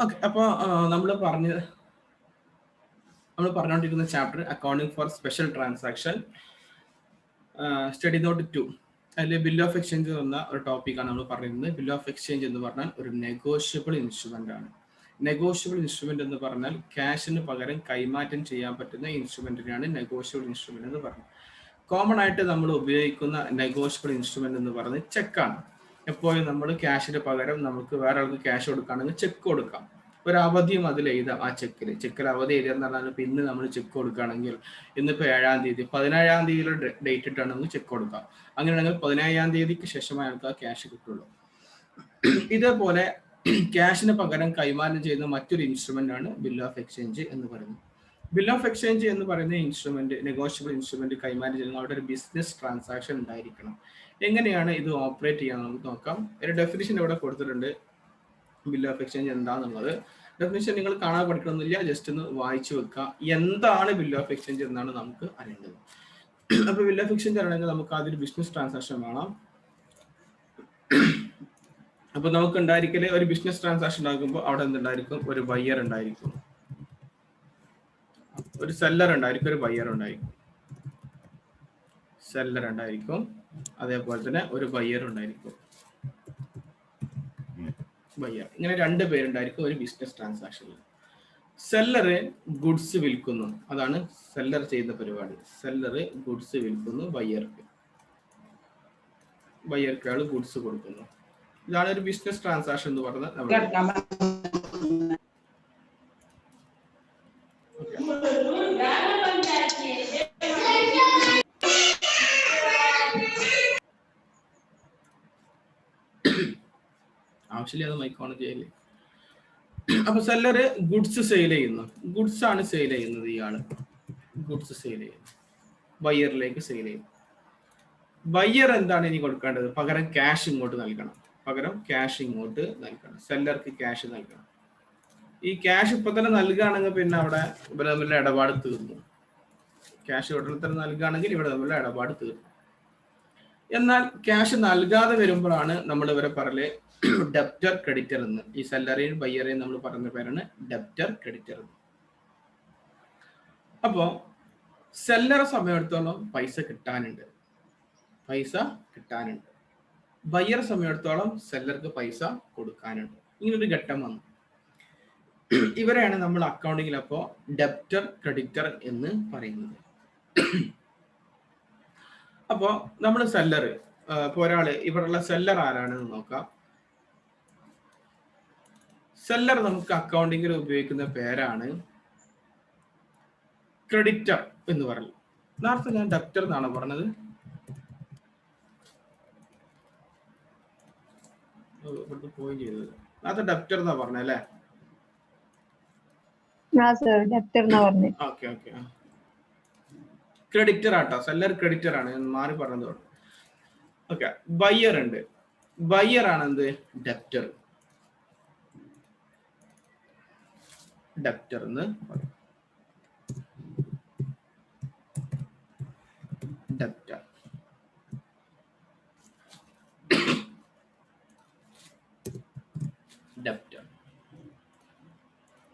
Okay. അപ്പോൾ നമ്മൾ പറഞ്ഞുകൊണ്ടിരിക്കുന്ന chapter accounting for special transaction study note 2. അതിൽ ബിൽ ഓഫ് എക്സ്ചേഞ്ച് എന്ന ഒരു ടോപ്പിക്കാണ് നമ്മൾ പറയുന്നത്. ബിൽ ഓഫ് എക്സ്ചേഞ്ച് എന്ന് പറഞ്ഞാൽ ഒരു നെഗോഷ്യബിൾ ഇൻസ്ട്രുമെന്റ് ആണ്. നെഗോഷ്യബിൾ ഇൻസ്ട്രുമെന്റ് എന്ന് പറഞ്ഞാൽ ക്യാഷിന് പകരം കൈമാറ്റം ചെയ്യാൻ പറ്റുന്ന ഇൻസ്ട്രുമെന്റിനാണ് നെഗോഷ്യബിൾ ഇൻസ്ട്രുമെന്റ് എന്ന് പറയുന്നത്. കോമൺ ആയിട്ട് നമ്മൾ ഉപയോഗിക്കുന്ന നെഗോഷ്യബിൾ ഇൻസ്ട്രുമെന്റ് എന്ന് പറയുന്നത് ചെക്കാണ്. എപ്പോഴും നമ്മൾ ക്യാഷിന് പകരം നമുക്ക് വേറെ ആൾക്ക് ക്യാഷ് കൊടുക്കുകയാണെങ്കിൽ ചെക്ക് കൊടുക്കാം. ഒരു അവധിയും അതിൽ എഴുതാം. ആ ചെക്കിൽ അവധി എഴുതിയെന്ന് പറഞ്ഞാൽ ഇപ്പം ഇന്ന് നമ്മൾ ചെക്ക് കൊടുക്കുകയാണെങ്കിൽ ഇന്നിപ്പോൾ 7-ാം തീയതി 17-ാം തീയതിയിലെ ഡേറ്റ് ഇട്ടാണ് നമുക്ക് ചെക്ക് കൊടുക്കാം. അങ്ങനെയാണെങ്കിൽ 17-ാം തീയതിക്ക് ശേഷം അയാൾക്ക് ആ ക്യാഷ് കിട്ടുള്ളൂ. ഇതേപോലെ ക്യാഷിന് പകരം കൈമാറ്റം ചെയ്യുന്ന മറ്റൊരു ഇൻസ്ട്രുമെന്റ് ആണ് ബിൽ ഓഫ് എക്സ്ചേഞ്ച് എന്ന് പറയുന്നത്. ബിൽ ഓഫ് എക്സ്ചേഞ്ച് എന്ന് പറയുന്ന ഇൻസ്ട്രുമെന്റ്, നെഗോഷ്യബിൾ ഇൻസ്ട്രുമെന്റ് കൈമാറ്റം ചെയ്യുന്ന അവിടെ ഒരു ബിസിനസ് ട്രാൻസാക്ഷൻ ഉണ്ടായിരിക്കണം. എങ്ങനെയാണ് ഇത് ഓപ്പറേറ്റ് ചെയ്യാൻ നമുക്ക് നോക്കാം. ഒരു ഡെഫിനിഷൻ ഇവിടെ കൊടുത്തിട്ടുണ്ട്. ബിൽ ഓഫ് എക്സ്ചേഞ്ച് എന്താണെന്നുള്ളത് ഡെഫിനിഷൻ നിങ്ങൾ കാണാൻ പഠിക്കണമെന്നില്ല, ജസ്റ്റ് ഒന്ന് വായിച്ചു വെക്കുക. എന്താണ് ബിൽ ഓഫ് എക്സ്ചേഞ്ച് എന്നാണ് നമുക്ക് അറിയേണ്ടത്. അപ്പോൾ ബിൽ ഓഫ് എക്സ്ചേഞ്ച് അറിയണമെങ്കിൽ നമുക്ക് ആദ്യം ബിസിനസ് ട്രാൻസാക്ഷൻ വേണം. അപ്പൊ നമുക്ക് ഉണ്ടായിരിക്കല് ഒരു ബിസിനസ് ട്രാൻസാക്ഷൻ ഉണ്ടാക്കുമ്പോൾ അവിടെ എന്തുണ്ടായിരിക്കും? ഒരു ബയ്യർ ഉണ്ടായിരിക്കും, ഒരു സെല്ലർ ഉണ്ടായിരിക്കും, ഒരു ബയ്യർ ഉണ്ടായിരിക്കും. സെല്ലർ ഉണ്ടായിരിക്കും, അതേപോലെ തന്നെ ഒരു ബയ്യർ ഉണ്ടായിരിക്കും. ബയ്യർ, ഇങ്ങനെ രണ്ട് പേരുണ്ടായിരിക്കും ഒരു ബിസിനസ് ട്രാൻസാക്ഷനിൽ. സെല്ലറ് ഗുഡ്സ് വിൽക്കുന്നു, അതാണ് സെല്ലർ ചെയ്യുന്ന പരിപാടി. സെല്ലറ് ഗുഡ്സ് വിൽക്കുന്നു ബയ്യർക്ക്, ബയ്യർക്ക് ആള് ഗുഡ്സ് കൊടുക്കുന്നു. ഇതാണ് ഒരു ബിസിനസ് ട്രാൻസാക്ഷൻ എന്ന് പറഞ്ഞാൽ നമ്മൾ ആവശ്യമില്ലാതെ മൈക്കോൺ ചെയ്യല്ലേ. അപ്പൊ സെല്ലറ് ഗുഡ്സ് സെയിൽ ചെയ്യുന്നു, ഗുഡ്സ് ആണ് സെയിൽ ചെയ്യുന്നത്. ഇയാള് ഗുഡ്സ് സെയിൽ ചെയ്യുന്നു, ബയ്യറിലേക്ക് സെയിൽ ചെയ്യുന്നു. ബയ്യർ എന്താണ് ഇനി കൊടുക്കേണ്ടത്? പകരം ക്യാഷ് ഇങ്ങോട്ട് നൽകണം. പകരം ക്യാഷ് ഇങ്ങോട്ട് നൽകണം, സെല്ലർക്ക് ക്യാഷ് നൽകണം. ഈ ക്യാഷ് ഇപ്പൊ തന്നെ നൽകുകയാണെങ്കിൽ പിന്നെ അവിടെ ഇവിടെ തമ്മിലുള്ള ഇടപാട് തീർന്നു. ക്യാഷ് ഉടനെ തന്നെ നൽകുകയാണെങ്കിൽ ഇവിടെ തമ്മിലുള്ള ഇടപാട് തീർന്നു. എന്നാൽ ക്യാഷ് നൽകാതെ വരുമ്പോഴാണ് നമ്മൾ ഇവരെ പറയല് ഡെപ്റ്റർ ക്രെഡിറ്റർ എന്ന്. ഈ സെല്ലറേയും ബയ്യറേയും നമ്മൾ പറഞ്ഞ പേരാണ് ഡെപ്റ്റർ ക്രെഡിറ്റർ എന്ന്. അപ്പോ സെല്ലറെ സമയത്തോളം പൈസ കിട്ടാനുണ്ട്, ബയ്യർ സമയത്തോളം സെല്ലർക്ക് പൈസ കൊടുക്കാനുണ്ട്. ഇങ്ങനൊരു ഘട്ടം വന്നു. ഇവരെയാണ് നമ്മൾ അക്കൗണ്ടിങ്ങിൽ അപ്പോ ഡെപ്റ്റർ ക്രെഡിറ്റർ എന്ന് പറയുന്നത്. അപ്പോ നമ്മൾ സെല്ലർ, ഇപ്പൊ ഒരാള് ഇവിടെയുള്ള സെല്ലർ ആരാണെന്ന് നോക്കാം. സെല്ലർ നമുക്ക് അക്കൗണ്ടിങ്ങിൽ ഉപയോഗിക്കുന്ന പേരാണ് ക്രെഡിറ്റർ എന്ന് പറയുന്നത്. നേരത്തെ ഞാൻ ഡെപ്റ്റർ എന്നാണ് പറഞ്ഞത്. ഇവിടുന്ന് പോയി ചെയ്തത് നേരത്തെ ഡെപ്റ്റർ എന്നാ പറഞ്ഞല്ലേ? ഓക്കെ ഓക്കെ, ക്രെഡിറ്റർ ആട്ടോ, സെല്ലർ ക്രെഡിറ്റർ ആണ്, മാറി പറഞ്ഞത്. ഓക്കെ, ബയ്യർ ഉണ്ട്, ബയ്യർ ആണ് എന്ത്? ഡെപ്റ്റർ. ഡെപ്റ്റർ എന്ന് പറയും, ഡെപ്റ്റർ. ഡെപ്റ്റർ.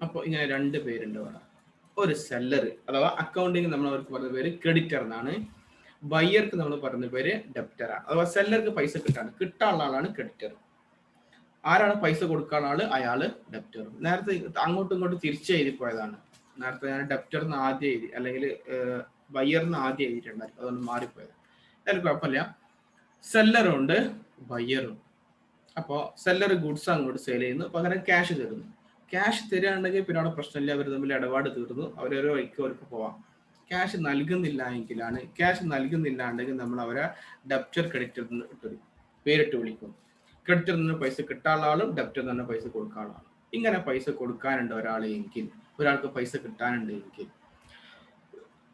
അപ്പൊ ഇങ്ങനെ രണ്ട് പേരുണ്ട് ഇവിടെ. ഒരു സെല്ലർ അഥവാ അക്കൗണ്ടിങ് നമ്മൾ അവർക്ക് പറഞ്ഞ പേര് ക്രെഡിറ്റർ എന്നാണ്, ബയ്യർക്ക് നമ്മൾ പറഞ്ഞ പേര് ഡെപ്റ്റർ ആണ്. അഥവാ സെല്ലർക്ക് പൈസ കിട്ടാനുള്ള ആളാണ് ക്രെഡിറ്റർ. ആരാണ് പൈസ കൊടുക്കാനുള്ള ആള്? അയാള് ഡെപ്റ്റർ. നേരത്തെ അങ്ങോട്ടും ഇങ്ങോട്ടും തിരിച്ചു എഴുതി പോയതാണ്. നേരത്തെ ഞാൻ ഡെപ്റ്ററിന് ആദ്യം എഴുതി, അല്ലെങ്കിൽ ബയ്യറിന് ആദ്യം എഴുതിയിട്ടുണ്ടായിരുന്നു, അതുകൊണ്ട് മാറിപ്പോയത്. അതിൽ കുഴപ്പമില്ല. സെല്ലറും ഉണ്ട്, ബയ്യറും. അപ്പോൾ സെല്ലർ ഗുഡ്സ് അങ്ങോട്ട് സെയിൽ ചെയ്യുന്നു, പകരം ക്യാഷ് തരുന്നു. ക്യാഷ് തരികയാണെങ്കിൽ പിന്നെ അവിടെ പ്രശ്നമില്ല, അവർ തമ്മിൽ ഇടപാട് തീർന്നു, അവരോരോ വഴിക്ക് അവർക്ക് പോവാം. ക്യാഷ് നൽകുന്നില്ല എന്നുണ്ടെങ്കിൽ നമ്മൾ അവരെ ഡെപ്റ്റർ ക്രെഡിറ്റർ എന്ന് പേരിട്ട് വിളിക്കും. ക്രെഡിറ്റർ നിന്ന് പൈസ കിട്ടാനുള്ള ആളും ഡെപ്റ്റർ തന്നെ പൈസ കൊടുക്കാനുള്ള ആളും. ഇങ്ങനെ പൈസ കൊടുക്കാനുണ്ട് ഒരാൾക്ക് പൈസ കിട്ടാനുണ്ട് എങ്കിൽ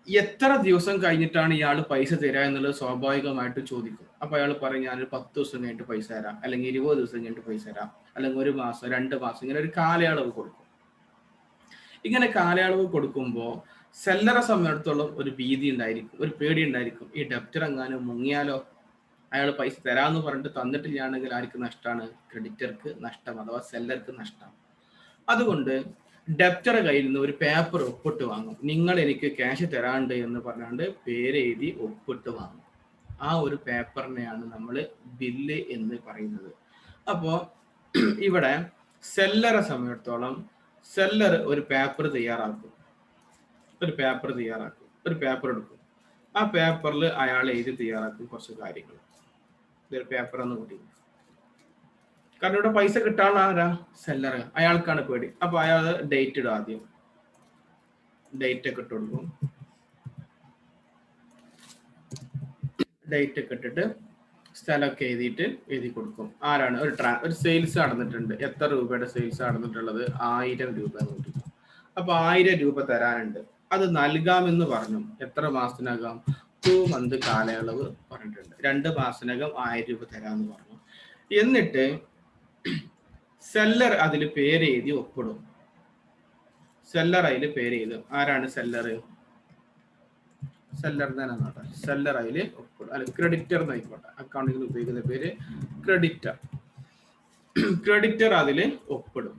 എത്ര ദിവസം കഴിഞ്ഞിട്ടാണ് ഇയാൾ പൈസ തരാ എന്നുള്ളത് സ്വാഭാവികമായിട്ട് ചോദിക്കും. അപ്പൊ അയാൾ പറയും ഞാനൊരു 10 ദിവസം കഴിഞ്ഞിട്ട് പൈസ തരാം, അല്ലെങ്കിൽ 20 ദിവസം കഴിഞ്ഞിട്ട് പൈസ തരാം, അല്ലെങ്കിൽ 1 മാസം 2 മാസം, ഇങ്ങനെ ഒരു കാലയളവ് കൊടുക്കും. ഇങ്ങനെ കാലയളവ് കൊടുക്കുമ്പോൾ സെല്ലറെ സംബന്ധിച്ചിടത്തോളം ഒരു ഭീതി ഉണ്ടായിരിക്കും, ഒരു പേടി ഉണ്ടായിരിക്കും. ഈ ഡെപ്റ്റർ എങ്ങാനും മുങ്ങിയാലോ, അയാൾ പൈസ തരാമെന്ന് പറഞ്ഞിട്ട് തന്നിട്ടില്ലാണെങ്കിൽ ആർക്ക് നഷ്ടമാണ്? ക്രെഡിറ്റർക്ക് നഷ്ടം, അഥവാ സെല്ലർക്ക് നഷ്ടം. അതുകൊണ്ട് ഡെപ്റ്ററെ കയ്യിൽ നിന്ന് ഒരു പേപ്പർ ഒപ്പിട്ട് വാങ്ങും. നിങ്ങൾ എനിക്ക് ക്യാഷ് തരാണ്ട് എന്ന് പറഞ്ഞാണ്ട് പേര് എഴുതി ഒപ്പിട്ട് വാങ്ങും. ആ ഒരു പേപ്പറിനെയാണ് നമ്മൾ ബില്ല് എന്ന് പറയുന്നത്. അപ്പോൾ ഇവിടെ സെല്ലറെ സംബന്ധിച്ചിടത്തോളം സെല്ലർ ഒരു പേപ്പർ തയ്യാറാക്കും, ഒരു പേപ്പർ എടുക്കും. ആ പേപ്പറിൽ അയാൾ എഴുതി തയ്യാറാക്കും കുറച്ച് കാര്യങ്ങൾ. ഇതൊരു പേപ്പർ എന്ന് കൂട്ടി. കാരണം ഇവിടെ പൈസ കിട്ടാനുള്ള ആരാ? സെല്ലർ. അയാൾക്കാണ് പേടി. അപ്പൊ അയാൾ ഡേറ്റ് ഇടും. ആദ്യം ഡേറ്റ് ഒക്കെ ഇട്ട് കൊടുക്കും. ഡേറ്റ് ഒക്കെ ഇട്ടിട്ട് സ്ഥലമൊക്കെ എഴുതി കൊടുക്കും. ആരാണ്? ഒരു സെയിൽസ് നടന്നിട്ടുണ്ട്. എത്ര രൂപയുടെ സെയിൽസ് നടന്നിട്ടുള്ളത്? 1000 രൂപ നോക്കി. അപ്പൊ 1000 രൂപ തരാനുണ്ട്. അത് നൽകാമെന്ന് പറഞ്ഞു. എത്ര മാസത്തിനകം? 2 മന്ത് കാലയളവ് പറഞ്ഞിട്ടുണ്ട്. 2 മാസത്തിനകം 1000 രൂപ തരാമെന്ന് പറഞ്ഞു. എന്നിട്ട് സെല്ലർ അതിൽ പേര് എഴുതി ഒപ്പിടും. സെല്ലർ അതിൽ പേര് എഴുതും. ആരാണ് സെല്ലർ? സെല്ലർ തന്നെ. സെല്ലർ അതിൽ ഒപ്പിടും. അല്ല, ക്രെഡിറ്റർ എന്നായിക്കോട്ടെ. അക്കൗണ്ടിങ്ങിൽ ഉപയോഗിക്കുന്ന പേര് ക്രെഡിറ്റർ. ക്രെഡിറ്റർ അതിൽ ഒപ്പിടും.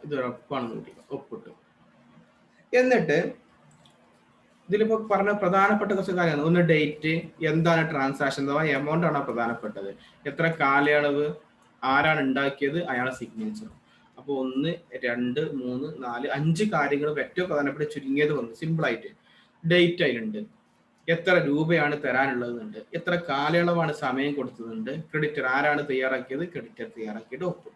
ഇതൊരൊപ്പാണെന്ന് നോക്കിക്കോ, ഒപ്പിട്ടു. എന്നിട്ട് ഇതിലിപ്പോ പറഞ്ഞ പ്രധാനപ്പെട്ട കുറച്ച് കാര്യമാണ്. ഒന്ന് ഡേറ്റ്, എന്താണ് ട്രാൻസാക്ഷൻ, അഥവാ എമൗണ്ട് ആണോ പ്രധാനപ്പെട്ടത്, എത്ര കാലയളവ്, ആരാണ് ഉണ്ടാക്കിയത്, അയാളെ സിഗ്നേച്ചർ. അപ്പൊ 1, 2, 3, 4, 5 കാര്യങ്ങൾ ഏറ്റവും പ്രധാനപ്പെട്ട ചുരുങ്ങിയത് വന്നു. സിമ്പിൾ ആയിട്ട് ഡേറ്റ് അതിലുണ്ട്, എത്ര രൂപയാണ് തരാനുള്ളതുണ്ട്, എത്ര കാലയളവാണ് സമയം കൊടുത്തതുണ്ട്, ക്രെഡിറ്റർ ആരാണ് തയ്യാറാക്കിയത്, ക്രെഡിറ്റർ തയ്യാറാക്കിയിട്ട് ഒപ്പിട്ടു.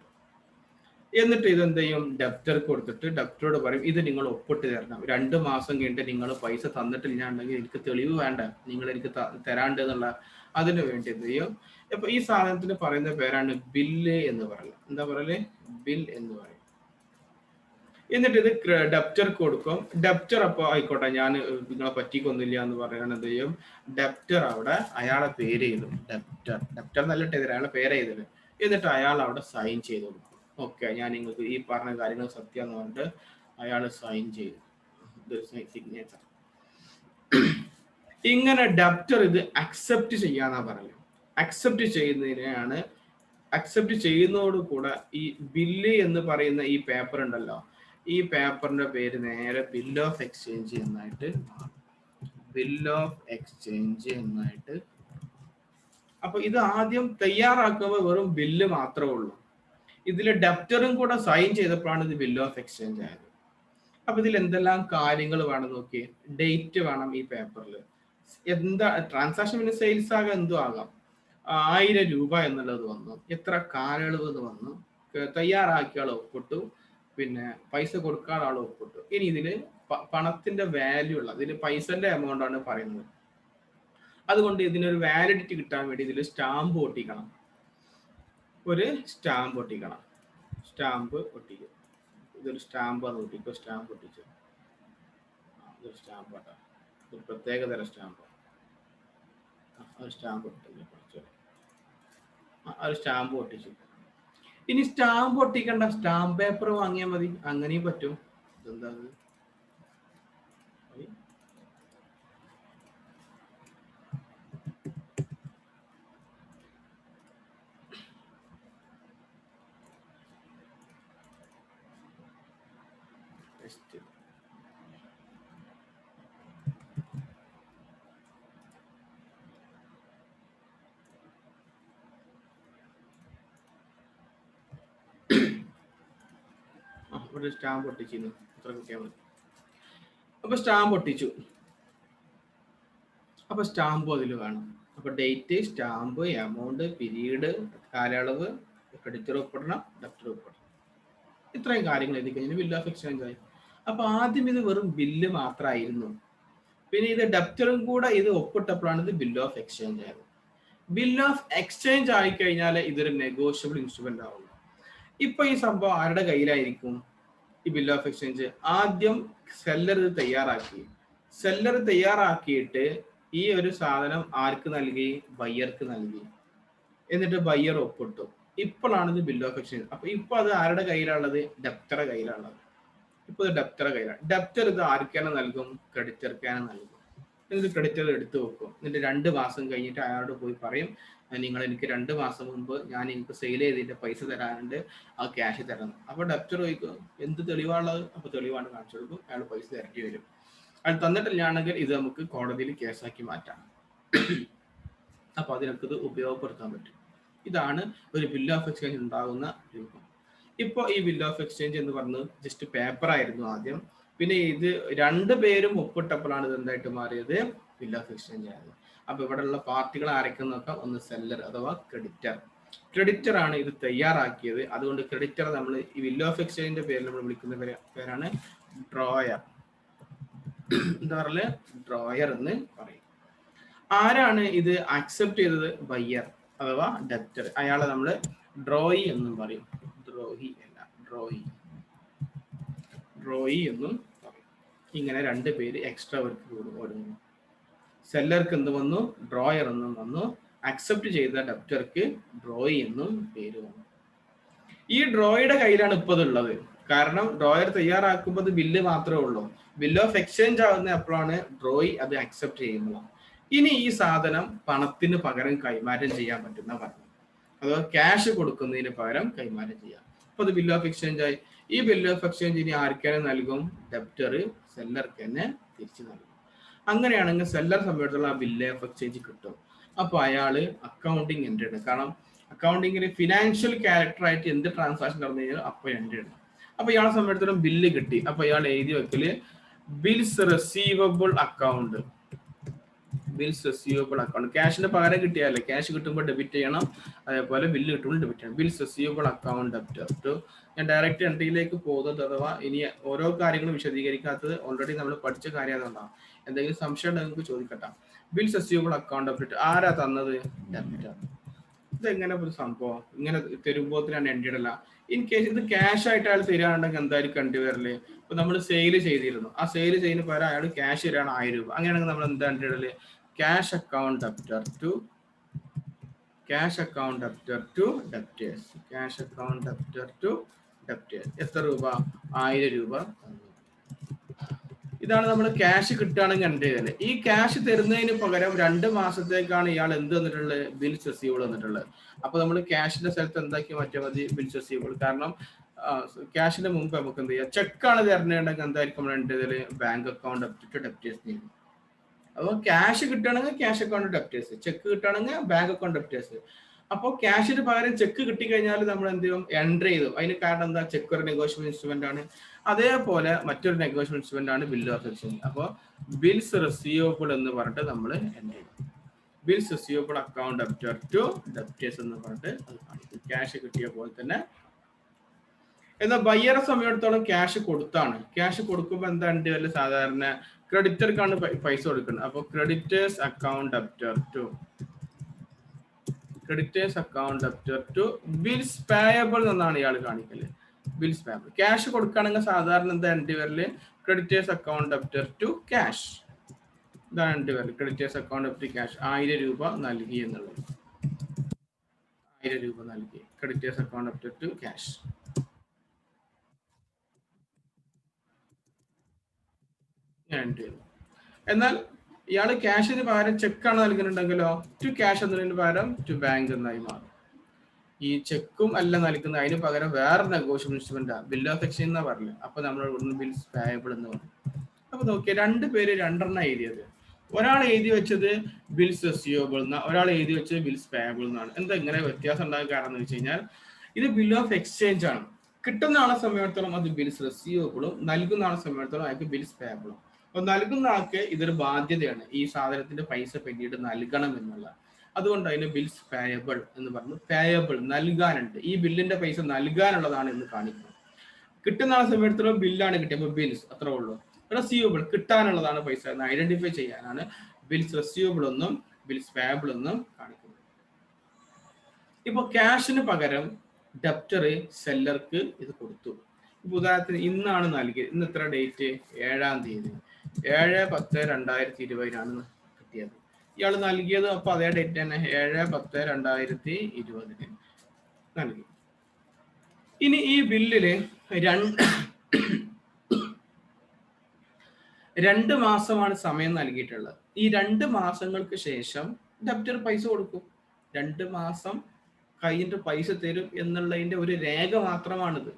എന്നിട്ട് ഇതെന്ത് ചെയ്യും? ഡെപ്റ്റർക്ക് കൊടുത്തിട്ട് ഡെപ്റ്ററോട് പറയും ഇത് നിങ്ങൾ ഒപ്പിട്ട് തരണം. 2 മാസം കഴിഞ്ഞിട്ട് നിങ്ങൾ പൈസ തന്നിട്ടില്ലാണ്ടെങ്കിൽ എനിക്ക് തെളിവ് വേണ്ട, നിങ്ങൾ എനിക്ക് തരാണ്ട് എന്നുള്ള. അതിന് വേണ്ടി എന്ത് ചെയ്യും? അപ്പൊ ഈ സാധനത്തിന് പറയുന്ന പേരാണ് ബില്ല് എന്ന് പറയുന്നത്. എന്താ പറയല്? ബിൽ എന്ന് പറയും. എന്നിട്ട് ഇത് ഡെപ്റ്റർക്ക് കൊടുക്കും. ഡെപ്റ്റർ അപ്പൊ ആയിക്കോട്ടെ, ഞാൻ നിങ്ങളെ പറ്റിക്കൊന്നില്ല എന്ന് പറയാൻ എന്ത് ചെയ്യും? ഡെപ്റ്റർ അവിടെ അയാളെ പേര് എഴുതും. ഡെപ്റ്റർ നല്ല അയാളെ പേര് എഴുതല്. എന്നിട്ട് അയാൾ അവിടെ സൈൻ ചെയ്ത് കൊടുക്കും. ഓക്കെ, ഞാൻ നിങ്ങൾക്ക് ഈ പറഞ്ഞ കാര്യങ്ങൾ സത്യം എന്ന് പറഞ്ഞിട്ട് അയാൾ സൈൻ ചെയ്തു. സിഗ്നേച്ചർ. ഇങ്ങനെ ഡെപ്റ്റർ ഇത് അക്സെപ്റ്റ് ചെയ്യാന്നാ പറയുന്നത്. അക്സെപ്റ്റ് ചെയ്യുന്നതോട് കൂടെ ഈ ബില്ല് എന്ന് പറയുന്ന ഈ പേപ്പർ ഉണ്ടല്ലോ, ഈ പേപ്പറിന്റെ പേര് നേരെ ബിൽ ഓഫ് എക്സ്ചേഞ്ച് എന്നായിട്ട് മാറും. ബിൽ ഓഫ് എക്സ്ചേഞ്ച് എന്നായിട്ട്. അപ്പൊ ഇത് ആദ്യം തയ്യാറാക്കുമ്പോൾ വെറും ബില്ല് മാത്രമേ ഉള്ളൂ. ഇതിൽ ഡെപ്റ്ററും കൂടെ സൈൻ ചെയ്തപ്പോഴാണ് ഇത് ബിൽ ഓഫ് എക്സ്ചേഞ്ച് ആയത്. അപ്പൊ ഇതിൽ എന്തെല്ലാം കാര്യങ്ങൾ വേണം നോക്കി. ഡേറ്റ് വേണം ഈ പേപ്പറിൽ. എന്താ ട്രാൻസാക്ഷൻ, പിന്നെ സെയിൽസ് ആകാം, എന്തോ ആകാം. 1000 രൂപ എന്നുള്ളത് വന്നു, എത്ര കാലയളവ് എന്ന് വന്നു, തയ്യാറാക്കിയ ആൾ ഒപ്പിട്ടു, പിന്നെ പൈസ കൊടുക്കാനുള്ള ആൾ ഒപ്പിട്ടു. ഇനി ഇതില് പണത്തിന്റെ വാല്യൂ ഉള്ള, ഇതിന് പൈസന്റെ എമൗണ്ട് ആണ് പറയുന്നത്. അതുകൊണ്ട് ഇതിനൊരു വാലിഡിറ്റി കിട്ടാൻ വേണ്ടി ഇതിൽ സ്റ്റാമ്പ് ഒട്ടിക്കണം. ഒരു സ്റ്റാമ്പ് ഒട്ടിക്കണം. സ്റ്റാമ്പ് ഒട്ടിക്കും. ഇതൊരു സ്റ്റാമ്പ് ആണ്. ഒട്ടിക്കോ, സ്റ്റാമ്പ് ഒട്ടിച്ചു. ഇതൊരു സ്റ്റാമ്പ് ആട്ടോ, ഒരു പ്രത്യേക തരം സ്റ്റാമ്പ്. ഒരു സ്റ്റാമ്പ് ഒട്ടിച്ചു. ഒരു സ്റ്റാമ്പ് ഒട്ടിച്ചു. ഇനി സ്റ്റാമ്പ് ഒട്ടിക്കണ്ട, സ്റ്റാമ്പ് പേപ്പർ വാങ്ങിയാൽ മതി. അങ്ങനെയും പറ്റും. ഇതെന്താ ഒരു സ്റ്റാമ്പ് ഒട്ടിച്ചിരുന്നു, അത്ര കിട്ടിയാൽ മതി. അപ്പൊ സ്റ്റാമ്പ് ഒട്ടിച്ചു. അപ്പൊ സ്റ്റാമ്പ് അതിൽ വേണം. അപ്പൊ ഡേറ്റ്, സ്റ്റാമ്പ്, എമൗണ്ട്, പീരീഡ്, കാലയളവ്, ക്രെഡിറ്റർ ഒപ്പിടണം, ഡെപ്റ്റർ ഒപ്പിടണം. ഇത്രയും കാര്യങ്ങൾ എഴുതി കഴിഞ്ഞാൽ ബിൽ ഓഫ് എക്സ്ചേഞ്ച് ആയി. അപ്പൊ ആദ്യം ഇത് വെറും ബില്ല് മാത്രമായിരുന്നു. പിന്നെ ഇത് ഡെപ്റ്ററും കൂടെ ഇത് ഒപ്പിട്ടപ്പോഴാണ് ഇത് ബിൽ ഓഫ് എക്സ്ചേഞ്ച് ആയത്. ബിൽ ഓഫ് എക്സ്ചേഞ്ച് ആയി കഴിഞ്ഞാൽ ഇതൊരു നെഗോഷ്യബിൾ ഇൻസ്ട്രുമെന്റ് ആവുള്ളൂ. ഇപ്പൊ ഈ സംഭവം ആരുടെ കയ്യിലായിരിക്കും? ഈ ബിൽ ഓഫ് എക്സ്ചേഞ്ച് ആദ്യം സെല്ലർ ഇത് തയ്യാറാക്കിയിട്ട് ഈ ഒരു സാധനം ആർക്ക് നൽകി? ബയ്യർക്ക് നൽകി. എന്നിട്ട് ബയ്യർ ഒപ്പിട്ടു. ഇപ്പോഴാണ് ഇത് ബിൽ ഓഫ് എക്സ്ചേഞ്ച്. അപ്പൊ ഇപ്പൊ അത് ആരുടെ കയ്യിലുള്ളത്? ഡെപ്റ്ററുടെ കയ്യിലുള്ളത്. ഇപ്പൊ ഇത് ഡെപ്റ്ററുടെ കയ്യിലാണ്. ഡെപ്റ്റർ ഇത് ആർക്കാണ് നൽകും? ക്രെഡിറ്റർക്കാണ് നൽകും. എന്നിട്ട് ക്രെഡിറ്റർ എടുത്തു വെക്കും. എന്നിട്ട് 2 മാസം കഴിഞ്ഞിട്ട് അയാളോട് പോയി പറയും നിങ്ങൾ എനിക്ക് 2 മാസം മുമ്പ് ഞാൻ എനിക്ക് സെയിൽ ചെയ്തതിന്റെ പൈസ തരാനുണ്ട്, ആ ക്യാഷ് തരണം. അപ്പോൾ ഡെപ്റ്റർ ചോദിക്കും എന്ത് തെളിവാണുള്ളത്? അപ്പോൾ തെളിവാണ് കാണിച്ചു കൊടുക്കും, അയാൾ പൈസ തരേണ്ടി വരും. അയാൾ തന്നിട്ടില്ലാണെങ്കിൽ ഇത് നമുക്ക് കോടതിയിൽ കേസാക്കി മാറ്റാം. അപ്പോൾ അതിനൊക്കെ ഇത് ഉപയോഗപ്പെടുത്താൻ പറ്റും. ഇതാണ് ഒരു ബിൽ ഓഫ് എക്സ്ചേഞ്ച് ഉണ്ടാകുന്ന രൂപം. ഇപ്പോൾ ഈ ബിൽ ഓഫ് എക്സ്ചേഞ്ച് എന്ന് പറഞ്ഞത് ജസ്റ്റ് പേപ്പർ ആയിരുന്നു ആദ്യം. പിന്നെ ഇത് 2 പേരും ഒപ്പിട്ടപ്പോഴാണ് ഇത് എന്തായിട്ട് മാറിയത്? ബിൽ ഓഫ് എക്സ്ചേഞ്ച് ആയത്. അപ്പൊ ഇവിടെയുള്ള പാർട്ടികൾ ആരൊക്കെ നോക്കാം? ഒന്ന് സെല്ലർ അഥവാ ക്രെഡിറ്റർ. ക്രെഡിറ്റർ ആണ് ഇത് തയ്യാറാക്കിയത്. അതുകൊണ്ട് ക്രെഡിറ്റർ നമ്മൾ ഈ ബിൽ ഓഫ് എക്സ്ചേഞ്ചിന്റെ പേരിൽ നമ്മൾ വിളിക്കുന്ന പേരാണ് ഡ്രോയർ. എന്താ പറയുക? ഡ്രോയർ എന്ന് പറയും. ആരാണ് ഇത് അക്സെപ്റ്റ് ചെയ്തത്? ബയ്യർ അഥവാ ഡെപ്റ്റർ. അയാളെ നമ്മൾ ഡ്രോയി എന്നും പറയും. ദ്രോഹി അല്ല, ഡ്രോയി എന്നും പറയും. ഇങ്ങനെ 2 പേര് എക്സ്ട്രാ വർക്ക് കൊടുക്കുന്നു. സെല്ലർക്ക് എന്ത് വന്നു? ഡ്രോയർ എന്നും വന്നു. അക്സെപ്റ്റ് ചെയ്ത ഡെപ്റ്റർക്ക് ഡ്രോയി എന്നും പേര് വന്നു. ഈ ഡ്രോയുടെ കയ്യിലാണ് ഇപ്പോൾ ഉള്ളത്. കാരണം ഡ്രോയർ തയ്യാറാക്കുമ്പോൾ ബില്ല് മാത്രമേ ഉള്ളൂ. ബിൽ ഓഫ് എക്സ്ചേഞ്ച് ആകുന്ന എപ്പോഴാണ്? ഡ്രോയി അത് അക്സെപ്റ്റ് ചെയ്യുന്നതാണ്. ഇനി ഈ സാധനം പണത്തിന് പകരം കൈമാറ്റം ചെയ്യാൻ പറ്റുന്ന പറഞ്ഞു, അഥവാ ക്യാഷ് കൊടുക്കുന്നതിന് പകരം കൈമാറ്റം ചെയ്യാം. അപ്പൊ അത് ബിൽ ഓഫ് എക്സ്ചേഞ്ച് ആയി. ഈ ബിൽ ഓഫ് എക്സ്ചേഞ്ച് ഇനി ആർക്കാണ് നൽകും? ഡെപ്റ്റർ സെല്ലർക്ക് തന്നെ തിരിച്ചു നൽകും. അങ്ങനെയാണെങ്കിൽ സെല്ലർ സംബന്ധിച്ചുള്ള ആ ബിൽ ഓഫ് എക്സ്ചേഞ്ച് കിട്ടും. അപ്പൊ അയാള് അക്കൗണ്ടിങ് എൻട്രി ഇടും. കാരണം അക്കൗണ്ടിങ്ങിൽ ഫിനാൻഷ്യൽ ക്യാരക്ടർ ആയിട്ട് എന്ത് ട്രാൻസാക്ഷൻ നടന്നു കഴിഞ്ഞാൽ അപ്പൊ എൻട്രി ഇടും. അപ്പൊ ഇയാളെ സംബന്ധിച്ചിടത്തോളം ബില്ല് കിട്ടി. അപ്പൊ ഇയാൾ എഴുതി വെക്കല് bills receivable account. Bills receivable account. ക്യാഷിന് പകരം കിട്ടിയാലേ, ക്യാഷ് കിട്ടുമ്പോൾ ഡെബിറ്റ് ചെയ്യണം, അതേപോലെ ബില്ല് കിട്ടുമ്പോൾ ഡെബിറ്റ് ചെയ്യണം. Bills receivable account debtor to. ഞാൻ ഡയറക്റ്റ് എൻട്രിയിലേക്ക് പോകുന്നത്, അഥവാ ഇനി ഓരോ കാര്യങ്ങളും വിശദീകരിക്കാത്തത് ഓൾറെഡി നമ്മൾ പഠിച്ച കാര്യം അതുകൊണ്ടാണ്. എന്തെങ്കിലും സംശയം ഉണ്ടെങ്കിൽ നിങ്ങൾക്ക് ചോദിക്കട്ടെ. ബിൽസ് റിസീവബിൾ അക്കൗണ്ട് ഡെപ്റ്റർ ആരാ തന്നത്? ഡെപ്റ്റർ. ഇതെങ്ങനെ ഒരു സംഭവം? ഇങ്ങനെ തരുമ്പോഴത്തിനാണ് എൻട്രി ഇടല. ഇൻ കേസ് ഇത് ക്യാഷ് ആയിട്ട് അയാൾ തരാനുണ്ടെങ്കിൽ എന്തായാലും കണ്ടു വരല്? ഇപ്പൊ നമ്മൾ സെയിൽ ചെയ്തിരുന്നു, ആ സെയിൽ ചെയ്യുന്ന പകരം അയാൾ ക്യാഷ് തരാണ് 1000 രൂപ. അങ്ങനെയാണെങ്കിൽ നമ്മൾ എന്താ എൻട്രി ഇടല്? Cash account debtor to debtors. Cash account debtor to debtors. എത്ര രൂപ? 1000 രൂപ. ഇതാണ് നമ്മൾ ക്യാഷ് കിട്ടുകയാണെങ്കിൽ എൻട്രി ചെയ്തത്. ഈ ക്യാഷ് തരുന്നതിന് പകരം 2 മാസത്തേക്കാണ് ഇയാൾ എന്ത് തന്നിട്ടുള്ളത്? ബിൽസ് റിസീവബിൾ തന്നിട്ടുള്ളത്. അപ്പൊ നമ്മൾ ക്യാഷിന്റെ സ്ഥലത്ത് എന്താക്കി മാറ്റിയാൽ മതി? Bills receivable. കാരണം ക്യാഷിന് മുമ്പ് നമുക്ക് എന്ത് ചെയ്യാം? ചെക്കാണ് തരണേണ്ടെങ്കിൽ എന്തായിരിക്കും നമ്മൾ എൻട്രി ചെയ്തത്? Bank account to debtors. അപ്പോൾ ക്യാഷ് കിട്ടുകയാണെങ്കിൽ ക്യാഷ് അക്കൗണ്ട് ഡെപ്റ്റേഴ്സ്, ചെക്ക് കിട്ടുകയാണെങ്കിൽ ബാങ്ക് അക്കൗണ്ട് ഡെപ്റ്റേഴ്സ്. അപ്പോൾ ക്യാഷിന് പകരം ചെക്ക് കിട്ടിക്കഴിഞ്ഞാൽ നമ്മൾ എന്ത് ചെയ്യും? എൻട്രി ചെയ്തു. അതിന് കാരണം എന്താ? ചെക്ക് ഒരു നെഗോഷ്യബിൾ ഇൻസ്ട്രുമെന്റ് ആണ്. അതേപോലെ മറ്റൊരു നെഗോഷ്യബിൾ ഇൻസ്ട്രുമെന്റ് ആണ് ബിൽ ഓഫ് എക്സ്ചേഞ്ച്. അപ്പോൾ ബിൽസ് റിസീവബിൾ എന്ന് പറഞ്ഞിട്ട് നമ്മൾ എൻട്രി ചെയ്യും. Bills receivable account debtor to debtors എന്ന് പറഞ്ഞിട്ട് അത് കാണിക്കും. ക്യാഷ് കിട്ടിയ പോലെ തന്നെ. എന്നാൽ ബയ്യറെ സമയത്തോളം ക്യാഷ് കൊടുത്താണ്. ക്യാഷ് കൊടുക്കുമ്പോൾ എന്താ എൻട്രി വരല്? സാധാരണ ക്രെഡിറ്റർക്കാണ് പൈസ കൊടുക്കുന്നത്. അപ്പോൾ creditors account debtor to bills payable എന്നാണ് ഇയാൾ കാണിക്കല്. Bills payable. ക്യാഷ് കൊടുക്കുകയാണെങ്കിൽ സാധാരണ എന്താ എൻട്രി വരല്? Creditors account debtor to cash. ഇതാണ് എൻട്രി വരല്. Creditors account debtor cash. 1000 രൂപ നൽകി എന്നുള്ളത്. 1000 രൂപ നൽകി. Creditors account debtor to cash. എന്നാൽ ഇയാൾ ക്യാഷിന് പകരം ചെക്കാണ് നൽകുന്നുണ്ടെങ്കിലോ ടു ക്യാഷ് എന്നതിന് പകരം ടു ബാങ്ക് എന്നായി മാറും. ഈ ചെക്കും അല്ല നൽകുന്നത്, അതിന് പകരം വേറെ negotiable instrument bill of exchange എന്നാ പറഞ്ഞത്. അപ്പൊ നമ്മൾ ബിൽസ് പേയബിൾ എന്ന് പറഞ്ഞു. അപ്പൊ നോക്കിയ 2 പേര് 2 എണ്ണം എഴുതിയത്. ഒരാൾ എഴുതി വെച്ചത് ബിൽസ് റിസീവബിൾ എന്ന, ഒരാൾ എഴുതി വെച്ചത് ബിൽസ് പേയബിൾ എന്നാണ്. എന്താ ഇങ്ങനെ വ്യത്യാസം ഉണ്ടാകാൻ കാരണം എന്ന് വെച്ച് കഴിഞ്ഞാൽ ഇത് ബിൽ ഓഫ് എക്സ്ചേഞ്ച് ആണ്. കിട്ടുന്ന ആളെ സമയത്തോളം അത് ബിൽസ് റിസീവബിളും, നൽകുന്ന ആളെ സമയത്തോളം അയാൾക്ക് ബിൽസ് പേയബിളും. അപ്പൊ നൽകുന്ന ആൾക്ക് ഇതൊരു ബാധ്യതയാണ്, ഈ സാധനത്തിന്റെ പൈസ പിന്നീട് നൽകണം എന്നുള്ള. അതുകൊണ്ട് അതിന് ബിൽസ് പേയബിൾ എന്ന് പറഞ്ഞു. പേയബിൾ നൽകാനുണ്ട്, ഈ ബില്ലിന്റെ പൈസ നൽകാനുള്ളതാണ് എന്ന് കാണിക്കുന്നു. കിട്ടുന്ന ആളെ സമയത്തോളം ബില്ലാണ് കിട്ടിയത്, അപ്പൊ ബിൽസ് അത്രേ ഉള്ളൂ. റിസീവബിൾ കിട്ടാനുള്ളതാണ് പൈസ എന്ന് ഐഡന്റിഫൈ ചെയ്യാനാണ് ബിൽസ് റിസീവബിൾ എന്നും ബിൽസ് പേയബിൾ എന്നും കാണിക്കുന്നത്. ഇപ്പൊ ക്യാഷിന് പകരം ഡെപ്റ്റർ സെല്ലർക്ക് ഇത് കൊടുത്തു. ഇപ്പൊ ഉദാഹരണത്തിന് ഇന്നാണ് നൽകിയത്. ഇന്ന് എത്ര ഡേറ്റ്? 7-ാം തീയതി. 7/10/2020 കിട്ടിയത്. ഇയാൾ നൽകിയത് അപ്പൊ അതേ ഡേറ്റ് തന്നെ 7/10/2020 നൽകി. ഇനി ഈ ബില്ലില് 2 മാസമാണ് സമയം നൽകിയിട്ടുള്ളത്. ഈ 2 മാസങ്ങൾക്ക് ശേഷം ഡെപ്റ്റർ പൈസ കൊടുക്കും. 2 മാസം കഴിഞ്ഞിട്ട് പൈസ തരും എന്നുള്ളതിന്റെ ഒരു രേഖ മാത്രമാണിത്,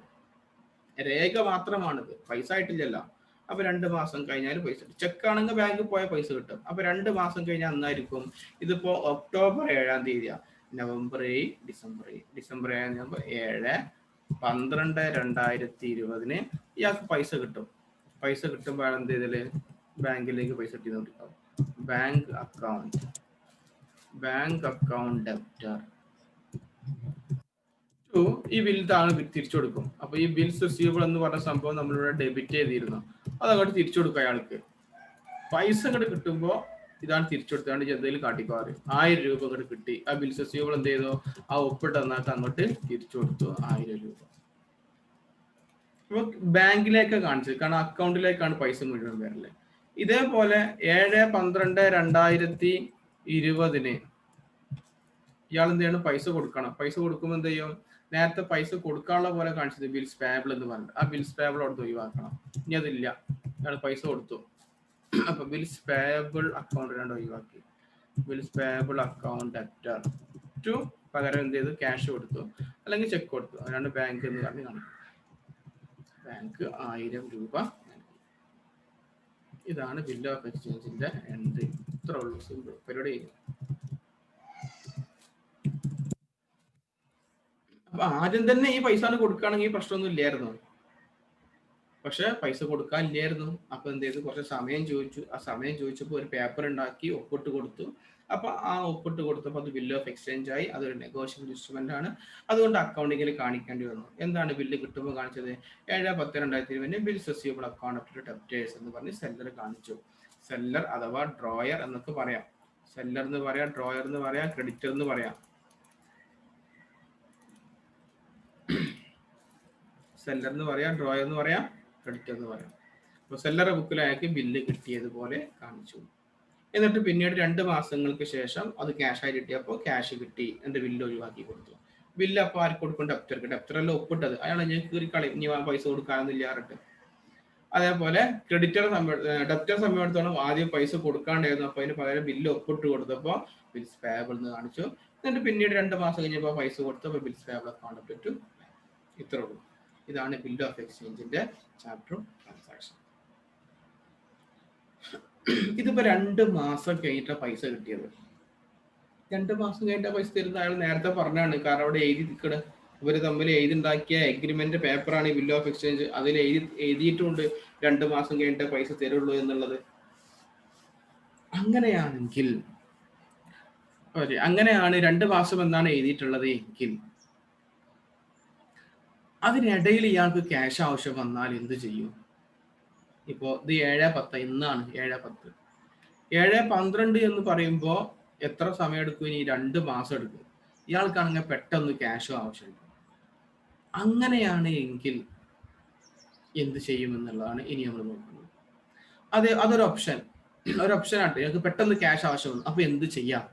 പൈസ ആയിട്ടില്ലല്ലോ. അപ്പൊ 2 മാസം കഴിഞ്ഞാൽ പൈസ കിട്ടും. ചെക്കാണെങ്കിൽ ബാങ്കിൽ പോയാൽ പൈസ കിട്ടും. അപ്പൊ 2 മാസം കഴിഞ്ഞാൽ അന്നായിരിക്കും. ഇതിപ്പോ ഒക്ടോബർ 7-ാം തീയതിയാ, നവംബർ 7, ഡിസംബർ 7-12-12-2020 ഇയാൾക്ക് പൈസ കിട്ടും. പൈസ കിട്ടുമ്പോൾ എന്ത് ചെയ്തല് ബാങ്കിലേക്ക് പൈസ ഇട്ടി നോക്കാം. ബാങ്ക് അക്കൗണ്ട് ഡെപ്റ്റർ ഈ ബിൽ താഴെ തിരിച്ചു കൊടുക്കും. അപ്പൊ ഈ ബിൽസ് റിസീവബിൾ എന്ന് പറഞ്ഞ സംഭവം നമ്മളിവിടെ ഡെബിറ്റ് ചെയ്തിരുന്നു, അതങ്ങോട്ട് തിരിച്ചു കൊടുക്കും. അയാൾക്ക് പൈസ അങ്ങോട്ട് കിട്ടുമ്പോ ഇതാണ് തിരിച്ചു കൊടുത്താണ്ട് എന്തെങ്കിലും കാട്ടിക്കോറ് 1000 രൂപ അങ്ങോട്ട് കിട്ടി. ആ ബിൽസ് റിസീവബിൾ എന്ത് ചെയ്തു, ആ ഒപ്പിട്ട് തന്നാട്ട് അങ്ങോട്ട് തിരിച്ചു കൊടുത്തു 1000 രൂപ. അപ്പൊ ബാങ്കിലേക്ക് കാണിച്ചത്, കാരണം അക്കൗണ്ടിലേക്കാണ് പൈസ മുഴുവൻ വരല്. ഇതേപോലെ 7-12-2020 ഇയാൾ എന്ത് ചെയ്യണം, പൈസ കൊടുക്കണം. പൈസ കൊടുക്കുമ്പോൾ എന്ത് ചെയ്യും, നേരത്തെ പൈസ കൊടുക്കാനുള്ള പോലെ കാണിച്ചത് ബിൽസ് പേബിൾ എന്ന് പറഞ്ഞിട്ട് ആ ബിൽസ് പേബിൾ അവിടെ ഒഴിവാക്കണം. ഇനി അതില്ല, ഇയാൾ പൈസ കൊടുത്തു. അപ്പൊ ബിൽസ് പേബിൾ അക്കൗണ്ട് ഒഴിവാക്കി. Bills payable account debtor to പകരം എന്ത് ചെയ്തു, ക്യാഷ് കൊടുത്തു അല്ലെങ്കിൽ ചെക്ക് കൊടുത്തു. അതിനാണ് ബാങ്ക് എന്ന് പറഞ്ഞ് കാണിക്കും. ബാങ്ക് 1000 രൂപ. ഇതാണ് ബിൽ ഓഫ് എക്സ്ചേഞ്ചിന്റെ എൻട്രി. ഇത്ര ഉള്ളൂ, സിമ്പിൾ പരിപാടി. അപ്പൊ ആദ്യം തന്നെ ഈ പൈസ കൊടുക്കുകയാണെങ്കിൽ പ്രശ്നമൊന്നും ഇല്ലായിരുന്നു. പക്ഷെ പൈസ കൊടുക്കാനില്ലായിരുന്നു. അപ്പൊ എന്ത് ചെയ്തു, കുറച്ച് സമയം ചോദിച്ചു. ആ സമയം ചോദിച്ചപ്പോൾ ഒരു പേപ്പർ ഉണ്ടാക്കി ഒപ്പിട്ട് കൊടുത്തു. അപ്പൊ ആ ഒപ്പിട്ട് കൊടുത്തപ്പോൾ അത് ബില്ല് ഓഫ് എക്സ്ചേഞ്ച് ആയി. അതൊരു നെഗോഷ്യബിൾ ഇൻസ്ട്രുമെന്റ് ആണ്. അതുകൊണ്ട് അക്കൗണ്ടിങ്ങിൽ കാണിക്കേണ്ടി വന്നു. എന്താണ് ബില്ല് കിട്ടുമ്പോൾ കാണിച്ചത്, 7-10-2020 ബിൽസ് റിസീവബിൾ അക്കൗണ്ട് ഡെപ്റ്റേഴ്സ് എന്ന് പറഞ്ഞ് സെല്ലർ കാണിച്ചു. സെല്ലർ അഥവാ ഡ്രോയർ എന്നൊക്കെ പറയാം. സെല്ലർ എന്ന് പറയാം, ഡ്രോയർ എന്ന് പറയാം, ക്രെഡിറ്റർ എന്ന് പറയാം. സെല്ലർ എന്ന് പറയാം, ഡ്രോയർ എന്ന് പറയാം, ക്രെഡിറ്റർ എന്ന് പറയാം. അപ്പൊ സെല്ലറുടെ ബുക്കിൽ അയാൾക്ക് ബില്ല് കിട്ടിയതുപോലെ കാണിച്ചു. എന്നിട്ട് പിന്നീട് 2 മാസങ്ങൾക്ക് ശേഷം അത് ക്യാഷ് ആയി കിട്ടിയപ്പോൾ ക്യാഷ് കിട്ടി, എന്റെ ബില്ല് ഒഴിവാക്കി കൊടുത്തു. ബില്ല് അപ്പോൾ ആർക്ക് കൊടുക്കും, ഡെപ്റ്റർക്ക്. ഡെപ്റ്ററെല്ലാം ഒപ്പിട്ടത് അയാൾ ഞാൻ കീറി കളി, ഇനി പൈസ കൊടുക്കാനൊന്നുമില്ല പറഞ്ഞിട്ട്. അതേപോലെ ഡെപ്റ്റർ സമയത്തോളം ആദ്യം പൈസ കൊടുക്കാണ്ടായിരുന്നു. അപ്പൊ അതിന് പകരം ബില്ല് ഒപ്പിട്ട് കൊടുത്തപ്പോൾ ബിൽസ് പേബിൾ എന്ന് കാണിച്ചു. എന്നിട്ട് പിന്നീട് 2 മാസം കഴിഞ്ഞപ്പോൾ പൈസ കൊടുത്തപ്പോൾ ബിൽസ് പേബിൾ അക്കൗണ്ട് ഡെപ്റ്റ്. ഇത്രേ ഉള്ളൂ. ഇതാണ് ബിൽ ഓഫ് എക്സ്ചേഞ്ചിന്റെ ചാപ്റ്റർ ട്രാൻസാക്ഷൻ. ഇതിപ്പോ 2 മാസം കഴിഞ്ഞിട്ട പൈസ കിട്ടിയത്. 2 മാസം കഴിഞ്ഞിട്ട പൈസ തരുന്ന അയാൾ നേരത്തെ പറഞ്ഞാണ്. കാരണം അവിടെ എഴുതി നിൽക്കണ ഇവര് തമ്മിൽ എഴുതിണ്ടാക്കിയ എഗ്രിമെന്റ് പേപ്പറാണ് ഈ ബിൽ ഓഫ് എക്സ്ചേഞ്ച്. അതിൽ എഴുതിയിട്ടുണ്ട് 2 മാസം കഴിഞ്ഞിട്ടേ പൈസ തരുള്ളൂ എന്നുള്ളത്. അങ്ങനെയാണ് 2 മാസം എന്നാണ് എഴുതിയിട്ടുള്ളത് എങ്കിൽ അതിനിടയിൽ ഇയാൾക്ക് ക്യാഷ് ആവശ്യം വന്നാൽ എന്ത് ചെയ്യും? ഇപ്പോ ഇത് 7-10, ഇന്നാണ് 7-10. 7-12 എന്ന് പറയുമ്പോൾ എത്ര സമയം എടുക്കും? ഇനി 2 മാസം എടുക്കും. ഇയാൾക്കാണെങ്കിൽ പെട്ടെന്ന് ക്യാഷ് ആവശ്യമുണ്ട്. അങ്ങനെയാണ് എങ്കിൽ എന്ത് ചെയ്യുമെന്നുള്ളതാണ് ഇനി നമ്മൾ നോക്കുന്നത്. അതൊരു ഓപ്ഷനായിട്ട് ഇയാൾക്ക് പെട്ടെന്ന് ക്യാഷ് ആവശ്യമുണ്ട്. അപ്പൊ എന്ത് ചെയ്യാം?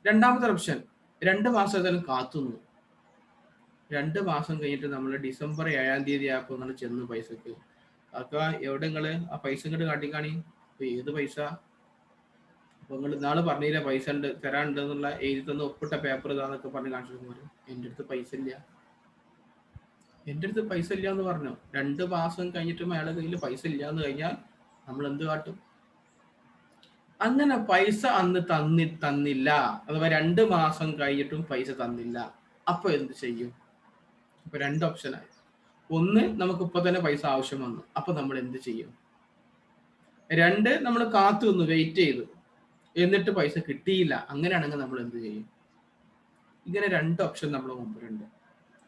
രണ്ടാമത്തെ ഓപ്ഷൻ, 2 മാസം ഏതായാലും കാത്തുന്നു. 2 മാസം കഴിഞ്ഞിട്ട് നമ്മൾ ഡിസംബർ 7-ാം തീയതി ആയപ്പോൾ നിങ്ങൾ ചെന്ന് പൈസക്ക് അപ്പൊ എവിടെ നിങ്ങള് ആ പൈസ ഇങ്ങോട്ട് കാട്ടിക്കാണി. അപ്പൊ ഏത് പൈസ? അപ്പൊ നിങ്ങൾ ഇന്നാള് പറഞ്ഞില്ല പൈസ ഉണ്ട് തരാനുണ്ട് എന്നുള്ള എഴുതി തന്ന് ഒപ്പിട്ട പേപ്പർ ഇതാന്നൊക്കെ പറഞ്ഞ് കാണിച്ചു. എൻ്റെ അടുത്ത് പൈസ ഇല്ല എന്ന് പറഞ്ഞു. 2 മാസം കഴിഞ്ഞിട്ടും അയാളുടെ കയ്യിൽ പൈസ ഇല്ല എന്ന് കഴിഞ്ഞാൽ നമ്മൾ എന്ത് കാട്ടും? അങ്ങനെ പൈസ അന്ന് തന്നില്ല അഥവാ 2 മാസം കഴിഞ്ഞിട്ടും പൈസ തന്നില്ല, അപ്പൊ എന്ത് ചെയ്യും? അപ്പൊ 2 ഓപ്ഷനായി. ഒന്ന്, നമുക്ക് ഇപ്പൊ തന്നെ പൈസ ആവശ്യം വന്നു, അപ്പൊ നമ്മൾ എന്ത് ചെയ്യും? 2, നമ്മൾ കാത്തു നിന്ന് വെയിറ്റ് ചെയ്തു എന്നിട്ട് പൈസ കിട്ടിയില്ല, അങ്ങനെയാണെങ്കിൽ നമ്മൾ എന്ത് ചെയ്യും? ഇങ്ങനെ 2 ഓപ്ഷൻ നമ്മുടെ മുമ്പിലുണ്ട്.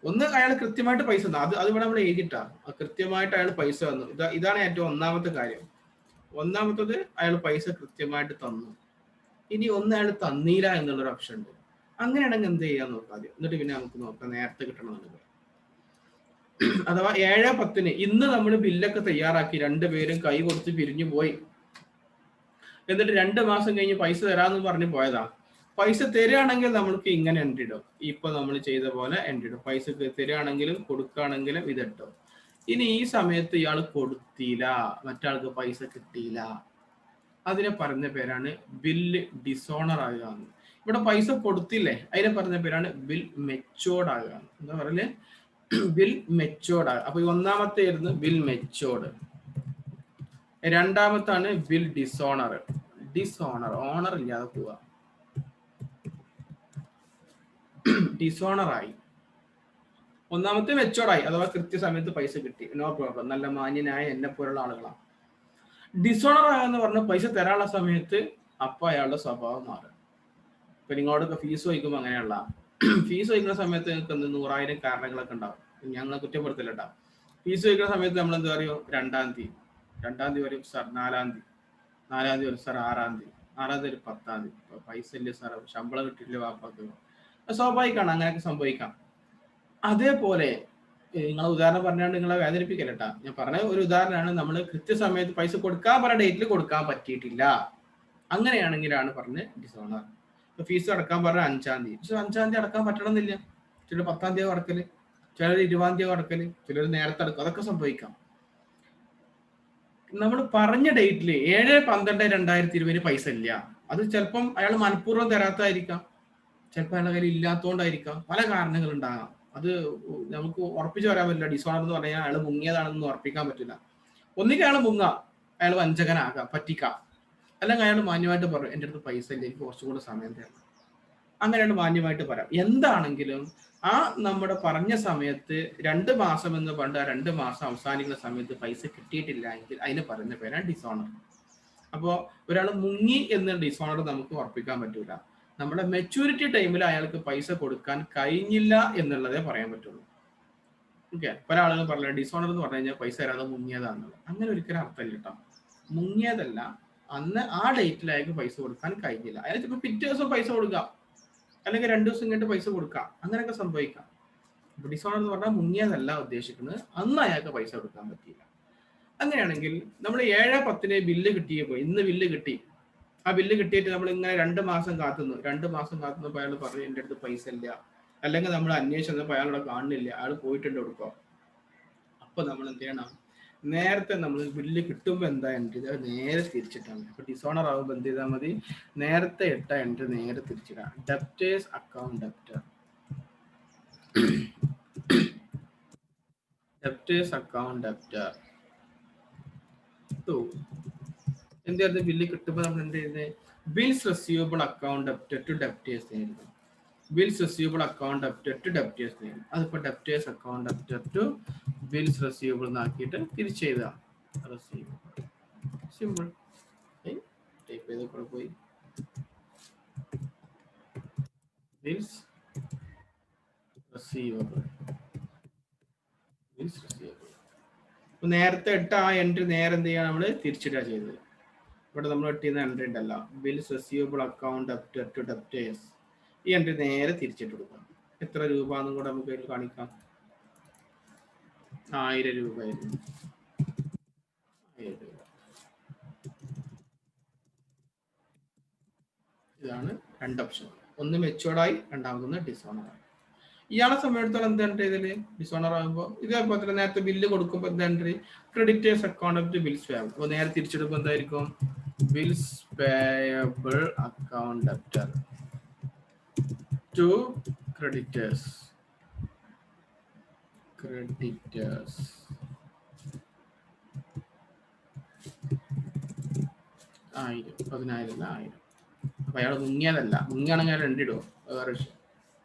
ഒന്ന്, അയാൾ കൃത്യമായിട്ട് പൈസ തന്നു. അത് ഇവിടെ നമ്മൾ എഴുതിയിട്ടാ കൃത്യമായിട്ട് അയാൾ പൈസ തന്നു. ഇതാണ് ഏറ്റവും ഒന്നാമത്തെ കാര്യം. ഒന്നാമത്തത് അയാൾ പൈസ കൃത്യമായിട്ട് തന്നു. ഇനി ഒന്ന്, അയാൾ തന്നീല എന്നുള്ളൊരു ഓപ്ഷൻ ഉണ്ട്. അങ്ങനെയാണെങ്കിൽ എന്ത് ചെയ്യാൻ നോക്കാം എന്നിട്ട് പിന്നെ നമുക്ക് നോക്കാം നേരത്തെ കിട്ടണമെന്നുള്ളത്. അഥവാ 7-10 ഇന്ന് നമ്മൾ ബില്ലൊക്കെ തയ്യാറാക്കി 2 പേരും കൈ കൊടുത്ത് പിരിഞ്ഞു പോയി. എന്നിട്ട് 2 മാസം കഴിഞ്ഞ് പൈസ തരാമെന്ന് പറഞ്ഞ് പോയതാ. പൈസ തരികയാണെങ്കിൽ നമ്മൾക്ക് ഇങ്ങനെ എൻട്രി ഇടും. ഇപ്പൊ നമ്മൾ ചെയ്ത പോലെ എൻട്രി ഇടും. പൈസ തരികയാണെങ്കിലും കൊടുക്കുകയാണെങ്കിലും ഇതിട്ടോ. ഇനി ഈ സമയത്ത് ഇയാൾ കൊടുത്തില്ല, മറ്റാൾക്ക് പൈസ കിട്ടിയില്ല, അതിനെ പറഞ്ഞ പേരാണ് ബില്ല് ഡിസോണർ ആകുക. ഇവിടെ പൈസ കൊടുത്തില്ലേ, അതിനെ പറഞ്ഞ പേരാണ് ബിൽ മെച്ചോർഡ് ആകുക. എന്താ പറയല്? ബിൽ മെച്ചോർഡ് ആകുക. അപ്പൊ ഈ ഒന്നാമത്തെ ആയിരുന്നു ബിൽ മെച്ചോർഡ്. രണ്ടാമത്താണ് ബിൽ ഡിസോണർ. ഡിസോണർ, ഓണർ ഇല്ലാതെ പോവുക, ഡിസോണർ ആയി. ഒന്നാമത്തെ മെച്ചോർഡായി, അഥവാ കൃത്യസമയത്ത് പൈസ കിട്ടി, നോ പ്രോബ്ലം, നല്ല മാന്യനായ എന്നെ പോലുള്ള ആളുകളാണ്. ഡിസോണർ ആയെന്ന് പറഞ്ഞ പൈസ തരാനുള്ള സമയത്ത് അപ്പൊ അയാളുടെ സ്വഭാവം മാറും. ഇപ്പൊ നിങ്ങളോടൊക്കെ ഫീസ് ചോദിക്കുമ്പോൾ അങ്ങനെയുള്ള ഫീസ് ചോദിക്കുന്ന സമയത്ത് നിങ്ങൾക്ക് 100,000 കാരണങ്ങളൊക്കെ ഉണ്ടാവും. ഞങ്ങളെ കുറ്റപ്പെടുത്തില്ല ഉണ്ടാവും. ഫീസ് ചോദിക്കുന്ന സമയത്ത് നമ്മൾ എന്താ പറയും? 2-ാം തീയതി വരും സാർ, 4-ാം തീയതി വരും സാർ, 6-ാം തീയതി ഒരു 10-ാം തീയതി. പൈസ ഇല്ല സാർ, ശമ്പളം കിട്ടിയില്ല വാപ്പാക്ക്. സ്വാഭാവികമാണ്, അങ്ങനെയൊക്കെ സംഭവിക്കാം. അതേപോലെ നിങ്ങളെ ഉദാഹരണം പറഞ്ഞാണ്ട് നിങ്ങളെ വേദനിപ്പിക്കലട്ടാ, ഞാൻ പറഞ്ഞ ഒരു ഉദാഹരണമാണ്. നമ്മൾ കൃത്യസമയത്ത് പൈസ കൊടുക്കാൻ പറഞ്ഞ ഡേറ്റിൽ കൊടുക്കാൻ പറ്റിയിട്ടില്ല, അങ്ങനെയാണെങ്കിലാണ് പറഞ്ഞ് ഡിസോണർ. ഇപ്പൊ ഫീസ് അടക്കാൻ പറഞ്ഞ 5-ാം തീയതി, പക്ഷെ 5-ാം തീയതി അടക്കാൻ പറ്റണമെന്നില്ല. ചിലർ 10-ാം തീയതി അടക്കല്, ചിലർ 20-ാം തീയതി അടക്കല്, ചിലർ നേരത്തെ അടക്കും. അതൊക്കെ സംഭവിക്കാം. നമ്മൾ പറഞ്ഞ ഡേറ്റില് 7/12/2020 പൈസ ഇല്ല. അത് ചിലപ്പം അയാൾ മനഃപൂർവ്വം തരാത്തതായിരിക്കാം, ചിലപ്പോൾ അയാളുടെ കയ്യിൽ ഇല്ലാത്തതുകൊണ്ടായിരിക്കാം, പല കാരണങ്ങൾ ഉണ്ടാകാം. അത് നമുക്ക് ഉറപ്പിച്ചു പറയാൻ പറ്റില്ല. ഡിസോണർ എന്ന് പറഞ്ഞാൽ അയാൾ മുങ്ങിയതാണെന്ന് ഉറപ്പിക്കാൻ പറ്റില്ല. ഒന്നിക്ക് അയാൾ മുങ്ങാം, അയാൾ വഞ്ചകനാകാം, പറ്റിക്കാം. അല്ലെങ്കിൽ അയാൾ മാന്യമായിട്ട് പറയും എൻ്റെ അടുത്ത് പൈസ ഇല്ല, എനിക്ക് കുറച്ചുകൂടെ സമയം തരണം. അങ്ങനെയാണ് മാന്യമായിട്ട് പറയാം. എന്താണെങ്കിലും ആ നമ്മുടെ പറഞ്ഞ സമയത്ത് 2 മാസം എന്ന് പണ്ട്, ആ 2 മാസം അവസാനിക്കുന്ന സമയത്ത് പൈസ കിട്ടിയിട്ടില്ല എങ്കിൽ അതിന് പറയുന്ന പേരാണ് ഡിസോണർ. അപ്പോൾ ഒരാൾ മുങ്ങി എന്ന് ഡിസോണർ നമുക്ക് ഉറപ്പിക്കാൻ പറ്റൂല. നമ്മുടെ മെച്യൂരിറ്റി ടൈമിൽ അയാൾക്ക് പൈസ കൊടുക്കാൻ കഴിഞ്ഞില്ല എന്നുള്ളതേ പറയാൻ പറ്റുള്ളൂ. ഓക്കെ, പല ആളുകൾ പറഞ്ഞ ഡിസോണർ എന്ന് പറഞ്ഞു കഴിഞ്ഞാൽ പൈസ തരാതെ മുങ്ങിയതാണെന്നുള്ളത്. അങ്ങനെ ഒരിക്കലും അർത്ഥമില്ല കേട്ടോ. മുങ്ങിയതല്ല, അന്ന് ആ ഡേറ്റിൽ അയാൾക്ക് പൈസ കൊടുക്കാൻ കഴിഞ്ഞില്ല. അയാൾ ചിലപ്പോൾ പിറ്റേ ദിവസം പൈസ കൊടുക്കാം, അല്ലെങ്കിൽ 2 ദിവസം കഴിഞ്ഞിട്ട് പൈസ കൊടുക്കാം, അങ്ങനെയൊക്കെ സംഭവിക്കാം. ഡിസോണർ എന്ന് പറഞ്ഞാൽ മുങ്ങിയതല്ല ഉദ്ദേശിക്കുന്നത്, അന്ന് അയാൾക്ക് പൈസ കൊടുക്കാൻ പറ്റിയില്ല. അങ്ങനെയാണെങ്കിൽ നമ്മൾ 7/10 ബില്ല് കിട്ടിയപ്പോൾ, ഇന്ന് ബില്ല് കിട്ടി, ആ ബില്ല് കിട്ടിയിട്ട് നമ്മൾ ഇങ്ങനെ 2 മാസം കാത്തുന്നു. 2 മാസം കാത്തുന്നപ്പോൾ അയാൾ പറഞ്ഞു എൻ്റെ അടുത്ത് പൈസ ഇല്ല, അല്ലെങ്കിൽ നമ്മൾ അന്വേഷിച്ചപ്പോൾ അയാളുടെ കാണുന്നില്ല, അയാൾ പോയിട്ടുണ്ട് കൊടുക്കുക. അപ്പൊ നമ്മൾ എന്ത് ചെയ്യണം? നേരത്തെ നമ്മൾ ബില്ല് കിട്ടുമ്പോൾ എന്താ എൻട്രി ചെയ്താൽ നേരെ തിരിച്ചിട്ടാണ്. ഇപ്പൊ ഡിസോണർ ആകുമ്പോൾ എന്ത് ചെയ്താൽ മതി? നേരത്തെ ഇട്ട എൻട്രി നേരെ തിരിച്ചിടാം. Debtors account debtor, debtors account debtor. എന്തായിരുന്നു? ബില്ല് കിട്ടുമ്പോൾ നമ്മൾ എന്ത് ചെയ്യുന്നത്? Bills receivable account debtor to debtors ആയിരുന്നു. Bills receivable account debtor to debtors ആയിരുന്നു. അതിപ്പോ debtors account debtor to bills receivable എന്നാക്കിയിട്ട് തിരിച്ചെഴുതാം. Receivable, simple. ടൈപ്പ് ചെയ്ത് കൂടെ പോയി ബിൽസ് റെസീവബിൾ, ബിൽസ് റെസീവബിൾ. നേരത്തെ ഇട്ട ആ എൻട്രി നേരെ എന്ത് ചെയ്യാൻ നമ്മൾ തിരിച്ചിടുക ചെയ്തത്. ഇവിടെ നമ്മൾ ഇട്ടിരുന്ന എൻട്രി ഉണ്ടല്ലോ, bills receivable account debtor to debtors, ഈ എൻട്രി നേരെ തിരിച്ചിട്ട് കൊടുക്കാം. എത്ര രൂപ എന്നും കൂടെ നമുക്ക് ഇതിൽ കാണിക്കാം. 1000 രൂപയായിരുന്നു. 1000 രൂപ. ഇതാണ് 2 ഓപ്ഷൻ. ഒന്ന് മെച്ചോർഡായി, രണ്ടാമതൊന്ന് ഡിസോണറായി. ഇയാളെ സമയത്തോളം എന്താ എൻട്രി ചെയ്തത്? ഡിസോണർ ആകുമ്പോൾ ഇതേപോലെ തന്നെ നേരത്തെ ബില്ല് കൊടുക്കുമ്പോൾ എന്താ entry? Creditors account to bills payable. അപ്പോൾ നേരെ തിരിച്ചെടുക്കുമ്പോൾ എന്തായിരിക്കും? Bills payable account debtor to creditors, creditors. ആയിരം, 10,000 അല്ല 1000. അപ്പൊ അയാൾ മുങ്ങിയതല്ല, മുങ്ങിയാണെങ്കിൽ 2 ഇടുമോ? വേറെ വിഷയം.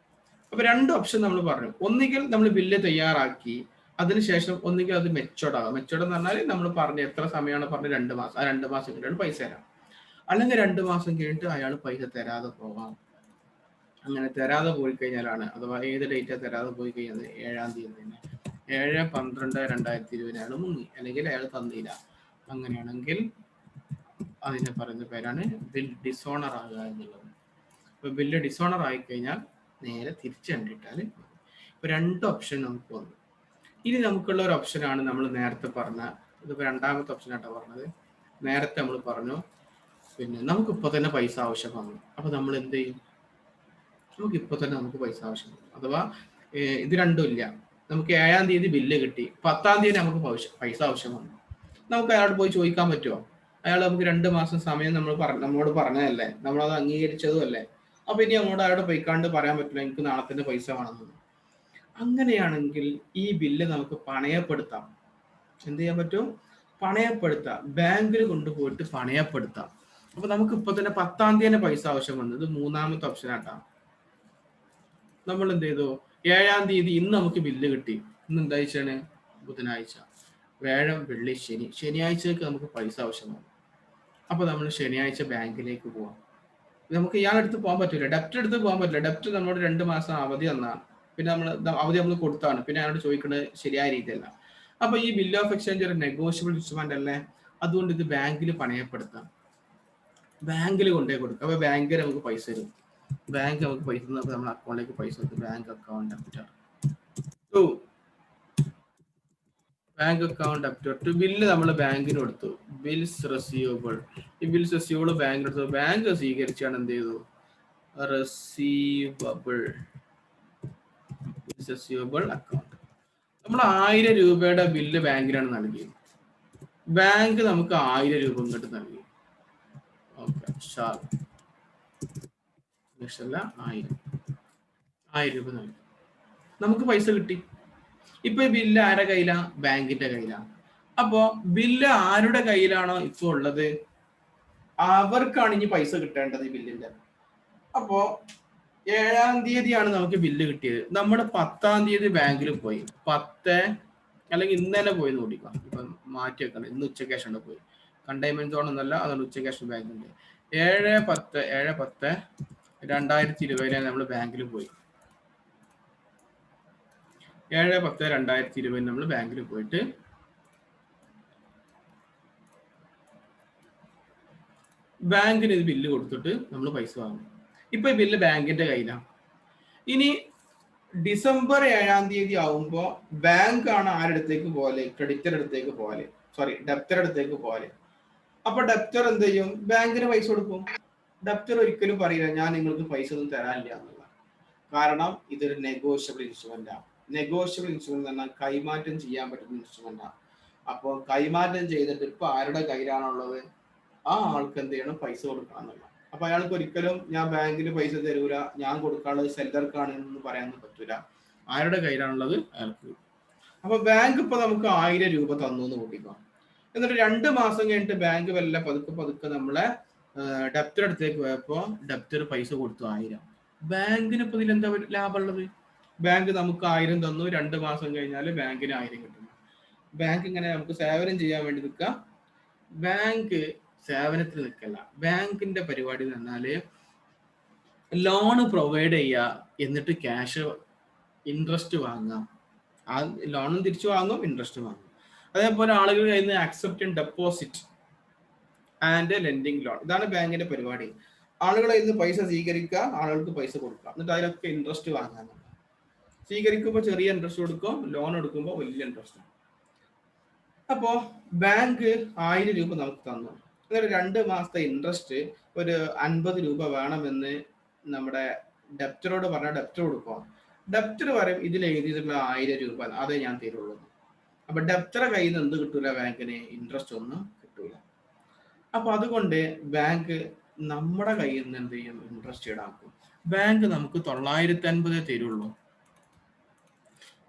അപ്പൊ 2 ഓപ്ഷൻ നമ്മൾ പറഞ്ഞു. ഒന്നുകിൽ നമ്മൾ ബില്ല് തയ്യാറാക്കി, അതിനുശേഷം ഒന്നുകിൽ അത് മെച്ചോർഡ് ആകാം. മെച്ചോർഡ് എന്ന് പറഞ്ഞാൽ നമ്മൾ പറഞ്ഞ എത്ര സമയമാണ് പറഞ്ഞത്? 2 മാസം. ആ 2 മാസം കഴിഞ്ഞിട്ട് പൈസ തരാം. അല്ലെങ്കിൽ 2 മാസം കഴിഞ്ഞിട്ട് അയാൾ പൈസ തരാതെ പോകാം. അങ്ങനെ തരാതെ പോയി കഴിഞ്ഞാലാണ്, അഥവാ ഏത് ഡേറ്റാ തരാതെ പോയി കഴിഞ്ഞാൽ 7-ാം തീയതി തന്നെ, 7/12/2020 അയാൾ മുങ്ങി, അല്ലെങ്കിൽ അയാൾ തന്നില്ല. അങ്ങനെയാണെങ്കിൽ അതിനെ പറയുന്ന പേരാണ് ബിൽ ഡിസോണർ ആകുക എന്നുള്ളത്. ഇപ്പൊ ബില്ല് ഡിസോണർ ആയി കഴിഞ്ഞാൽ നേരെ തിരിച്ചു കണ്ടിട്ടാൽ. ഇപ്പൊ 2 ഓപ്ഷൻ നമുക്ക് വന്നു. ഇനി നമുക്കുള്ള ഒരു ഓപ്ഷനാണ് നമ്മൾ നേരത്തെ പറഞ്ഞ, ഇതിപ്പോ 2ാമത്തെ ഓപ്ഷനായിട്ടാ പറഞ്ഞത്. നേരത്തെ നമ്മൾ പറഞ്ഞു പിന്നെ നമുക്കിപ്പോ തന്നെ പൈസ ആവശ്യമാണ്. അപ്പൊ നമ്മൾ എന്ത് ചെയ്യും? നമുക്കിപ്പോ തന്നെ നമുക്ക് പൈസ ആവശ്യമാണ്. അഥവാ ഇത് രണ്ടും ഇല്ല, നമുക്ക് 7-ാം തീയതി ബില്ല് കിട്ടി, 10-ാം തീയതി നമുക്ക് പൈസ ആവശ്യമാണ്. നമുക്ക് അയാളോട് പോയി ചോദിക്കാൻ പറ്റുമോ? അയാൾ നമുക്ക് 2 മാസം സമയം നമ്മളോട് പറഞ്ഞതല്ലേ, നമ്മളത് അംഗീകരിച്ചതും അല്ലേ. അപ്പൊ ഇനി അങ്ങോട്ട് അയാളോട് പോയിക്കാണ്ട് പറയാൻ പറ്റില്ല എനിക്ക് നാളെ തന്നെ പൈസ വേണമെന്ന്. അങ്ങനെയാണെങ്കിൽ ഈ ബില്ല് നമുക്ക് പണയപ്പെടുത്താം. എന്ത് ചെയ്യാൻ പറ്റും? പണയപ്പെടുത്താം. ബാങ്കിൽ കൊണ്ടുപോയിട്ട് പണയപ്പെടുത്താം. അപ്പൊ നമുക്ക് ഇപ്പൊ തന്നെ 10-ാം തീയതി പൈസ ആവശ്യം വന്നത് മൂന്നാമത്തെ ഓപ്ഷൻ ആട്ടാ. നമ്മൾ എന്ത് ചെയ്തു? 7-ാം തീയതി ഇന്ന് നമുക്ക് ബില്ല് കിട്ടി. ഇന്ന് എന്താഴ്ചയാണ്? ബുധനാഴ്ച. വ്യാഴം, വെള്ളി, ശനി. ശനിയാഴ്ചക്ക് നമുക്ക് പൈസ ആവശ്യമാണ്. അപ്പൊ നമ്മൾ ശനിയാഴ്ച ബാങ്കിലേക്ക് പോവാം. നമുക്ക് ഇയാളെടുത്ത് പോകാൻ പറ്റില്ല, ഡെപ്റ്റ് എടുത്ത് പോകാൻ പറ്റില്ല. ഡെപ്റ്റ് നമ്മളോട് 2 മാസം അവധി തന്നാണ്. പിന്നെ അവധി നമ്മൾ കൊടുത്താണ്. പിന്നെ അയാളോട് ചോദിക്കുന്നത് ശരിയായ രീതിയല്ല. അപ്പൊ ഈ ബില്ല് ഓഫ് എക്സ്ചേഞ്ച് ഒരു നെഗോഷ്യബിൾ ഇൻസ്ട്രുമെന്റ് അല്ലേ? അതുകൊണ്ട് ഇത് ബാങ്കിൽ പണയപ്പെടുത്താം. ബാങ്കിൽ കൊണ്ടുപോയി കൊടുക്കുക. അപ്പൊ ബാങ്കിൽ നമുക്ക് പൈസ തരും. ബാങ്ക് നമുക്ക് പൈസ തന്നപ്പോൾ നമ്മുടെ അക്കൗണ്ടിലേക്ക് പൈസ കൊടുക്കും. Bank account debtor to bank account debtor to bill നമ്മൾ ബാങ്കിന് കൊടുത്തു. Bills receivable. ഈ ബിൽസ് റെസീവബിൾ ബാങ്ക് എടുത്തു. ബാങ്ക് സ്വീകരിച്ചാണ് എന്ത് ചെയ്തു? Receivable receivable account. നമ്മൾ 1000 രൂപയുടെ ബില്ല് ബാങ്കിനാണ് നൽകിയത്. ബാങ്ക് നമുക്ക് 1000 രൂപ ഇങ്ങോട്ട് നൽകി. ഓക്കെ, 1000 രൂപ നൽകി. നമുക്ക് പൈസ കിട്ടി. ഇപ്പൊ ഈ ബില്ല് ആരുടെ കയ്യിലാ? ബാങ്കിന്റെ കയ്യിലാണ്. അപ്പോ ബില്ല് ആരുടെ കയ്യിലാണോ ഇപ്പൊ ഉള്ളത് അവർക്കാണ് ഇനി പൈസ കിട്ടേണ്ടത് ഈ ബില്ലിന്റെ. അപ്പോ 7-ാം തീയതിയാണ് നമുക്ക് ബില്ല് കിട്ടിയത്. നമ്മുടെ 10-ാം തീയതി ബാങ്കിൽ പോയി. 10 അല്ലെങ്കിൽ ഇന്ന് തന്നെ പോയി നോക്കിക്കാം. ഇപ്പൊ മാറ്റി വെക്കണം. ഇന്ന് ഉച്ചയ്ക്ക് ശേഷം പോയി. കണ്ടെയ്ൻമെന്റ് സോൺ ഒന്നല്ല, അതുകൊണ്ട് ഉച്ചയ്ക്ക് ശേഷം ബാങ്കിന്റെ 7/10/2020 നമ്മൾ ബാങ്കിൽ പോയി. 7/10/2020 നമ്മൾ ബാങ്കിൽ പോയിട്ട് ബാങ്കിന് ഇത് ബില്ല് കൊടുത്തിട്ട് നമ്മൾ പൈസ വാങ്ങും. ഇപ്പൊ ഈ ബില്ല് ബാങ്കിന്റെ കയ്യിലാണ്. ഇനി ഡിസംബർ 7-ാം തീയതി ആവുമ്പോ ബാങ്ക് ആണ് ആരടുത്തേക്ക് പോലെ? ക്രെഡിറ്റർ അടുത്തേക്ക് പോലെ, സോറി ഡെപ്റ്റർ അടുത്തേക്ക് പോലെ. അപ്പൊ ഡെപ്റ്റർ എന്ത് ചെയ്യും? ബാങ്കിന് പൈസ കൊടുക്കും. ഡെപ്റ്റർ ഒരിക്കലും പറയില്ല ഞാൻ നിങ്ങൾക്ക് പൈസ ഒന്നും തരാനില്ല എന്നുള്ള. കാരണം ഇതൊരു നെഗോഷ്യബിൾ ഇൻസ്ട്രുമെന്റ് ആണ്. നെഗോഷ്യബിൾ ഇൻസ്ട്രുമെന്റ് എന്ന് പറഞ്ഞാൽ കൈമാറ്റം ചെയ്യാൻ പറ്റുന്ന ഇൻസ്ട്രുമെന്റ് ആണ്. അപ്പോൾ കൈമാറ്റം ചെയ്തിട്ട് ഇപ്പൊ ആരുടെ കയ്യിലാണുള്ളത് ആ ആൾക്ക് എന്ത് ചെയ്യണം? പൈസ കൊടുക്കണം എന്നുള്ള. അപ്പൊ അയാൾക്ക് ഒരിക്കലും ഞാൻ ബാങ്കിന് പൈസ തരൂല, ഞാൻ കൊടുക്കാനുള്ളത് സെല്ലർക്കാണ് എന്ന് പറയാനൊന്നും പറ്റൂല. ആരുടെ കയ്യിലാണുള്ളത് അയാൾക്ക്. അപ്പൊ ബാങ്ക് ഇപ്പൊ നമുക്ക് 1000 രൂപ തന്നു എന്ന് കൂട്ടിക്കോ. എന്നിട്ട് 2 മാസം കഴിഞ്ഞിട്ട് ബാങ്ക് വല്ല പതുക്കെ നമ്മളെ ഡെപ്റ്റർ അടുത്തേക്ക് പോയപ്പോ ഡെപ്റ്റർ പൈസ കൊടുത്തു 1000. ബാങ്കിന് ഇപ്പൊ ഇതിൽ എന്താ ലാഭമുള്ളത്? ബാങ്ക് നമുക്ക് 1000 തന്നു, 2 മാസം കഴിഞ്ഞാൽ ബാങ്കിന് 1000 കിട്ടുന്നു. ബാങ്ക് ഇങ്ങനെ നമുക്ക് സേവനം ചെയ്യാൻ വേണ്ടി നിൽക്കുക. ബാങ്ക് സേവനത്തിന് നിൽക്കല്ല. ബാങ്കിന്റെ പരിപാടി എന്ന് പറഞ്ഞാല് ലോണ് പ്രൊവൈഡ് ചെയ്യുക, എന്നിട്ട് ക്യാഷ് ഇൻട്രസ്റ്റ് വാങ്ങാം. ആ ലോണും തിരിച്ചു വാങ്ങും, ഇൻട്രസ്റ്റ് വാങ്ങും. അതേപോലെ ആളുകൾ കയ്യിൽ നിന്ന് accept deposit and lending loan. ഇതാണ് ബാങ്കിന്റെ പരിപാടി. ആളുകളെ ഇന്ന് പൈസ സ്വീകരിക്കുക, ആളുകൾക്ക് പൈസ കൊടുക്കുക, എന്നിട്ട് അതിലൊക്കെ ഇൻട്രസ്റ്റ് വാങ്ങാൻ. സ്വീകരിക്കുമ്പോൾ ചെറിയ ഇൻട്രസ്റ്റ് കൊടുക്കും, ലോൺ എടുക്കുമ്പോൾ വലിയ ഇൻട്രസ്റ്റ്. അപ്പോ ബാങ്ക് 1000 രൂപ നമുക്ക് തന്നു. എന്നിട്ട് 2 മാസത്തെ ഇൻട്രസ്റ്റ് ഒരു 50 രൂപ വേണമെന്ന് നമ്മുടെ ഡെപ്റ്ററോട് പറഞ്ഞാൽ ഡെപ്റ്റർ കൊടുക്കുക. ഡെപ്റ്റർ പറയും ഇതിൽ എഴുതിയിട്ടുള്ള 1000 രൂപ അതേ ഞാൻ തരുള്ളൂ. അപ്പൊ ഡെപ്റ്ററെ കയ്യിൽ നിന്ന് എന്ത് കിട്ടൂല? ബാങ്കിന് ഇൻട്രസ്റ്റ് ഒന്നും കിട്ടൂല. അപ്പൊ അതുകൊണ്ട് ബാങ്ക് നമ്മുടെ കയ്യിൽ നിന്ന് എന്ത് ചെയ്യും? ഇൻട്രസ്റ്റ് ഈടാക്കും. ബാങ്ക് നമുക്ക് 950 തരുള്ളൂ.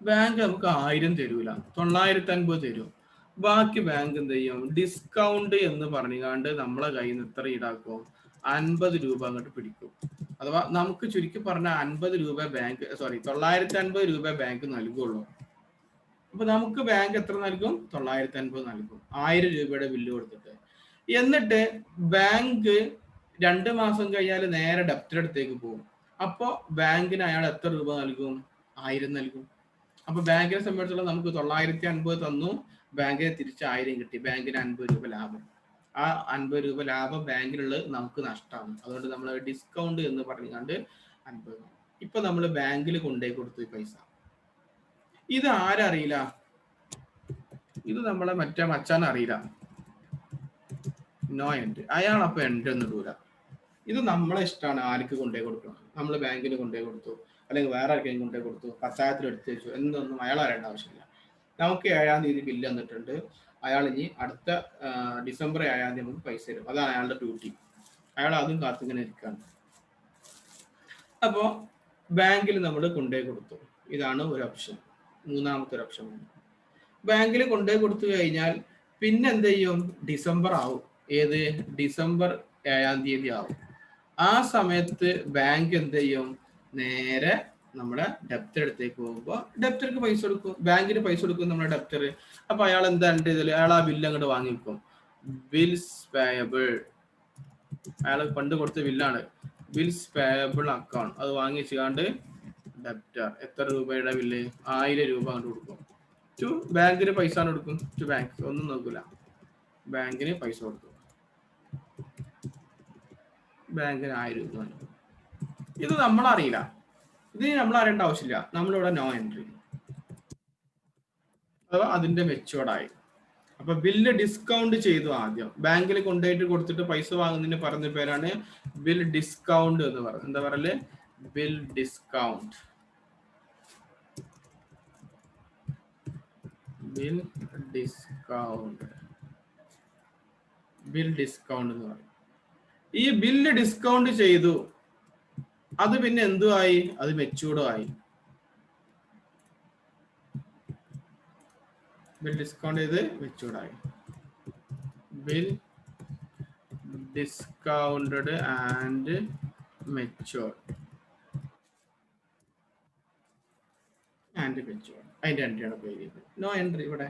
ബാങ്ക് നമുക്ക് 1000 തരൂല, 950 തരും. ബാക്കി ബാങ്ക് എന്ത് ചെയ്യും? ഡിസ്കൗണ്ട് എന്ന് പറഞ്ഞുകൊണ്ട് നമ്മളെ കയ്യിൽ നിന്ന് എത്ര ഈടാക്കും? 50 രൂപ അങ്ങോട്ട് പിടിക്കും. അഥവാ നമുക്ക് ചുരുക്കി പറഞ്ഞ 50 രൂപ ബാങ്ക്, സോറി 950 രൂപ ബാങ്ക് നൽകുള്ളൂ. അപ്പൊ നമുക്ക് ബാങ്ക് എത്ര നൽകും? 950 നൽകും, 1000 രൂപയുടെ ബില്ല് കൊടുത്തിട്ട്. എന്നിട്ട് ബാങ്ക് 2 മാസം കഴിഞ്ഞാൽ നേരെ ഡെപ്റ്റർ അടുത്തേക്ക് പോകും. അപ്പൊ ബാങ്കിന് അയാൾ എത്ര രൂപ നൽകും? 1000 നൽകും. അപ്പൊ ബാങ്കിനെ സംബന്ധിച്ചുള്ള നമുക്ക് 950 തന്നു, ബാങ്കിന് തിരിച്ച് 1000 കിട്ടി. ബാങ്കിന് 50 രൂപ ലാഭം. ആ 50 രൂപ ലാഭം ബാങ്കിനുള്ളത് നമുക്ക് നഷ്ടമാണ്. അതുകൊണ്ട് നമ്മൾ ഡിസ്കൗണ്ട് എന്ന് പറഞ്ഞുകൊണ്ട് 50. ഇപ്പൊ നമ്മൾ ബാങ്കിൽ കൊണ്ടുപോയി കൊടുത്തു ഈ പൈസ. ഇത് ആരറിയില്ല? ഇത് നമ്മളെ മറ്റേ മച്ചാൻ അറിയില്ല. No end. അയാൾ അപ്പൊ എൻഡ് ഒന്നും ഇടൂല. ഇത് നമ്മളെ ഇഷ്ടമാണ് ആർക്ക് കൊണ്ടുപോയി കൊടുക്കണം. നമ്മൾ ബാങ്കിന് കൊണ്ടുപോയി കൊടുത്തു, അല്ലെങ്കിൽ വേറെ ആർക്കെങ്കിലും കൊണ്ടുപോയി കൊടുത്തു, പത്തായത്തിൽ എടുത്തു വെച്ചു, എന്നൊന്നും അയാൾ അറിയേണ്ട ആവശ്യമില്ല. നമുക്ക് 7-ാം തീയതി ബില്ല് തന്നിട്ടുണ്ട്. അയാൾ ഇനി അടുത്ത ഡിസംബർ 7-ാം തീയതി നമുക്ക് പൈസ തരും. അതാണ് അയാളുടെ ഡ്യൂട്ടി. അയാൾ അതും കാത്തിങ്ങനെ ഇരിക്കുകയാണ്. അപ്പോൾ ബാങ്കിൽ നമ്മൾ കൊണ്ടുപോയി കൊടുത്തു. ഇതാണ് ഒരു ഓപ്ഷൻ. മൂന്നാമത്തെ ഒരു ഓപ്ഷൻ. ബാങ്കിൽ കൊണ്ടുപോയി കൊടുത്തു കഴിഞ്ഞാൽ പിന്നെ എന്ത് ചെയ്യും? ഡിസംബർ ആവും. ഏത്? ഡിസംബർ 7-ാം തീയതി ആവും. ആ സമയത്ത് ബാങ്ക് എന്ത് ചെയ്യും? നേരെ നമ്മുടെ ഡെപ്റ്റർ അടുത്തേക്ക് പോകുമ്പോൾ ഡെപ്റ്റർക്ക് പൈസ കൊടുക്കും, ബാങ്കിന് പൈസ കൊടുക്കും നമ്മുടെ ഡെപ്റ്റർ. അപ്പൊ അയാൾ എന്താ ഇതിൽ? അയാൾ ആ ബില്ല് അങ്ങോട്ട് വാങ്ങിക്കും. ബിൽസ് പേയബിൾ, അയാൾ പണ്ട് കൊടുത്ത ബില്ലാണ്. ബിൽസ് പേയബിൾ അക്കൗണ്ട് അത് വാങ്ങിച്ചാണ്ട് ഡെപ്റ്റർ എത്ര രൂപയുടെ ബില്ല്? 1000 രൂപ അങ്ങോട്ട് കൊടുക്കും. ടു ബാങ്കിന് പൈസ കൊടുക്കും. ടു ബാങ്ക് ഒന്നും നോക്കൂല, ബാങ്കിന് പൈസ കൊടുക്കും. ബാങ്കിന് 1000 രൂപ. ഇത് നമ്മളറിയില്ല, ഇത് നമ്മൾ അറിയേണ്ട ആവശ്യമില്ല. നമ്മളിവിടെ നോ എൻട്രി അഥവാ അതിന്റെ മെച്ചുവേർഡായി. അപ്പൊ ബില്ല് ഡിസ്കൗണ്ട് ചെയ്തു. ആദ്യം ബാങ്കിൽ കൊണ്ടുപോയിട്ട് കൊടുത്തിട്ട് പൈസ വാങ്ങുന്നതിന് പറഞ്ഞ പേരാണ് ബിൽ ഡിസ്കൗണ്ട് എന്ന് പറയുന്നത്. എന്താ പറയല്? Bill discount. Bill discount, bill discount എന്ന് പറയും. ഈ ബില്ല് ഡിസ്കൗണ്ട് ചെയ്തു, അത് പിന്നെ എന്തുമായി? അത് മെച്ചൂർഡും ആയി. ബിൽ ഡിസ്കൗണ്ട് ചെയ്ത് മെച്ചൂർഡായി. Bill discounted and matured and matured. അതിന്റെ എൻട്രിയാണ് പേര്. നോ എൻട്രി ഇവിടെ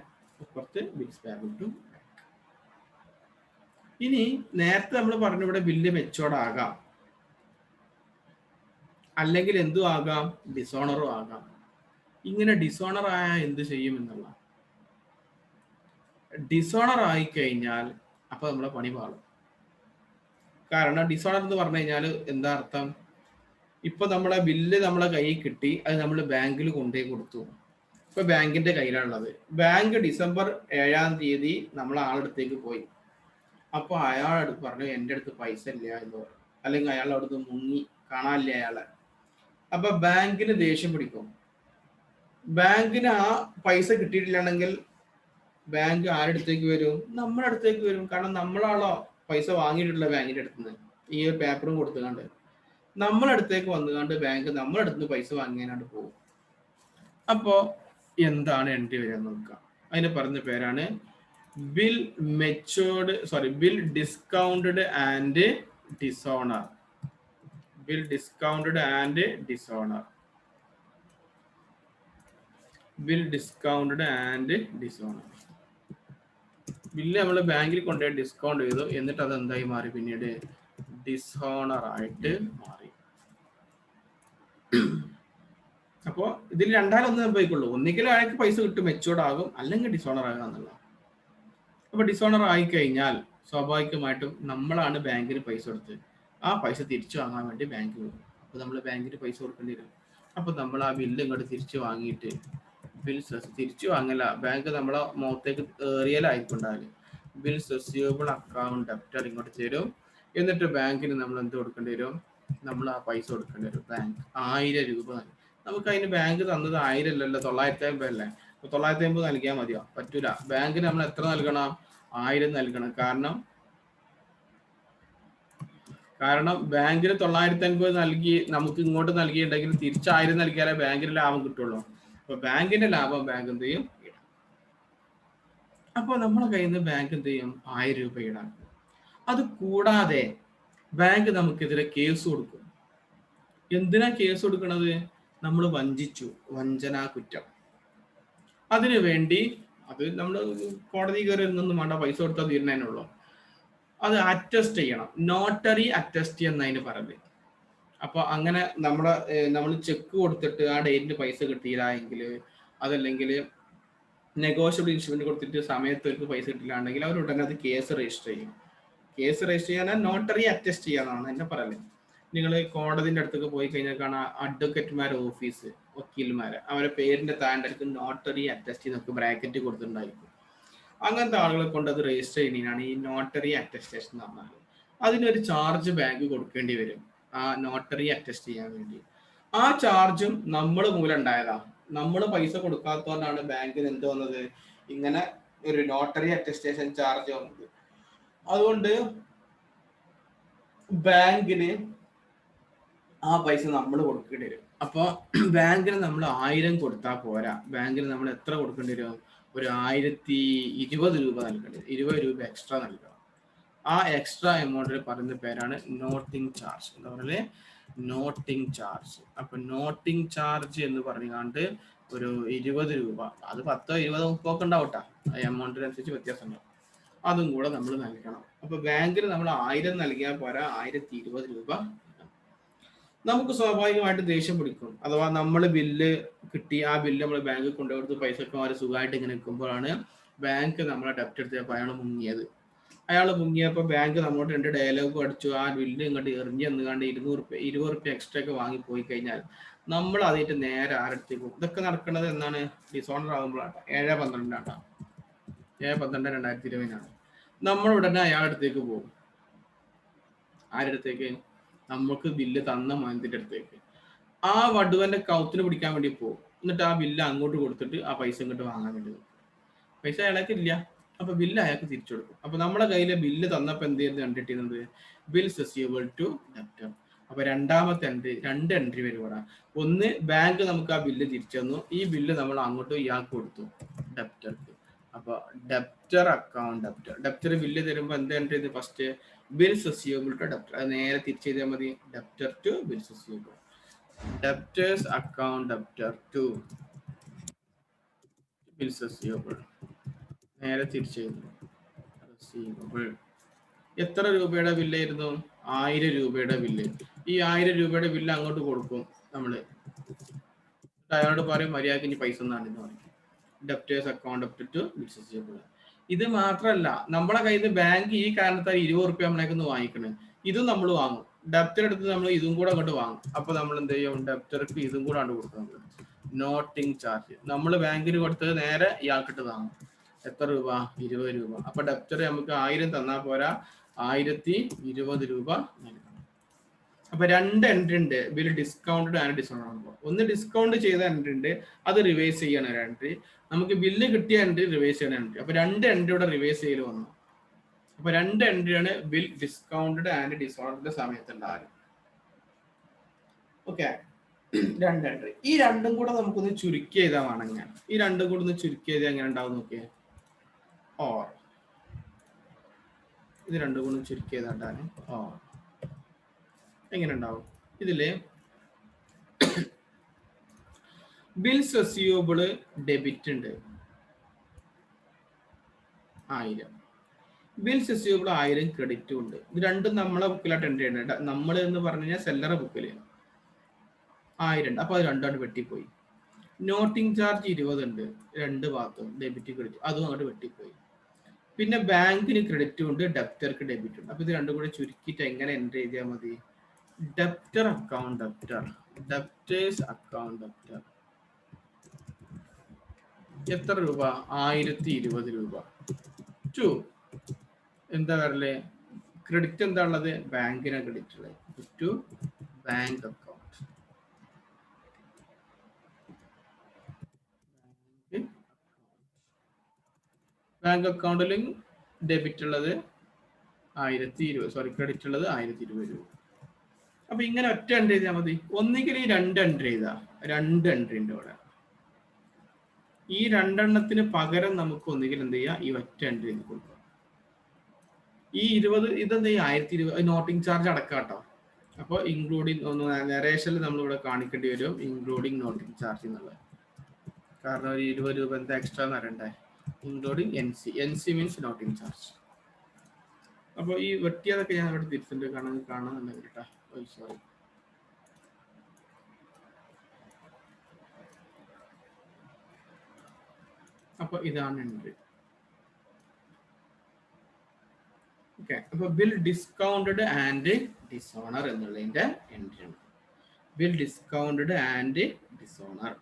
പുറത്ത് ബിൽസ് പേയബിൾ ടു. ഇനി നേരത്തെ നമ്മൾ പറഞ്ഞു ഇവിടെ ബില്ല് മെച്ചൂർഡ് ആകാം, അല്ലെങ്കിൽ എന്തും ആകാം, ഡിസോണറും ആകാം. ഇങ്ങനെ ഡിസോണർ ആയാൽ എന്ത് ചെയ്യും എന്നുള്ള. ഡിസോണർ ആയി കഴിഞ്ഞാൽ അപ്പൊ നമ്മളെ പണി പാളും. കാരണം ഡിസോണർ എന്ന് പറഞ്ഞു കഴിഞ്ഞാൽ എന്താ അർത്ഥം? ഇപ്പൊ നമ്മളെ ബില്ല് നമ്മളെ കയ്യിൽ കിട്ടി, അത് നമ്മൾ ബാങ്കിൽ കൊണ്ടുപോയി കൊടുത്തു. ഇപ്പൊ ബാങ്കിന്റെ കയ്യിലാണുള്ളത്. ബാങ്ക് ഡിസംബർ 7-ാം തീയതി നമ്മൾ ആളടുത്തേക്ക് പോയി. അപ്പൊ അയാളടുത്ത് പറഞ്ഞു എൻ്റെ അടുത്ത് പൈസ ഇല്ല എന്ന് പറഞ്ഞു, അല്ലെങ്കിൽ അയാൾ അവിടുന്ന് മുങ്ങി, കാണാനില്ല അയാളെ. അപ്പൊ ബാങ്കിന് ദേഷ്യം പിടിക്കും. ബാങ്കിന് ആ പൈസ കിട്ടിയിട്ടില്ലാണെങ്കിൽ ബാങ്ക് ആരടുത്തേക്ക് വരും? നമ്മുടെ അടുത്തേക്ക് വരും. കാരണം നമ്മളാണോ പൈസ വാങ്ങിയിട്ടുള്ള ബാങ്കിന്റെ അടുത്തുനിന്ന്, ഈ ഒരു പേപ്പറും കൊടുത്തുകൊണ്ട് നമ്മളടുത്തേക്ക് വന്നുകൊണ്ട് ബാങ്ക് നമ്മളടുത്ത് പൈസ വാങ്ങിയാണ്ട് പോകും. അപ്പോ എന്താണ് എൻട്രി വരിക നോക്കാം. അതിന് പറഞ്ഞ പേരാണ് bill matured, bill discounted and dishonour. Bill discounted and dishonour. Bill discounted and dishonour. Bill നമ്മൾ ബാങ്കിൽ കൊണ്ടുപോയി ഡിസ്കൗണ്ട് ചെയ്തു, എന്നിട്ട് അത് എന്തായി മാറി? പിന്നീട് ഡിസോണർ ആയിട്ട് മാറി. അപ്പോൾ ഇതിൽ രണ്ടാലൊന്നും സംഭവിക്കുള്ളൂ. ഒന്നിക്കലും അയാൾക്ക് പൈസ കിട്ടും, മെച്ചൂർഡ് ആകും, അല്ലെങ്കിൽ ഡിസോണർ ആകുക എന്നുള്ള. അപ്പൊ ഡിസോണർ ആയി കഴിഞ്ഞാൽ സ്വാഭാവികമായിട്ടും നമ്മളാണ് ബാങ്കിന് പൈസ കൊടുത്ത് ആ പൈസ തിരിച്ചു വാങ്ങാൻ വേണ്ടി ബാങ്ക് വരും. അപ്പൊ നമ്മൾ ബാങ്കിന് പൈസ കൊടുക്കേണ്ടി വരും. അപ്പൊ നമ്മൾ ആ ബില്ല് ഇങ്ങോട്ട് തിരിച്ചു വാങ്ങിയിട്ട്, ബിൽ തിരിച്ചു വാങ്ങല, ബാങ്ക് നമ്മളെ മുഖത്തേക്ക് ഏറിയലായിക്കൊണ്ടാല് ബിൽ റെസിവബിൾ അക്കൗണ്ട് ഡെപ്റ്റർ ഇങ്ങോട്ട് തരും. എന്നിട്ട് ബാങ്കിന് നമ്മൾ എന്ത് കൊടുക്കേണ്ടി വരും? നമ്മൾ ആ പൈസ കൊടുക്കേണ്ടി വരും. ബാങ്ക് 1000 രൂപ. നമുക്ക് അതിന് ബാങ്ക് തന്നത് 1000 അല്ലല്ലോ, 950 അല്ലേ. 950 നൽകിയാൽ മതിയോ? പറ്റൂല. ബാങ്കിന് നമ്മൾ എത്ര നൽകണം? 1000 നൽകണം. കാരണം ബാങ്കിന് 950 നൽകി നമുക്ക് ഇങ്ങോട്ട് നൽകിയിട്ടുണ്ടെങ്കിൽ തിരിച്ച് 1000 നൽകിയാലേ ബാങ്കിന് ലാഭം കിട്ടുള്ളൂ. അപ്പൊ ബാങ്കിന്റെ ലാഭം ബാങ്ക് എന്ത് ചെയ്യും? അപ്പൊ നമ്മളെ കയ്യിൽ നിന്ന് ബാങ്ക് എന്ത് ചെയ്യും? 1000 രൂപ ഈടാക്കും. അത് കൂടാതെ ബാങ്ക് നമുക്കെതിരെ കേസ് കൊടുക്കും. എന്തിനാ കേസ് കൊടുക്കണത്? നമ്മൾ വഞ്ചിച്ചു, വഞ്ചനാ കുറ്റം. അതിനു വേണ്ടി അത് നമ്മൾ കോടതി കയറി ഒന്നും വേണ്ട, പൈസ കൊടുത്താൽ തീരുന്നതിനുള്ളൂ. അത് അറ്റസ്റ്റ് ചെയ്യണം. നോട്ടറി അറ്റസ്റ്റ് എന്നതിന് പറയുന്നത്. അപ്പൊ അങ്ങനെ നമ്മൾ ചെക്ക് കൊടുത്തിട്ട് ആ ഡേറ്റിന് പൈസ കിട്ടിയില്ല എങ്കിൽ, അതല്ലെങ്കിൽ നെഗോഷ്യബിൾ ഇൻസ്ട്രുമെന്റ് കൊടുത്തിട്ട് സമയത്ത് അവർക്ക് പൈസ കിട്ടില്ലാണ്ടെങ്കിൽ അവർ ഉടനെ അത് കേസ് രജിസ്റ്റർ ചെയ്യും. കേസ് രജിസ്റ്റർ ചെയ്യാൻ നോട്ടറി അറ്റസ്റ്റ് ചെയ്യാന്നാണ് എന്നെ പറയുന്നത്. നിങ്ങൾ കോടതിന്റെ അടുത്തൊക്കെ പോയി കഴിഞ്ഞാൽ കാണാം, അഡ്വക്കേറ്റ്മാരെ ഓഫീസ്, വക്കീൽമാരെ, അവരുടെ പേരിന്റെ താഴെ നോട്ടറി അറ്റസ്റ്റ് നമുക്ക് ബ്രാക്കറ്റ് കൊടുത്തിട്ടുണ്ടായിരിക്കും. അങ്ങനത്തെ ആളുകളെ കൊണ്ട് അത് രജിസ്റ്റർ ചെയ്യുന്നതിനാണ് ഈ നോട്ടറി അറ്റസ്റ്റേഷൻ എന്ന് പറഞ്ഞാൽ. അതിനൊരു ചാർജ് ബാങ്ക് കൊടുക്കേണ്ടി വരും ആ നോട്ടറി അറ്റസ്റ്റ് ചെയ്യാൻ വേണ്ടി. ആ ചാർജും നമ്മൾ മൂലം ഉണ്ടായതാ. നമ്മൾ പൈസ കൊടുക്കാത്തതുകൊണ്ടാണ് ബാങ്കിന് എന്ത് വന്നത്? ഇങ്ങനെ ഒരു നോട്ടറി അറ്റസ്റ്റേഷൻ ചാർജ് വന്നത്. അതുകൊണ്ട് ബാങ്കിന് ആ പൈസ നമ്മൾ കൊടുക്കേണ്ടി വരും. അപ്പോൾ ബാങ്കിന് നമ്മൾ 1000 കൊടുത്താൽ പോരാ, ബാങ്കിന് നമ്മൾ എത്ര കൊടുക്കേണ്ടി വരും? ഒരു 1020 രൂപ നൽകേണ്ടി വരും. 20 രൂപ എക്സ്ട്രാ നൽകണം. ആ എക്സ്ട്രാ എമൗണ്ടിൽ പറയുന്ന പേരാണ് നോട്ടിംഗ് ചാർജ്. എന്താ പറയുക? Noting charge. അപ്പൊ നോട്ടിംഗ് ചാർജ് എന്ന് പറഞ്ഞുകൊണ്ട് ഒരു 20 രൂപ, അത് 10, 20, 30 ഒക്കെ ഉണ്ടാവട്ടെ, എമൗണ്ടിനനുസരിച്ച് വ്യത്യാസം ഉണ്ടാവും, അതും കൂടെ നമ്മൾ നൽകണം. അപ്പൊ ബാങ്കിൽ നമ്മൾ 1000 നൽകിയാൽ പോരാ, 1020 രൂപ. നമുക്ക് സ്വാഭാവികമായിട്ട് ദേഷ്യം പിടിക്കും. അഥവാ നമ്മൾ ബില്ല് കിട്ടി, ആ ബില്ല് നമ്മൾ ബാങ്കിൽ കൊണ്ടുകൊടുത്ത് പൈസ ഒക്കെ മാറി സുഖമായിട്ട് ഇങ്ങനെ നിൽക്കുമ്പോഴാണ് ബാങ്ക് നമ്മളെ ഡെപ്റ്റ് എടുത്തപ്പോൾ അയാൾ മുങ്ങിയത്. അയാൾ മുങ്ങിയപ്പോൾ ബാങ്ക് നമ്മളോട് 2 ഡയലോഗ് അടിച്ചു. ആ ബില്ല് ഇങ്ങോട്ട് എറിഞ്ഞ് എന്നുകാണ്ട് 20 രൂപ എക്സ്ട്രാ ഒക്കെ വാങ്ങി പോയി കഴിഞ്ഞാൽ നമ്മൾ അതിട്ട് നേരെ ആരടുത്തേക്ക് പോകും. ഇതൊക്കെ നടക്കുന്നത് എന്നാണ്? ഡിസോണർ ആകുമ്പോഴാണ്. 7/12 7/12/2020 നമ്മൾ ഉടനെ അയാളുടെ അടുത്തേക്ക് പോകും. ആരടുത്തേക്ക്? നമുക്ക് ബില്ല് തന്ന മന്തിന്റെ അടുത്തേക്ക്. ആ വടുവന്റെ കൗത്തിന് പിടിക്കാൻ വേണ്ടി പോകും. എന്നിട്ട് ആ ബില്ല് അങ്ങോട്ട് കൊടുത്തിട്ട് ആ പൈസ ഇങ്ങോട്ട് വാങ്ങാൻ വേണ്ടി പോകും. പൈസ അയാൾക്ക് ഇല്ല, അപ്പൊ ബില്ല് അയാൾക്ക് തിരിച്ചു കൊടുക്കും. അപ്പൊ നമ്മളെ കയ്യിലെ ബില്ല് തന്നപ്പോ എന്ത് ചെയ്യുന്നത് കണ്ടിട്ടിരുന്നത്? Bills receivable to debtor. അപ്പൊ രണ്ടാമത്തെ എൻട്രി, 2 എൻട്രി വരും ഇവിടെ. ഒന്ന്, ബാങ്ക് നമുക്ക് ആ ബില്ല് തിരിച്ചു തന്നു, ഈ ബില്ല് നമ്മൾ അങ്ങോട്ട് ഇയാൾക്ക് കൊടുത്തു, ഡെപ്റ്റർക്ക്. അപ്പൊ ഡെപ്റ്റർ അക്കൗണ്ട് ഡെപ്റ്റർ ബില്ല് തരുമ്പോൾ എന്ത് എൻട്രി ചെയ്ത്? First bills receivable to debtor. അത് നേരെ തിരിച്ചു ചെയ്താൽ മതി. Debtor to bills receivable. Debtors account debtor to bills receivable. നേരെ തിരിച്ചു ചെയ്തു റിസീവബിൾ. എത്ര രൂപയുടെ ബില്ലായിരുന്നു? 1000 രൂപയുടെ ബില്ല്. ഈ 1000 രൂപയുടെ ബില്ല് അങ്ങോട്ട് കൊടുക്കും നമ്മള്. അയാളോട് പറയും മര്യാദക്ക് ഇനി പൈസ ഒന്നാണെന്ന് പറയും. Debtors account debtor to bills receivable. ഇത് മാത്രമല്ല, നമ്മളെ കയ്യിൽ നിന്ന് ബാങ്ക് ഈ കാരണത്താൽ 20 റുപ്യ നമ്മളേക്കൊന്ന് വാങ്ങിക്കണേ, ഇതും നമ്മൾ വാങ്ങും. ഡെപ്റ്റർ എടുത്ത് നമ്മൾ ഇതും കൂടെ അങ്ങോട്ട് വാങ്ങും. അപ്പൊ നമ്മൾ എന്ത് ചെയ്യും? ഡെപ്റ്റർക്ക് ഇതും കൂടെ ആണ് കൊടുക്കുന്നത്. Noting charge. നമ്മൾ ബാങ്കിന് കൊടുത്തത് നേരെ ഇയാൾക്കിട്ട് വാങ്ങും. എത്ര രൂപ? 20 രൂപ. അപ്പൊ ഡെപ്റ്റർ നമുക്ക് 1000 തന്നാൽ പോരാ, 1020 രൂപ നൽകണം. അപ്പൊ 2 എൻട്രി ഉണ്ട് ബിൽ ഡിസ്കൗണ്ടഡ് ആൻഡ് ഡിസോണർ ആകുമ്പോൾ. ഒന്ന് ഡിസ്കൗണ്ട് ചെയ്ത എൻട്രി ഉണ്ട്, അത് റിവൈസ് ചെയ്യണം ഒരു എൻട്രി. നമുക്ക് ബില്ല് കിട്ടിയ എൻട്രി റിവൈസ് ചെയ്യണ എൻട്രി. അപ്പൊ 2 എൻട്രിയുടെ റിവൈസ് ചെയ്യൽ വന്നു. അപ്പൊ 2 എൻട്രിയാണ് ബിൽ ഡിസ്കൗണ്ടഡ് ആൻഡ് ഡിസോണറിന്റെ സമയത്ത് ഉണ്ടാകും. Okay, 2 entry. ഈ രണ്ടും കൂടെ നമുക്കൊന്ന് ചുരുക്കി എഴുതാൻ വേണമെങ്കിൽ, ഈ രണ്ടും കൂടെ ഒന്ന് ചുരുക്കി എഴുതിയാൽ എങ്ങനെ ഉണ്ടാവും നോക്കിയേ? ഓർ. ഇത് രണ്ടും കൂടെ ചുരുക്കി എഴുതാണ്ടാണ് ഓർ. എങ്ങനെ ഉണ്ടാവും? ഇതില് ബിൽസ് റിസീവബിള് ഡെബിറ്റ് ഉണ്ട് 1000, ബിൽസ് റിസീവബിൾ 1000 ക്രെഡിറ്റും ഉണ്ട്. ഇത് രണ്ടും നമ്മളെ ബുക്കിലായിട്ട് എൻട്രി ചെയ്യണ്ട. നമ്മൾ എന്ന് പറഞ്ഞു കഴിഞ്ഞാൽ സെല്ലറെ ബുക്കിൽ 1000 ഉണ്ട്. അപ്പൊ അത് രണ്ടാണ്ട് വെട്ടിപ്പോയി. നോട്ടിംഗ് ചാർജ് 20 ഉണ്ട്, 2 ഭാഗത്തും ഡെബിറ്റ് ക്രെഡിറ്റ്, അതും അങ്ങോട്ട് വെട്ടിപ്പോയി. പിന്നെ ബാങ്കിന് ക്രെഡിറ്റും ഉണ്ട്, ഡെപ്റ്റർക്ക് ഡെബിറ്റ് ഉണ്ട്. അപ്പൊ ഇത് രണ്ടും കൂടെ ചുരുക്കിയിട്ട് എങ്ങനെ എൻട്രി ചെയ്താൽ മതി? Debtor account debtor, debtors account debtor. എത്ര രൂപ? 1020 രൂപ. ടു എന്താ വരല്? ക്രെഡിറ്റ് എന്താ ഉള്ളത്? ബാങ്കിന് ക്രെഡിറ്റ് ഉള്ളത്. To bank account. ബാങ്ക് അക്കൗണ്ടിൽ ഡെബിറ്റ് ഉള്ളത് 1020, സോറി ക്രെഡിറ്റ് ഉള്ളത് 1020 രൂപ. അപ്പൊ ഇങ്ങനെ ഒറ്റ എൻട്രി ചെയ്താൽ മതി. ഒന്നുകിൽ ഈ 2 എൻട്രി ചെയ്താ, 2 എൻട്രി ഉണ്ട് ഇവിടെ. ഈ 2 എണ്ണത്തിന് പകരം നമുക്ക് ഒന്നുകിൽ എന്ത് ചെയ്യാം? ഈ ഒറ്റ എൻട്രി കൊടുക്കാം. ഈ 20 ഇതെന്ത് ചെയ്യും? 1020 നോട്ടിംഗ് ചാർജ് അടക്കാട്ടോ. അപ്പോൾ ഇൻക്ലൂഡിങ് ഒന്ന് നരേഷനിൽ നമ്മളിവിടെ കാണിക്കേണ്ടി വരും, ഇൻക്ലൂഡിങ് നോട്ടിംഗ് ചാർജ് എന്നുള്ളത്. കാരണം ഒരു 20 രൂപ എന്താ എക്സ്ട്രാ തരണ്ടേ? Including NC means noting charge. അപ്പോൾ ഈ വെട്ടിയതൊക്കെ ഞാൻ ഇവിടെ തിരിച്ചിട്ട് കാണുന്നുണ്ടെങ്കിൽ കേട്ടോ. സോറി, അപ്പൊ ഇതാണ് എൻട്രി. ഓക്കെ, അപ്പൊ ബിൽ ഡിസ്കൗണ്ടഡ് ആൻഡ് ഡിസോണർ എന്നുള്ളതിന്റെ എൻട്രി ആണ്. Bill discounted and dishonour,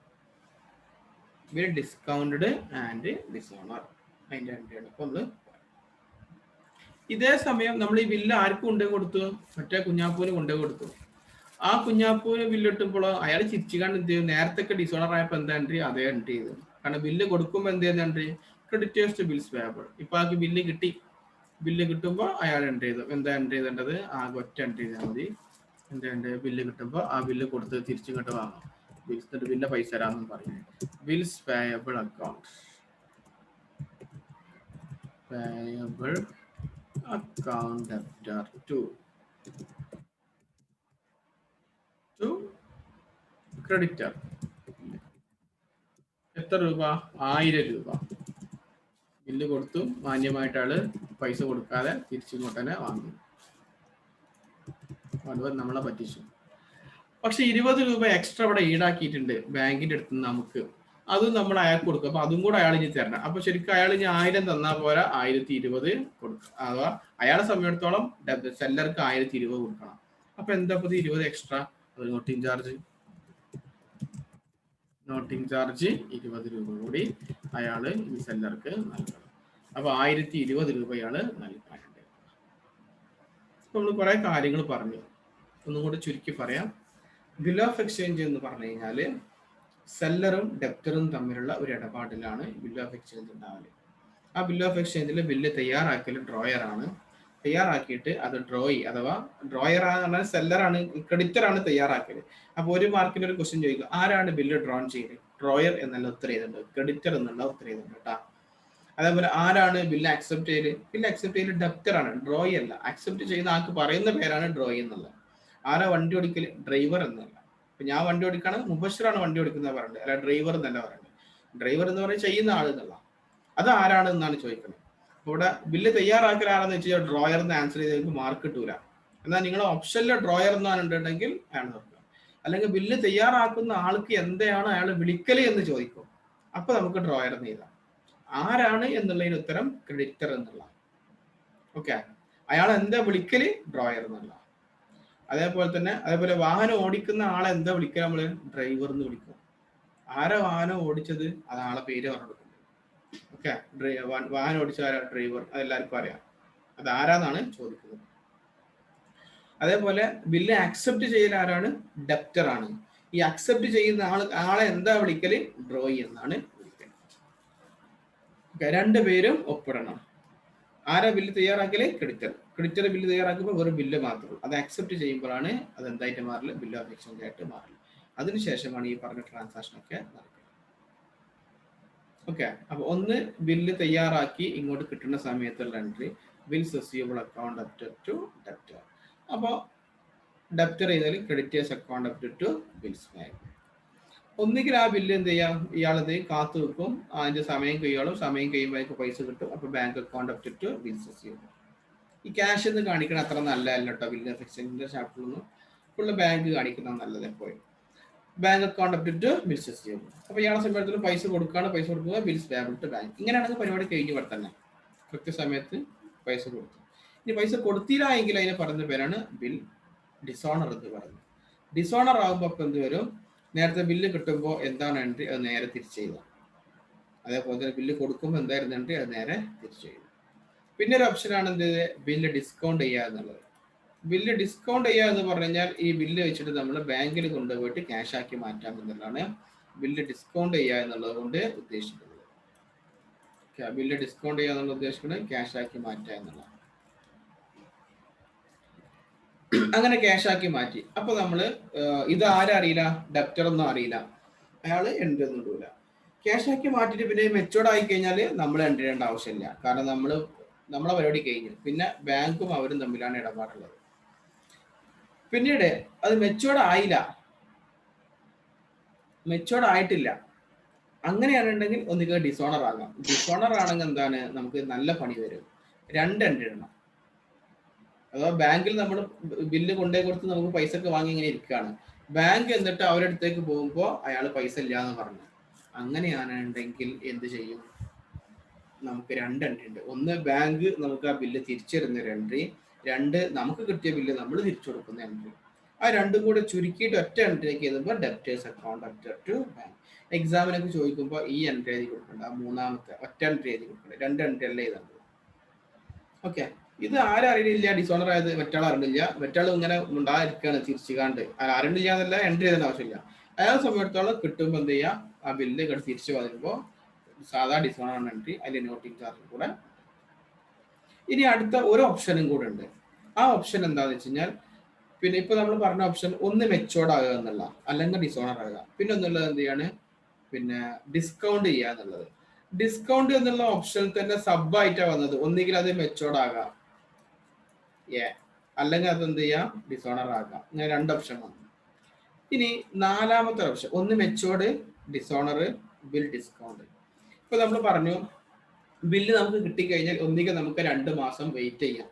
bill discounted and dishonour അതിന്റെ എൻട്രി ആണ്. അപ്പൊ നമ്മള് ഇതേ സമയം നമ്മൾ ഈ ബില്ല് ആർക്കും കൊണ്ടേ കൊടുത്തു? മറ്റേ കുഞ്ഞാപ്പൂന് കൊണ്ടേ കൊടുത്തു. ആ കുഞ്ഞാപ്പൂന് ബില്ല് കിട്ടുമ്പോൾ അയാൾ ചിരിച്ചുകാണ്ട് എന്ത് ചെയ്യും? നേരത്തെ ഡിസോണർ ആയപ്പോൾ എന്താ എൻട്രി? അതേ എൻട്രി ചെയ്തു. കാരണം ബില്ല് കൊടുക്കുമ്പോൾ എന്ത് ചെയ്യുന്ന entry? Creditors to bills payable. ഇപ്പൊ ആൾക്ക് ബില്ല് കിട്ടി, ബില്ല് കിട്ടുമ്പോൾ അയാൾ എൻട്രി ചെയ്തു. എന്താ എൻട്രി ചെയ്തേണ്ടത്? ആകെ ഒറ്റ എൻട്രി ചെയ്താൽ മതി. എന്തുണ്ട് ബില്ല് കിട്ടുമ്പോൾ ആ ബില്ല് കൊടുത്ത് തിരിച്ചിങ്ങോട്ട് വാങ്ങാം. ബിൽസ് ബില്ല് പൈസ തരാമെന്നും പറയും. Bills payable account, payable account debtor to creditor. എത്ര രൂപ? 1000 രൂപ ബില്ല് കൊടുത്തു, മാന്യമായിട്ട് ആള് പൈസ കൊടുക്കാതെ തിരിച്ചിങ്ങോട്ട് തന്നെ വാങ്ങി. അതുപോലെ നമ്മളെ പറ്റിച്ചു. പക്ഷെ 20 രൂപ എക്സ്ട്രാ ഇവിടെ ഈടാക്കിയിട്ടുണ്ട് ബാങ്കിന്റെ അടുത്ത് നിന്ന് നമുക്ക്. അതും നമ്മൾ അയാൾക്ക് കൊടുക്കും. അപ്പൊ അതും കൂടെ അയാൾ ഇനി തരണം. അപ്പൊ ശരിക്കും അയാൾ ഇനി 1000 തന്നാൽ പോരാ, 1020 കൊടുക്കുക. അഥവാ അയാളെ സമയത്തോളം സെല്ലർക്ക് 1020 കൊടുക്കണം. അപ്പൊ എന്താ 20 എക്സ്ട്രാ? ഒരു നോട്ടിംഗ് ചാർജ്. നോട്ടിംഗ് ചാർജ് 20 രൂപ കൂടി അയാള് ഈ സെല്ലർക്ക് നൽകണം. അപ്പൊ 1020 രൂപ അയാള് നൽകാനുണ്ട്. നമ്മൾ കുറെ കാര്യങ്ങൾ പറഞ്ഞു. ഒന്നും കൂടി ചുരുക്കി പറയാം. ബിൽ ഓഫ് എക്സ്ചേഞ്ച് എന്ന് പറഞ്ഞു കഴിഞ്ഞാല് സെല്ലറും ഡെപ്റ്ററും തമ്മിലുള്ള ഒരു ഇടപാടിലാണ് ബിൽ ഓഫ് എക്സ്ചേഞ്ച് ഉണ്ടാവല്. ആ ബിൽ ഓഫ് എക്സ്ചേഞ്ചിൽ ബില്ല് തയ്യാറാക്കൽ ഡ്രോയർ ആണ്. തയ്യാറാക്കിയിട്ട് അത് അഥവാ ഡ്രോയർ ആണ്, സെല്ലറാണ്, ക്രെഡിറ്റർ ആണ് തയ്യാറാക്കല്. അപ്പൊ ഒരു മാർക്കിന് ഒരു ക്വസ്റ്റ്യൻ ചോദിക്കും, ആരാണ് ബില്ല് ഡ്രോൺ ചെയ്തത്? ഡ്രോയർ എന്നുള്ള ഉത്തരം ചെയ്തിട്ടുണ്ട്, ക്രെഡിറ്റർ എന്നുള്ള ഉത്തരം ചെയ്തിട്ടുണ്ട് കേട്ടാ. അതേപോലെ ആരാണ് ബില്ല് അക്സെപ്റ്റ് ചെയ്യല്? ബില്ല് അക്സെപ്റ്റ് ചെയ്യല് ഡെപ്റ്റർ ആണ്, ഡ്രോയി അല്ല. അക്സെപ്റ്റ് ചെയ്യുന്ന ആൾക്ക് പറയുന്ന പേരാണ് ഡ്രോയി എന്നുള്ളത്. ആരാ വണ്ടി ഓടിക്കല്? ഡ്രൈവർ എന്നല്ല. ഇപ്പൊ ഞാൻ വണ്ടി ഓടിക്കാണ്, മുബഷിറാണ് വണ്ടി ഓടിക്കുന്നത് പറയുന്നത്, അല്ല ഡ്രൈവർ എന്നല്ല പറയുന്നത്. ഡ്രൈവർ എന്ന് പറയുന്നത് ചെയ്യുന്ന ആൾ എന്നുള്ള. അത് ആരാണ് എന്നാണ് ചോദിക്കുന്നത്. ഇവിടെ ബില്ല് തയ്യാറാക്കൽ ആരാന്ന് വെച്ച് കഴിഞ്ഞാൽ ഡ്രോയർ എന്ന് ആൻസർ ചെയ്തവർക്ക് മാർക്ക് കിട്ടൂല. എന്നാൽ നിങ്ങൾ ഓപ്ഷനിലെ ഡ്രോയർ എന്നാണ് ഉണ്ടെങ്കിൽ അയാൾ നോക്കുക. അല്ലെങ്കിൽ ബില്ല് തയ്യാറാക്കുന്ന ആൾക്ക് എന്തെയാണ് അയാൾ വിളിക്കല് എന്ന് ചോദിക്കും. അപ്പൊ നമുക്ക് ഡ്രോയർ എന്ന് എഴുതാം. ആരാണ് എന്നുള്ളതിന് ഉത്തരം ക്രെഡിറ്റർ എന്നുള്ള. ഓക്കെ, അയാൾ എന്താ വിളിക്കല്? ഡ്രോയർ എന്നുള്ള. അതേപോലെ വാഹനം ഓടിക്കുന്ന ആളെ എന്താ വിളിക്കുക? നമ്മള് ഡ്രൈവർ എന്ന് വിളിക്കും. ആരാ വാഹനം ഓടിച്ചത്? അത് ആളെ പേര് പറഞ്ഞു കൊടുക്കുന്നത്. ഓക്കെ, വാഹനം ഓടിച്ച ആരാ? ഡ്രൈവർ. അതെല്ലാവർക്കും അറിയാം. അത് ആരാന്നാണ് ചോദിക്കുന്നത്. അതേപോലെ ബില്ല് അക്സെപ്റ്റ് ചെയ്യൽ ആരാണ്? ഡെപ്റ്റർ ആണ്. ഈ അക്സെപ്റ്റ് ചെയ്യുന്ന ആളെ എന്താ വിളിക്കല്? ഡ്രോയി എന്നാണ് വിളിക്കല്. രണ്ടുപേരും ഒപ്പിടണം. ആരാ ബില്ല് തയ്യാറാക്കല്? ക്രെഡിറ്റർ. ക്രെഡിറ്റർ ബില്ല് തയ്യാറാക്കുമ്പോൾ വെറും ബില്ല് മാത്രമേ. അത് അക്സെപ്റ്റ് ചെയ്യുമ്പോഴാണ് അത് എന്തായിട്ട് മാറില്ല? ബില്ല് ഓഫ് എക്സ്ചേഞ്ച് ആയിട്ട് മാറില്ല. അതിനുശേഷമാണ് ഈ പറഞ്ഞ ട്രാൻസാക്ഷൻ ഒക്കെ നടക്കുന്നത്. ഓക്കെ, അപ്പൊ ഒന്ന് ബില്ല് തയ്യാറാക്കി ഇങ്ങോട്ട് കിട്ടുന്ന സമയത്തുള്ള entry bills receivable account debtor to debtor. അപ്പോൾ ഡെപ്റ്റർ ചെയ്താൽ creditors account debtor to bills bank. ഒന്നുകിൽ ആ ബില്ല് എന്ത് ചെയ്യാം, ഇയാളത് കാത്തു വെക്കും, അതിന്റെ സമയം കഴിയോളും, സമയം കഴിയുമ്പോഴേക്ക് പൈസ കിട്ടും. അപ്പൊ bank account debtor to bills receivable. ഈ ക്യാഷ് എന്ന് കാണിക്കണം അത്ര നല്ലതല്ല കേട്ടോ. ബില്ല് ഓഫ് എക്സ്ചേഞ്ചിന്റെ ചാപ്റ്ററിലൊന്നും ഫുള്ള് ബാങ്ക് കാണിക്കുന്നത് നല്ലത് എപ്പോഴും. Bank account debtor to bills receivable. അപ്പൊ ഇയാളെ സമയത്തിൽ പൈസ കൊടുക്കുകയാണ്, പൈസ കൊടുക്കുക, ബിൽസ് പേയബിൾ ടു ബാങ്ക്. ഇങ്ങനെയാണെങ്കിൽ പരിപാടി കഴിഞ്ഞു ഇവിടെ തന്നെ കൃത്യസമയത്ത് പൈസ കൊടുത്തു. ഇനി പൈസ കൊടുത്തില്ല എങ്കിൽ അതിനെ പറയുന്ന പേരാണ് ബിൽ ഡിസോണർ എന്ന് പറയുന്നത്. ഡിസോണർ ആകുമ്പോൾ ഇപ്പം എന്ത് വരും? നേരത്തെ ബില്ല് കിട്ടുമ്പോൾ എന്താണ് എൻട്രി, അത് നേരെ തിരിച്ചു ചെയ്യുക. അതേപോലെ തന്നെ ബില്ല് കൊടുക്കുമ്പോൾ എന്തായിരുന്നു എൻട്രി, അത് നേരെ തിരിച്ചു ചെയ്യുക. പിന്നെ ഒരു ഓപ്ഷനാണ് എന്ത്? ബില്ല് ഡിസ്കൗണ്ട് ചെയ്യുക എന്നുള്ളത്. ബില്ല് ഡിസ്കൗണ്ട് ചെയ്യുക എന്ന് പറഞ്ഞു കഴിഞ്ഞാൽ ഈ ബില്ല് വെച്ചിട്ട് നമ്മൾ ബാങ്കിൽ കൊണ്ടുപോയിട്ട് ക്യാഷ് ആക്കി മാറ്റാം എന്നുള്ളതാണ് ബില്ല് ഡിസ്കൗണ്ട് ചെയ്യുക എന്നുള്ളത് കൊണ്ട് ഉദ്ദേശിക്കുന്നത്. ബില്ല് ഡിസ്കൗണ്ട് ചെയ്യുക എന്നുള്ള ഉദ്ദേശിക്കുന്നത് ക്യാഷ് ആക്കി മാറ്റുക എന്നുള്ളതാണ്. അങ്ങനെ ക്യാഷ് ആക്കി മാറ്റി. അപ്പൊ നമ്മള് ഇത് ആരും അറിയില്ല, ഡെപ്റ്റർ ഒന്നും അറിയില്ല, അയാള് എൻട്രി ഒന്നും ഇടൂല. ക്യാഷ് ആക്കി മാറ്റിയിട്ട് പിന്നെ മെച്ചൂർഡ് ആയി കഴിഞ്ഞാൽ നമ്മൾ എൻട്രി ചെയ്യേണ്ട ആവശ്യമില്ല. കാരണം നമ്മളെ പരിപാടി കഴിഞ്ഞു. പിന്നെ ബാങ്കും അവരും തമ്മിലാണ് ഇടപാടുള്ളത്. പിന്നീട് അത് മെച്ചൂർഡ് ആയിട്ടില്ല, അങ്ങനെയാണെന്നുണ്ടെങ്കിൽ ഒന്നുകിൽ ഡിസോണർ ആകാം. ഡിസോണർ ആണെങ്കിൽ എന്താണ്, നമുക്ക് നല്ല പണി വരും. 2 എൻട്രി ഇടണം. അഥവാ ബാങ്കിൽ നമ്മൾ ബില്ല് കൊണ്ടുപോയി കൊടുത്ത് നമുക്ക് പൈസ ഒക്കെ വാങ്ങി ഇങ്ങനെ ഇരിക്കുകയാണ്. ബാങ്ക് എന്നിട്ട് അവരുടെ അടുത്തേക്ക് പോകുമ്പോൾ അയാൾ പൈസ ഇല്ല എന്ന് പറഞ്ഞു. അങ്ങനെയാണെന്നുണ്ടെങ്കിൽ എന്ത് ചെയ്യും? നമുക്ക് 2 എൻട്രി ഉണ്ട്. ഒന്ന് ബാങ്ക് നമുക്ക് ആ ബില്ല് തിരിച്ചു തരുന്ന ഒരു എൻട്രി, 2 നമുക്ക് കിട്ടിയ ബില്ല് നമ്മൾ തിരിച്ചു കൊടുക്കുന്ന എൻട്രി. ആ രണ്ടും കൂടെ ചുരുക്കിയിട്ട് ഒറ്റ എൻട്രിക്ക് എഴുതുമ്പോൾ debtors account debtor to bank. എക്സാമിനൊക്കെ ചോദിക്കുമ്പോൾ ഈ എൻട്രി എഴുതി കൊടുക്കണ്ട, മൂന്നാമത്തെ ഒറ്റ എൻട്രി എഴുതി കൊടുക്കണ്ട, 2 എൻട്രി അല്ലേ എഴുതേണ്ടത്. ഓക്കെ, ഇത് ആരും അറിയില്ല ഡിസോണർ ആയത്, മറ്റാൾ അറിയില്ല. മറ്റാൾ ഇങ്ങനെ ഉണ്ടായിരിക്കുകയാണ് തിരിച്ചുകാണ്ട്. അറിയില്ല എന്നല്ല, എൻട്രി ചെയ്തേണ്ട ആവശ്യമില്ല. അയാളെ സമയത്തോളം കിട്ടുമ്പോൾ എന്ത് ചെയ്യുക, ആ ബില്ല് തിരിച്ചു വരുമ്പോൾ സാധാ ഡിസോണർ എൻട്രി, അതിൽ നോട്ടിംഗ് ചാർജ് കൂടെ. ഇനി അടുത്ത ഒരു ഓപ്ഷനും കൂടെ ഉണ്ട്. ആ ഓപ്ഷൻ എന്താണെന്ന് വെച്ച് കഴിഞ്ഞാൽ പിന്നെ ഇപ്പൊ നമ്മൾ പറഞ്ഞ ഓപ്ഷൻ ഒന്ന് മെച്ചോർഡ് ആകുക എന്നുള്ള, അല്ലെങ്കിൽ ഡിസോണർ ആകുക. പിന്നെ ഒന്നുള്ളത് എന്ത് ചെയ്യാണ്, പിന്നെ ഡിസ്കൗണ്ട് ചെയ്യുക എന്നുള്ളത്. ഡിസ്കൗണ്ട് എന്നുള്ള ഓപ്ഷൻ തന്നെ സബ് ആയിട്ടാണ് വന്നത്. ഒന്നുകിൽ അത് മെച്ചോർഡ് ആകാം, അല്ലെങ്കിൽ അത് എന്ത് ചെയ്യാം, ഡിസോണർ ആകാം. ഇങ്ങനെ 2 ഓപ്ഷൻ വന്നു. ഇനി 4ാമത്തെ ഓപ്ഷൻ ഒന്ന് മെച്ചോർഡ്, ഡിസോണർ, ബിൽ ഡിസ്കൗണ്ട്. ഇപ്പൊ നമ്മൾ പറഞ്ഞു ബില്ല് നമുക്ക് കിട്ടിക്കഴിഞ്ഞാൽ ഒന്നുകിൽ നമുക്ക് 2 മാസം വെയിറ്റ് ചെയ്യാം,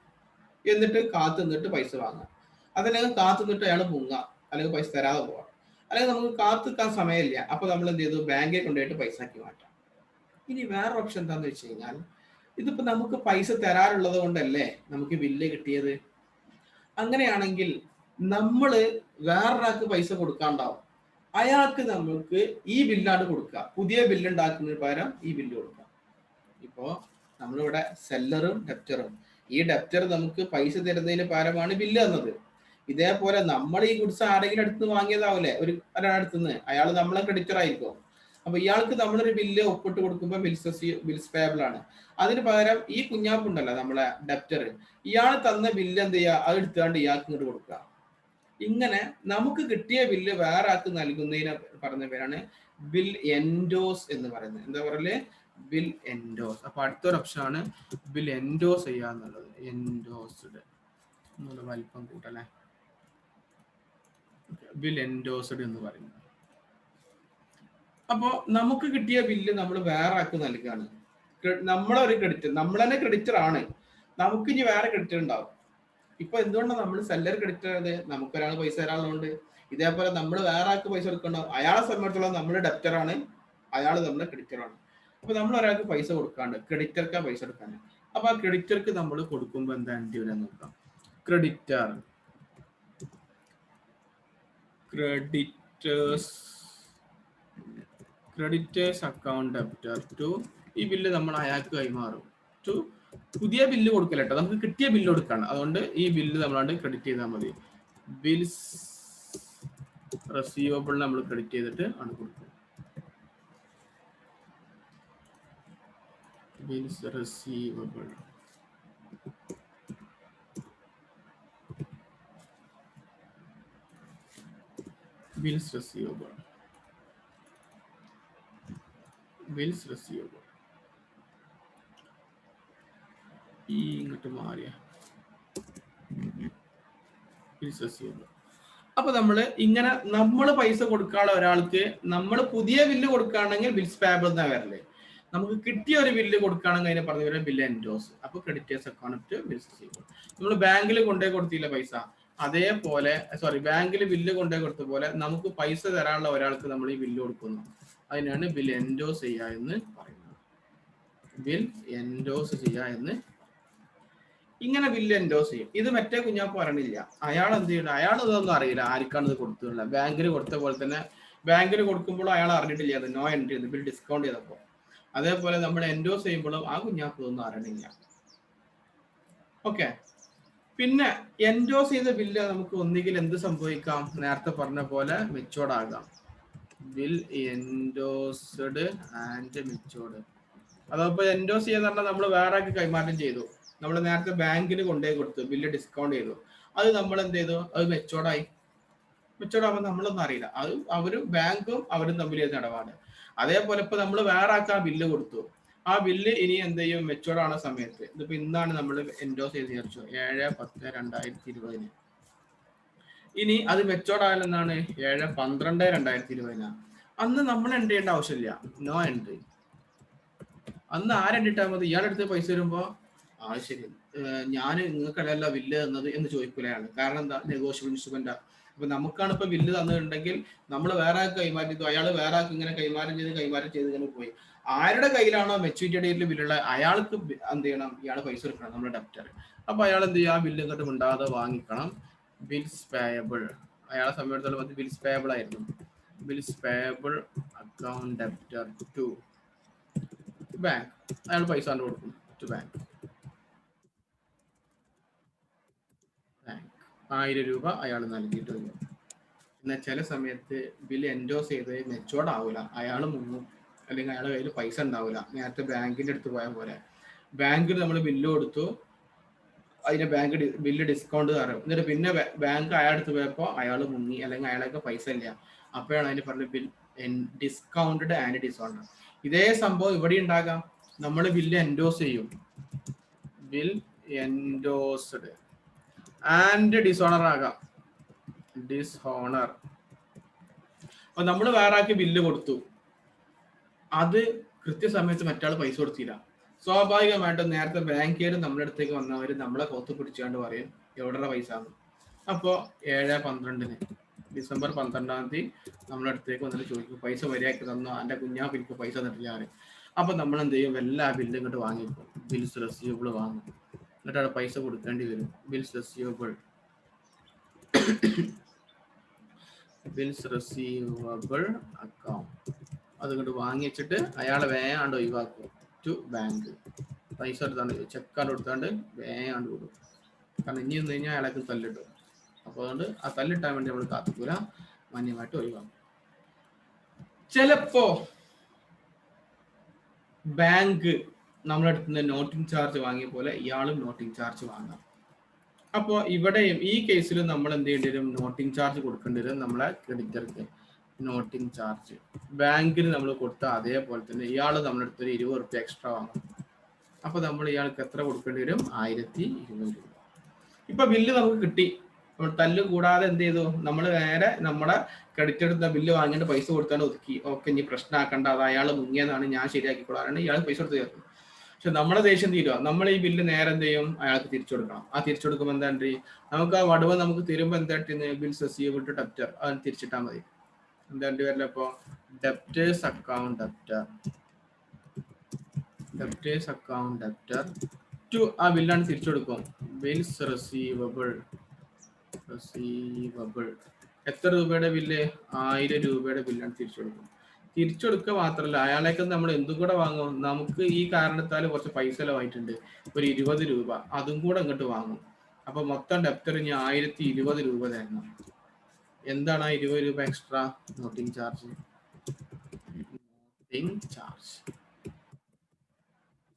എന്നിട്ട് കാത്തു നിന്നിട്ട് പൈസ വാങ്ങാം. അതല്ലെങ്കിൽ കാത്തു നിന്നിട്ട് അയാൾ മുങ്ങാം, അല്ലെങ്കിൽ പൈസ തരാതെ പോവാം. അല്ലെങ്കിൽ നമുക്ക് കാത്തു നിൽക്കാൻ സമയമില്ല, അപ്പൊ നമ്മൾ എന്ത് ചെയ്തു, ബാങ്കിൽ കൊണ്ടുപോയിട്ട് പൈസ ആക്കി മാറ്റാം. ഇനി വേറെ ഓപ്ഷൻ എന്താന്ന് വെച്ച് കഴിഞ്ഞാൽ, ഇതിപ്പോ നമുക്ക് പൈസ തരാറുള്ളത് കൊണ്ടല്ലേ നമുക്ക് ബില്ല് കിട്ടിയത്. അങ്ങനെയാണെങ്കിൽ നമ്മള് വേറൊരാൾക്ക് പൈസ കൊടുക്കാണ്ടാവും, അയാൾക്ക് നമുക്ക് ഈ ബില്ലാണ് കൊടുക്കുക. പുതിയ ബില്ല് ഉണ്ടാക്കുന്നതിന് പകരം ഈ ബില്ല് കൊടുക്കുക. ഇപ്പോ നമ്മളിവിടെ സെല്ലറും ഡെപ്റ്ററും, ഈ ഡെപ്റ്റർ നമുക്ക് പൈസ തരുന്നതിന് പകരമാണ് ബില്ല് തന്നത്. ഇതേപോലെ നമ്മൾ ഈ ഗുഡ്സ് ആരെങ്കിലും അടുത്ത് വാങ്ങിയതാവില്ലേ, ഒരാളടുത്ത് നിന്ന്, അയാൾ നമ്മളെ ക്രെഡിറ്റർ ആയിരിക്കും. അപ്പൊ ഇയാൾക്ക് നമ്മളൊരു ബില്ല് ഒപ്പിട്ട് കൊടുക്കുമ്പോൾ ബിൽസ് പേബിൾ ആണ്. അതിന് പകരം ഈ കുഞ്ഞാപ്പുണ്ടല്ലോ നമ്മളെ ഡെപ്റ്റർ, ഇയാൾ തന്ന ബില്ല് എന്ത് ചെയ്യുക, അത് എടുത്തുകൊണ്ട് ഇയാൾക്ക് ഇങ്ങോട്ട് കൊടുക്കുക. ഇങ്ങനെ നമുക്ക് കിട്ടിയ ബില്ല് വേറെ ആൾക്ക് നൽകുന്നതിന് പറഞ്ഞ പേരാണ് ബിൽ എൻഡോസ് എന്ന് പറയുന്നത്. എന്താ പറയല്, ബിൽ എൻഡോസ്. അപ്പൊ അടുത്തൊരു ഓപ്ഷൻ ആണ് ബിൽ എൻഡോസ് ചെയ്യാന്നുള്ളത്. എൻഡോസ്ഡ് വലിപ്പം കൂട്ടല്ലേ, ബിൽ എൻഡോസ്ഡ് എന്ന് പറയുന്നത്. അപ്പോ നമുക്ക് കിട്ടിയ ബില്ല് നമ്മൾ വേറെ ആൾക്ക് നൽകുകയാണ്. നമ്മളെ ഒരു ക്രെഡിറ്റർ, നമ്മൾ തന്നെ ക്രെഡിറ്റർ ആണ്, നമുക്ക് ഇനി വേറെ ക്രെഡിറ്റർ ഉണ്ടാവും. ഇപ്പൊ എന്തുകൊണ്ടാണ് നമ്മൾ സെല്ലർ ക്രെഡിറ്റർ ആയത്, നമുക്കൊരാൾ പൈസ തരാനുള്ളതുകൊണ്ട്. ഇതേപോലെ നമ്മൾ വേറെ ആൾക്ക് പൈസ കൊടുക്കണ്ടാവും, അയാളെ സംബന്ധിച്ചിടത്തോളം നമ്മൾ ഡെപ്റ്റർ ആണ്, അയാൾ നമ്മുടെ ക്രെഡിറ്റർ ആണ്. അപ്പൊ നമ്മൾ ഒരാൾക്ക് പൈസ കൊടുക്കാണ്ട് ക്രെഡിറ്റർക്കാ പൈസ എടുക്കാൻ. അപ്പൊ ആ ക്രെഡിറ്റർക്ക് നമ്മൾ കൊടുക്കുമ്പോൾ എന്താ വരാൻ നോക്കാം, ക്രെഡിറ്റേഴ്സ് അക്കൗണ്ട് ഡെപ്റ്റർ ടു, ഈ ബില്ല് നമ്മൾ അയാൾക്ക് കൈമാറും. ടു പുതിയ ബില്ല് കൊടുക്കല കേട്ടോ, നമുക്ക് കിട്ടിയ ബില്ല് കൊടുക്കാണ്. അതുകൊണ്ട് ഈ ബില്ല് നമ്മളാണ്ട് ക്രെഡിറ്റ് ചെയ്താൽ മതി. ബിൽസ് റെസീവബിൾ നമ്മൾ ക്രെഡിറ്റ് ചെയ്തിട്ട് ആണ് കൊടുക്കുക. Bills receivable, bills receivable, bills receivable. ഈ ഇങ്ങോട്ട് മാറിയ ബിൽസ് റെസീവബിൾ. അപ്പൊ നമ്മള് ഇങ്ങനെ നമ്മൾ പൈസ കൊടുക്കാനുള്ള ഒരാൾക്ക് നമ്മൾ പുതിയ ബില്ല് കൊടുക്കുകയാണെങ്കിൽ ബിൽസ് പേബിൾ എന്നാ വരല്ലേ. നമുക്ക് കിട്ടിയ ഒരു ബില്ല് കൊടുക്കുകയാണെങ്കിൽ അതിനെ പറഞ്ഞ പോലെ ബില്ല് എൻഡോസ്. അപ്പൊ ക്രെഡിറ്റേഴ്സ് അക്കൗണ്ട് ബിൽസ് റെസീവബിൾ. നമ്മൾ ബാങ്കിൽ കൊണ്ടുപോയി കൊടുത്തില്ല പൈസ, അതേപോലെ ബാങ്കിൽ ബില്ല് കൊണ്ടുപോയി കൊടുത്ത പോലെ നമുക്ക് പൈസ തരാനുള്ള ഒരാൾക്ക് നമ്മൾ ഈ ബില്ല് കൊടുക്കുന്നു. അതിനാണ് ബിൽ എൻഡോസ് ചെയ്യുക എന്ന് പറയുന്നത്. ബിൽ എൻഡോസ് ചെയ്യുക എന്ന്. ഇങ്ങനെ ബില്ല് എൻഡോസ് ചെയ്യും. ഇത് മറ്റേ കുഞ്ഞാപ്പ് പറയണില്ല, അയാൾ എന്ത് ചെയ്യണം, അയാൾ ഇതൊന്നും അറിയില്ല ആർക്കാണ് ഇത് കൊടുത്തിട്ടുള്ളത്. ബാങ്കിൽ കൊടുത്ത പോലെ തന്നെ ബാങ്കിൽ കൊടുക്കുമ്പോഴും അയാൾ അറിഞ്ഞിട്ടില്ല അത് നോ എൻട്രി ചെയ്ത് ബിൽ ഡിസ്കൗണ്ട് ചെയ്തപ്പോൾ. അതേപോലെ നമ്മൾ എൻഡോസ് ചെയ്യുമ്പോഴും ആ കുഞ്ഞാപ്പ് ഇതൊന്നും അറിയണില്ല. ഓക്കെ. പിന്നെ എൻഡോസ് ചെയ്ത ബില്ല് നമുക്ക് ഒന്നുകിൽ എന്ത് സംഭവിക്കാം, നേരത്തെ പറഞ്ഞ പോലെ മെച്ചോർഡ് ആകാം. Bill endorsed and matured. അതപ്പോ എൻഡോസ് ചെയ്യാന്ന് പറഞ്ഞാൽ നമ്മൾ വേറെ ആക്കി കൈമാറ്റം ചെയ്തു. നമ്മൾ നേരത്തെ ബാങ്കിന് കൊണ്ടുപോയി കൊടുത്തു, ബില്ല് ഡിസ്കൗണ്ട് ചെയ്തു, അത് നമ്മൾ എന്ത് ചെയ്തു, അത് മെച്ചോർഡായി. മെച്ചോർഡ് ആകുമ്പോൾ നമ്മളൊന്നും അറിയില്ല, അത് അവരും ബാങ്കും അവരും തമ്മിൽ ചെയ്ത ഇടപാട്. അതേപോലെ ഇപ്പൊ നമ്മൾ വേറെ ആക്കി ആ ബില്ല് കൊടുത്തു, ആ ബില്ല് ഇനി എന്ത് ചെയ്യും, മെച്ചോർഡ് ആവുന്ന സമയത്ത്, ഇതിപ്പോ ഇന്നാണ് നമ്മൾ എൻഡോസ് ചെയ്ത് വിചാരിച്ചു 7/10/2020. ഇനി അത് മെച്ചോർഡ് ആയാലും എന്നാണ് 7/12/2020. അന്ന് നമ്മൾ എൻട്രി ചെയ്യേണ്ട ആവശ്യമില്ല, നോ എൻട്രി. അന്ന് ആരെണ്ടിട്ടാൽ മതി, ഇയാളെടുത്ത് പൈസ വരുമ്പോ ശരി ഞാൻ നിങ്ങൾക്കല്ല ബില്ല് തന്നത് എന്ന് ചോദിക്കുകയാണ്. കാരണം എന്താ, നെഗോഷ്യബിൾ ഇൻസ്ട്രുമെന്റാ. അപ്പൊ നമുക്കാണ് ഇപ്പൊ ബില്ല് തന്നിട്ടുണ്ടെങ്കിൽ നമ്മൾ വേറെ ആൾക്ക് കൈമാറ്റം ചെയ്തു, അയാൾ വേറെ ആൾക്ക് ഇങ്ങനെ കൈമാറ്റം ചെയ്ത് ഇങ്ങനെ പോയി. ആരുടെ കയ്യിലാണോ മെച്യൂരിറ്റി ഡേറ്റിൽ ബില്ലുള്ള അയാൾക്ക് എന്ത് ചെയ്യണം, ഇയാൾ പൈസ എടുക്കണം, നമ്മുടെ ഡെപ്റ്റർ. അപ്പൊ അയാൾ എന്ത് ചെയ്യും, ആ ബില്ല് ഇങ്ങോട്ട് മിണ്ടാതെ വാങ്ങിക്കണം. ബിൽസ് പേയബിൾ, അയാളെ സമയത്തോളം അത് ബിൽസ് പേയബിൾ ആയിരുന്നു. Bills payable account debtor to bank, അയാൾ പൈസ കൊടുക്കും ടു ബാങ്ക്. 1000 രൂപ അയാൾ നൽകിയിട്ട് വരും. എന്നാൽ ചില സമയത്ത് ബില്ല് എൻഡോസ് ചെയ്ത് മെച്ചോർഡ് ആവില്ല, അയാൾ മുങ്ങും, അല്ലെങ്കിൽ അയാളുടെ കയ്യിൽ പൈസ ഉണ്ടാവില്ല. നേരത്തെ ബാങ്കിന്റെ അടുത്ത് പോയ പോലെ ബാങ്കിൽ നമ്മൾ ബില്ല് കൊടുത്തു, അതിന്റെ ബാങ്ക് ബില്ല് ഡിസ്കൗണ്ട് തരും. എന്നിട്ട് പിന്നെ ബാങ്ക് അയാളടുത്ത് പോയപ്പോൾ അയാൾ മുങ്ങി, അല്ലെങ്കിൽ അയാളൊക്കെ പൈസ ഇല്ല. അപ്പോഴാണ് അതിന് പറഞ്ഞ ബിൽ ഡിസ്കൗണ്ടഡ് ആൻഡ് ഡിസോണർ. ഇതേ സംഭവം ഇവിടെ ഉണ്ടാകാം. നമ്മൾ ബില്ല് എൻഡോസ് ചെയ്യും, ബിൽ എൻഡോസ്ഡ് ആൻഡ് ഡിസോണർ ആകാം, ഡിസോണർ. അപ്പൊ നമ്മൾ വേറെ ആൾക്ക് ബില്ല് കൊടുത്തു, അത് കൃത്യസമയത്ത് മറ്റാൾ പൈസ കൊടുത്തില്ല. സ്വാഭാവികമായിട്ടും നേരത്തെ ബാങ്കുകാർ നമ്മുടെ അടുത്തേക്ക് വന്നവർ നമ്മളെ കോത്ത് പിടിച്ചുകൊണ്ട് പറയും എവിടെ പൈസ. അപ്പോൾ 7/12 ഡിസംബർ 12-ാം തീയതി നമ്മുടെ അടുത്തേക്ക് വന്നിട്ട് ചോദിക്കും പൈസ മര്യാദയ്ക്ക് തന്നോ, എൻ്റെ കുഞ്ഞാപ്പ് എനിക്ക് പൈസ തന്നിട്ടില്ല. അപ്പൊ നമ്മൾ എന്ത് ചെയ്യും, എല്ലാ ബില്ലും ഇങ്ങോട്ട് വാങ്ങിക്കും, ബിൽസ് റെസീവബിൾ വാങ്ങും, എന്നിട്ട് അവിടെ പൈസ കൊടുക്കേണ്ടി വരും. ബിൽസ് റെസീവബിൾ അക്കൗണ്ട് അതുകൊണ്ട് വാങ്ങി വെച്ചിട്ട് അയാളെ വേഗം ഒഴിവാക്കും ടു ബാങ്ക്. പൈസ എടുത്താണ്ട് ചെക്കാണ്ട് കൊടുത്താണ്ട് വേഗം കൊടുക്കും. കാരണം ഇനി നിന്ന് കഴിഞ്ഞാൽ അയാൾക്ക് തല്ലിട്ടും. അപ്പോൾ അതുകൊണ്ട് ആ തല്ലിട്ടാൻ വേണ്ടി നമ്മൾ കാത്തിക്കൂല, മാന്യമായിട്ട് ഒഴിവാക്കും. ചിലപ്പോ ബാങ്ക് നമ്മുടെ അടുത്ത് നിന്ന് നോട്ടിംഗ് ചാർജ് വാങ്ങിയ പോലെ ഇയാളും നോട്ടിംഗ് ചാർജ് വാങ്ങാം. അപ്പോൾ ഇവിടെയും ഈ കേസിലും നമ്മൾ എന്ത് ചെയ്യേണ്ടി വരും, നോട്ടിംഗ് ചാർജ് കൊടുക്കേണ്ടി വരും നമ്മളെ ക്രെഡിറ്റർക്ക്. നോട്ടിംഗ് ചാർജ് ബാങ്കിന് നമ്മൾ കൊടുത്ത അതേപോലെ തന്നെ ഇയാൾ നമ്മുടെ അടുത്ത് ഒരു 20 റുപ്യ എക്സ്ട്രാ വാങ്ങും. അപ്പൊ നമ്മൾ ഇയാൾക്ക് എത്ര കൊടുക്കേണ്ടി വരും, 1020 രൂപ. ഇപ്പൊ ബില്ല് നമുക്ക് കിട്ടി, നമ്മൾ തല്ല് കൂടാതെ എന്ത് ചെയ്തു, നമ്മൾ നേരെ നമ്മുടെ ക്രെഡിറ്റ് എടുത്ത ബില്ല് വാങ്ങിയിട്ട് പൈസ കൊടുത്താണ്ട് ഒതുക്കി. ഓക്കെ, ഇനി പ്രശ്നമാക്കണ്ട, അത് അയാൾ മുങ്ങിയതാണ്, ഞാൻ ശരിയാക്കിക്കൊള്ളാറാണ്, ഇയാൾ പൈസ കൊടുത്ത് ചേർക്കും. പക്ഷെ നമ്മളെ ദേഷ്യം തീരുക, നമ്മൾ ഈ ബില്ല് നേരെ എന്ത് ചെയ്യും, അയാൾക്ക് തിരിച്ചു കൊടുക്കണം. ആ തിരിച്ചു കൊടുക്കുമ്പോൾ എന്താണ്ട് നമുക്ക് ആ വടുവ നമുക്ക് തരുമ്പോൾ എന്തായിട്ട് ബിൽസ് റെസീവബിൾ ടു ഡെപ്റ്റർ അത് തിരിച്ചിട്ടാൽ മതി. എന്താണ്ട് വരില്ല, ഇപ്പൊ ഡെപ്റ്റേഴ്സ് അക്കൗണ്ട് ഡെപ്റ്റർ ടു ആ ബില്ലാണ് തിരിച്ചു കൊടുക്കും. ബിൽസ് റെസീവബിൾ എത്ര രൂപയുടെ ബില്ല്, 1000 രൂപയുടെ ബില്ലാണ് തിരിച്ചു കൊടുക്കും. തിരിച്ചു കൊടുക്കുക മാത്രമല്ല, അയാളേക്ക് നമ്മൾ എന്തും കൂടെ വാങ്ങും, നമുക്ക് ഈ കാരണത്താൽ കുറച്ച് പൈസ ചെലവായിട്ടുണ്ട്, ഒരു 20 രൂപ അതും കൂടെ ഇങ്ങോട്ട് വാങ്ങും. അപ്പൊ മൊത്തം ഡെപ്റ്റർ ഇനി 1020 രൂപ തരണം. എന്താണ് ആ 20 രൂപ extra, noting charge.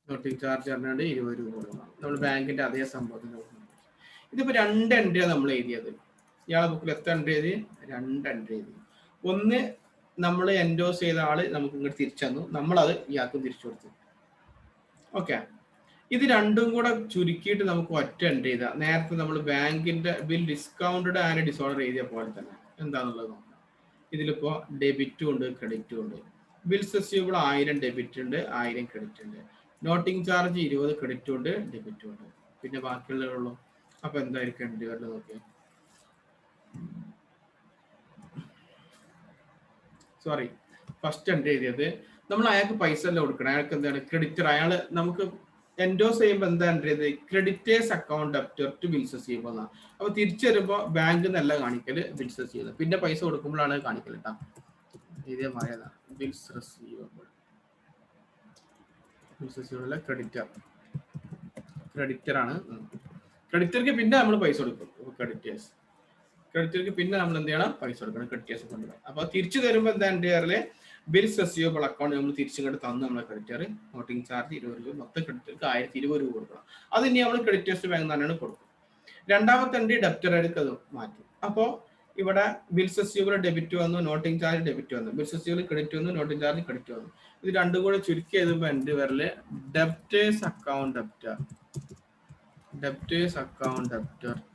Noting charge പറഞ്ഞാൽ 20 രൂപ കൊടുക്കണം. നമ്മൾ ബാങ്കിന്റെ അതേ സംഭവത്തിന്. ഇതിപ്പോ 2 എൻട്രിയാണ് നമ്മൾ എഴുതിയത്. ഇയാളെ ബുക്കിൽ എത്ര എൻട്രി എഴുതി, 2 എൻട്രി എഴുതി. ഒന്ന് നമ്മൾ എൻഡോസ് ചെയ്ത ആള് നമുക്ക് ഇങ്ങോട്ട് തിരിച്ചു തന്നു, നമ്മളത് ഇയാൾക്കും തിരിച്ചു കൊടുത്തു. ഓക്കെ, ഇത് രണ്ടും കൂടെ ചുരുക്കിയിട്ട് നമുക്ക് ഒറ്റ എൻട്രി ചെയ്താൽ, നേരത്തെ നമ്മൾ ബാങ്കിന്റെ ബിൽ ഡിസ്കൗണ്ടഡ് ആൻഡ് ഡിസോർഡർ എഴുതിയ പോലെ തന്നെ എന്താണെന്നുള്ളത് നോക്കാം. ഇതിലിപ്പോ ഡെബിറ്റും ഉണ്ട് ക്രെഡിറ്റും ഉണ്ട്. ബിൽസ് റെസീവബിൾ 1000 ഡെബിറ്റ് ഉണ്ട്, 1000 ക്രെഡിറ്റ് ഉണ്ട്. നോട്ടിംഗ് ചാർജ് 20 ക്രെഡിറ്റും ഉണ്ട്, ഡെബിറ്റും ഉണ്ട്. പിന്നെ ബാക്കിയുള്ളതുള്ളൂ. അപ്പൊ എന്തായിരിക്കും എൻട്രി വരല് നോക്കിയാൽ, സോറി, ഫസ്റ്റ് എൻട്രി എഴുതിയത് നമ്മൾ അയാൾക്ക് പൈസ അല്ല കൊടുക്കണം, അയാൾക്ക് എന്താണ് ക്രെഡിറ്റർ. അയാള് നമുക്ക് എൻഡോസ് ചെയ്യുമ്പോൾ എന്താ എൻട്രി ചെയ്തത്, creditors account debtor to bills receivable എന്നാ. അപ്പൊ തിരിച്ചു വരുമ്പോൾ ബാങ്ക് എന്നല്ല കാണിക്കല്, ബിൽസ് റെസീവബിൾ. പിന്നെ പൈസ കൊടുക്കുമ്പോഴാണ് കാണിക്കല് കേട്ടോ, ഇതേ മാറിയതാണ്. ബിൽസ് റെസീവബിൾ അല്ല, ക്രെഡിറ്റർ ആണ്. ക്രെഡിറ്റർക്ക് പിന്നെ നമ്മൾ പൈസ കൊടുക്കും. ക്രെഡിറ്റർക്ക് പിന്നെ നമ്മൾ എന്ത് ചെയ്യണം, പൈസ കൊടുക്കണം, ക്രെഡിറ്റേഴ്സ് കൊണ്ടുപോയി. അപ്പൊ തിരിച്ചു തരുമ്പോൾ എന്താ എൻട്രി, ബിൽസ് റെസീവബിൾ അക്കൗണ്ട് നമ്മൾ തിരിച്ചിങ്ങോട്ട് തന്നു നമ്മളെ ക്രെഡിറ്റർ. നോട്ടിംഗ് ചാർജ് 20 രൂപ, മൊത്തം ക്രെഡിറ്റർക്ക് 1020 രൂപ കൊടുക്കണം. അത് ഇനി നമ്മൾ ക്രെഡിറ്റേഴ്സ് ബാങ്ക് തന്നെയാണ് കൊടുക്കും. രണ്ടാമത്തെ എൻട്രി ഡെപ്റ്റർക്ക് അത് മാറ്റും. അപ്പോൾ ഇവിടെ ബിൽസ് റെസീവബിൾ ഡെബിറ്റ് വന്നു, നോട്ടിംഗ് ചാർജ് ഡെബിറ്റ് വന്നു, ബിൽസ് റെസീവബിൾ ക്രെഡിറ്റ് വന്നു, നോട്ടിംഗ് ചാർജ് ക്രെഡിറ്റ് വന്നു. ഇത് രണ്ടും കൂടെ ചുരുക്കി എഴുതുമ്പോൾ എൻട്രി വരല് debtors account debtor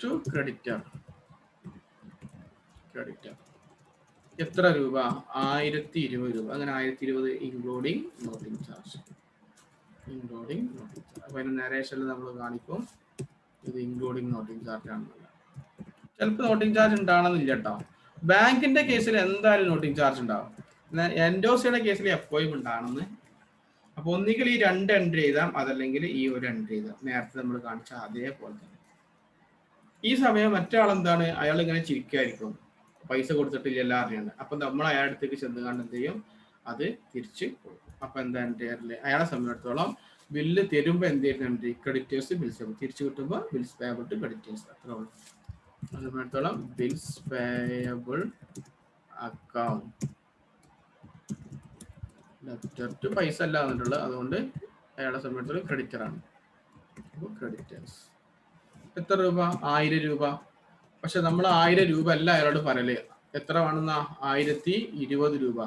to creditor. എത്ര രൂപ, 1020 രൂപ. അങ്ങനെ 1020 ഇൻക്ലൂഡിങ് നോട്ടിംഗ് ചാർജ്. അപ്പൊ അതിന് നരേഷനിൽ നമ്മൾ കാണിക്കും ഇത് ഇൻക്ലൂഡിങ് നോട്ടിംഗ് ചാർജ് ആണെന്നല്ല. ചിലപ്പോൾ നോട്ടിംഗ് ചാർജ് ഉണ്ടാവണമെന്നില്ല കേട്ടോ. ബാങ്കിന്റെ കേസിൽ എന്തായാലും നോട്ടിംഗ് ചാർജ് ഉണ്ടാവും. എൻഡോസിയുടെ കേസിൽ എപ്പോഴും ഉണ്ടാവണമെന്ന്. അപ്പൊ ഒന്നുകിൽ ഈ 2 എൻട്രി എഴുതാം, അതല്ലെങ്കിൽ ഈ ഒരു എൻട്രി എഴുതാം, നേരത്തെ നമ്മൾ കാണിച്ച അതേപോലെ തന്നെ. ഈ സമയം മറ്റാളെന്താണ്, അയാൾ ഇങ്ങനെ ചിരിക്കായിരിക്കും, പൈസ കൊടുത്തിട്ടില്ല അറിയാണ്. അപ്പൊ നമ്മൾ അയാളുടെ അടുത്തേക്ക് ചെന്ന് കണ്ട് എന്ത് ചെയ്യും, അത് തിരിച്ച് കൊടുക്കും. അപ്പൊ എന്താ എൻട്രി, അയാളെ സംബന്ധിച്ചിടത്തോളം ബില്ല് തരുമ്പോ എന്ത് ചെയ്യുന്നുണ്ട്, ക്രെഡിറ്റേഴ്സ് ബിൽസ് തിരിച്ചു കിട്ടുമ്പോൾ ബിൽസ് പേയബിൾ ടു ക്രെഡിറ്റേഴ്സ്, അത്ര ഉള്ളൂ. സംബന്ധിച്ചിടത്തോളം bills payable account debtor to പൈസ അല്ല വന്നിട്ടുള്ളത്, അതുകൊണ്ട് അയാളെ സംബന്ധിച്ചിടത്തോളം ക്രെഡിറ്റർ ആണ്. അപ്പോൾ ക്രെഡിറ്റേഴ്സ് എത്ര രൂപ? 1000 രൂപ. പക്ഷെ നമ്മൾ 1000 രൂപ അല്ല അയാളോട് പറയല്. എത്ര വേണമെന്ന? 1020 രൂപ.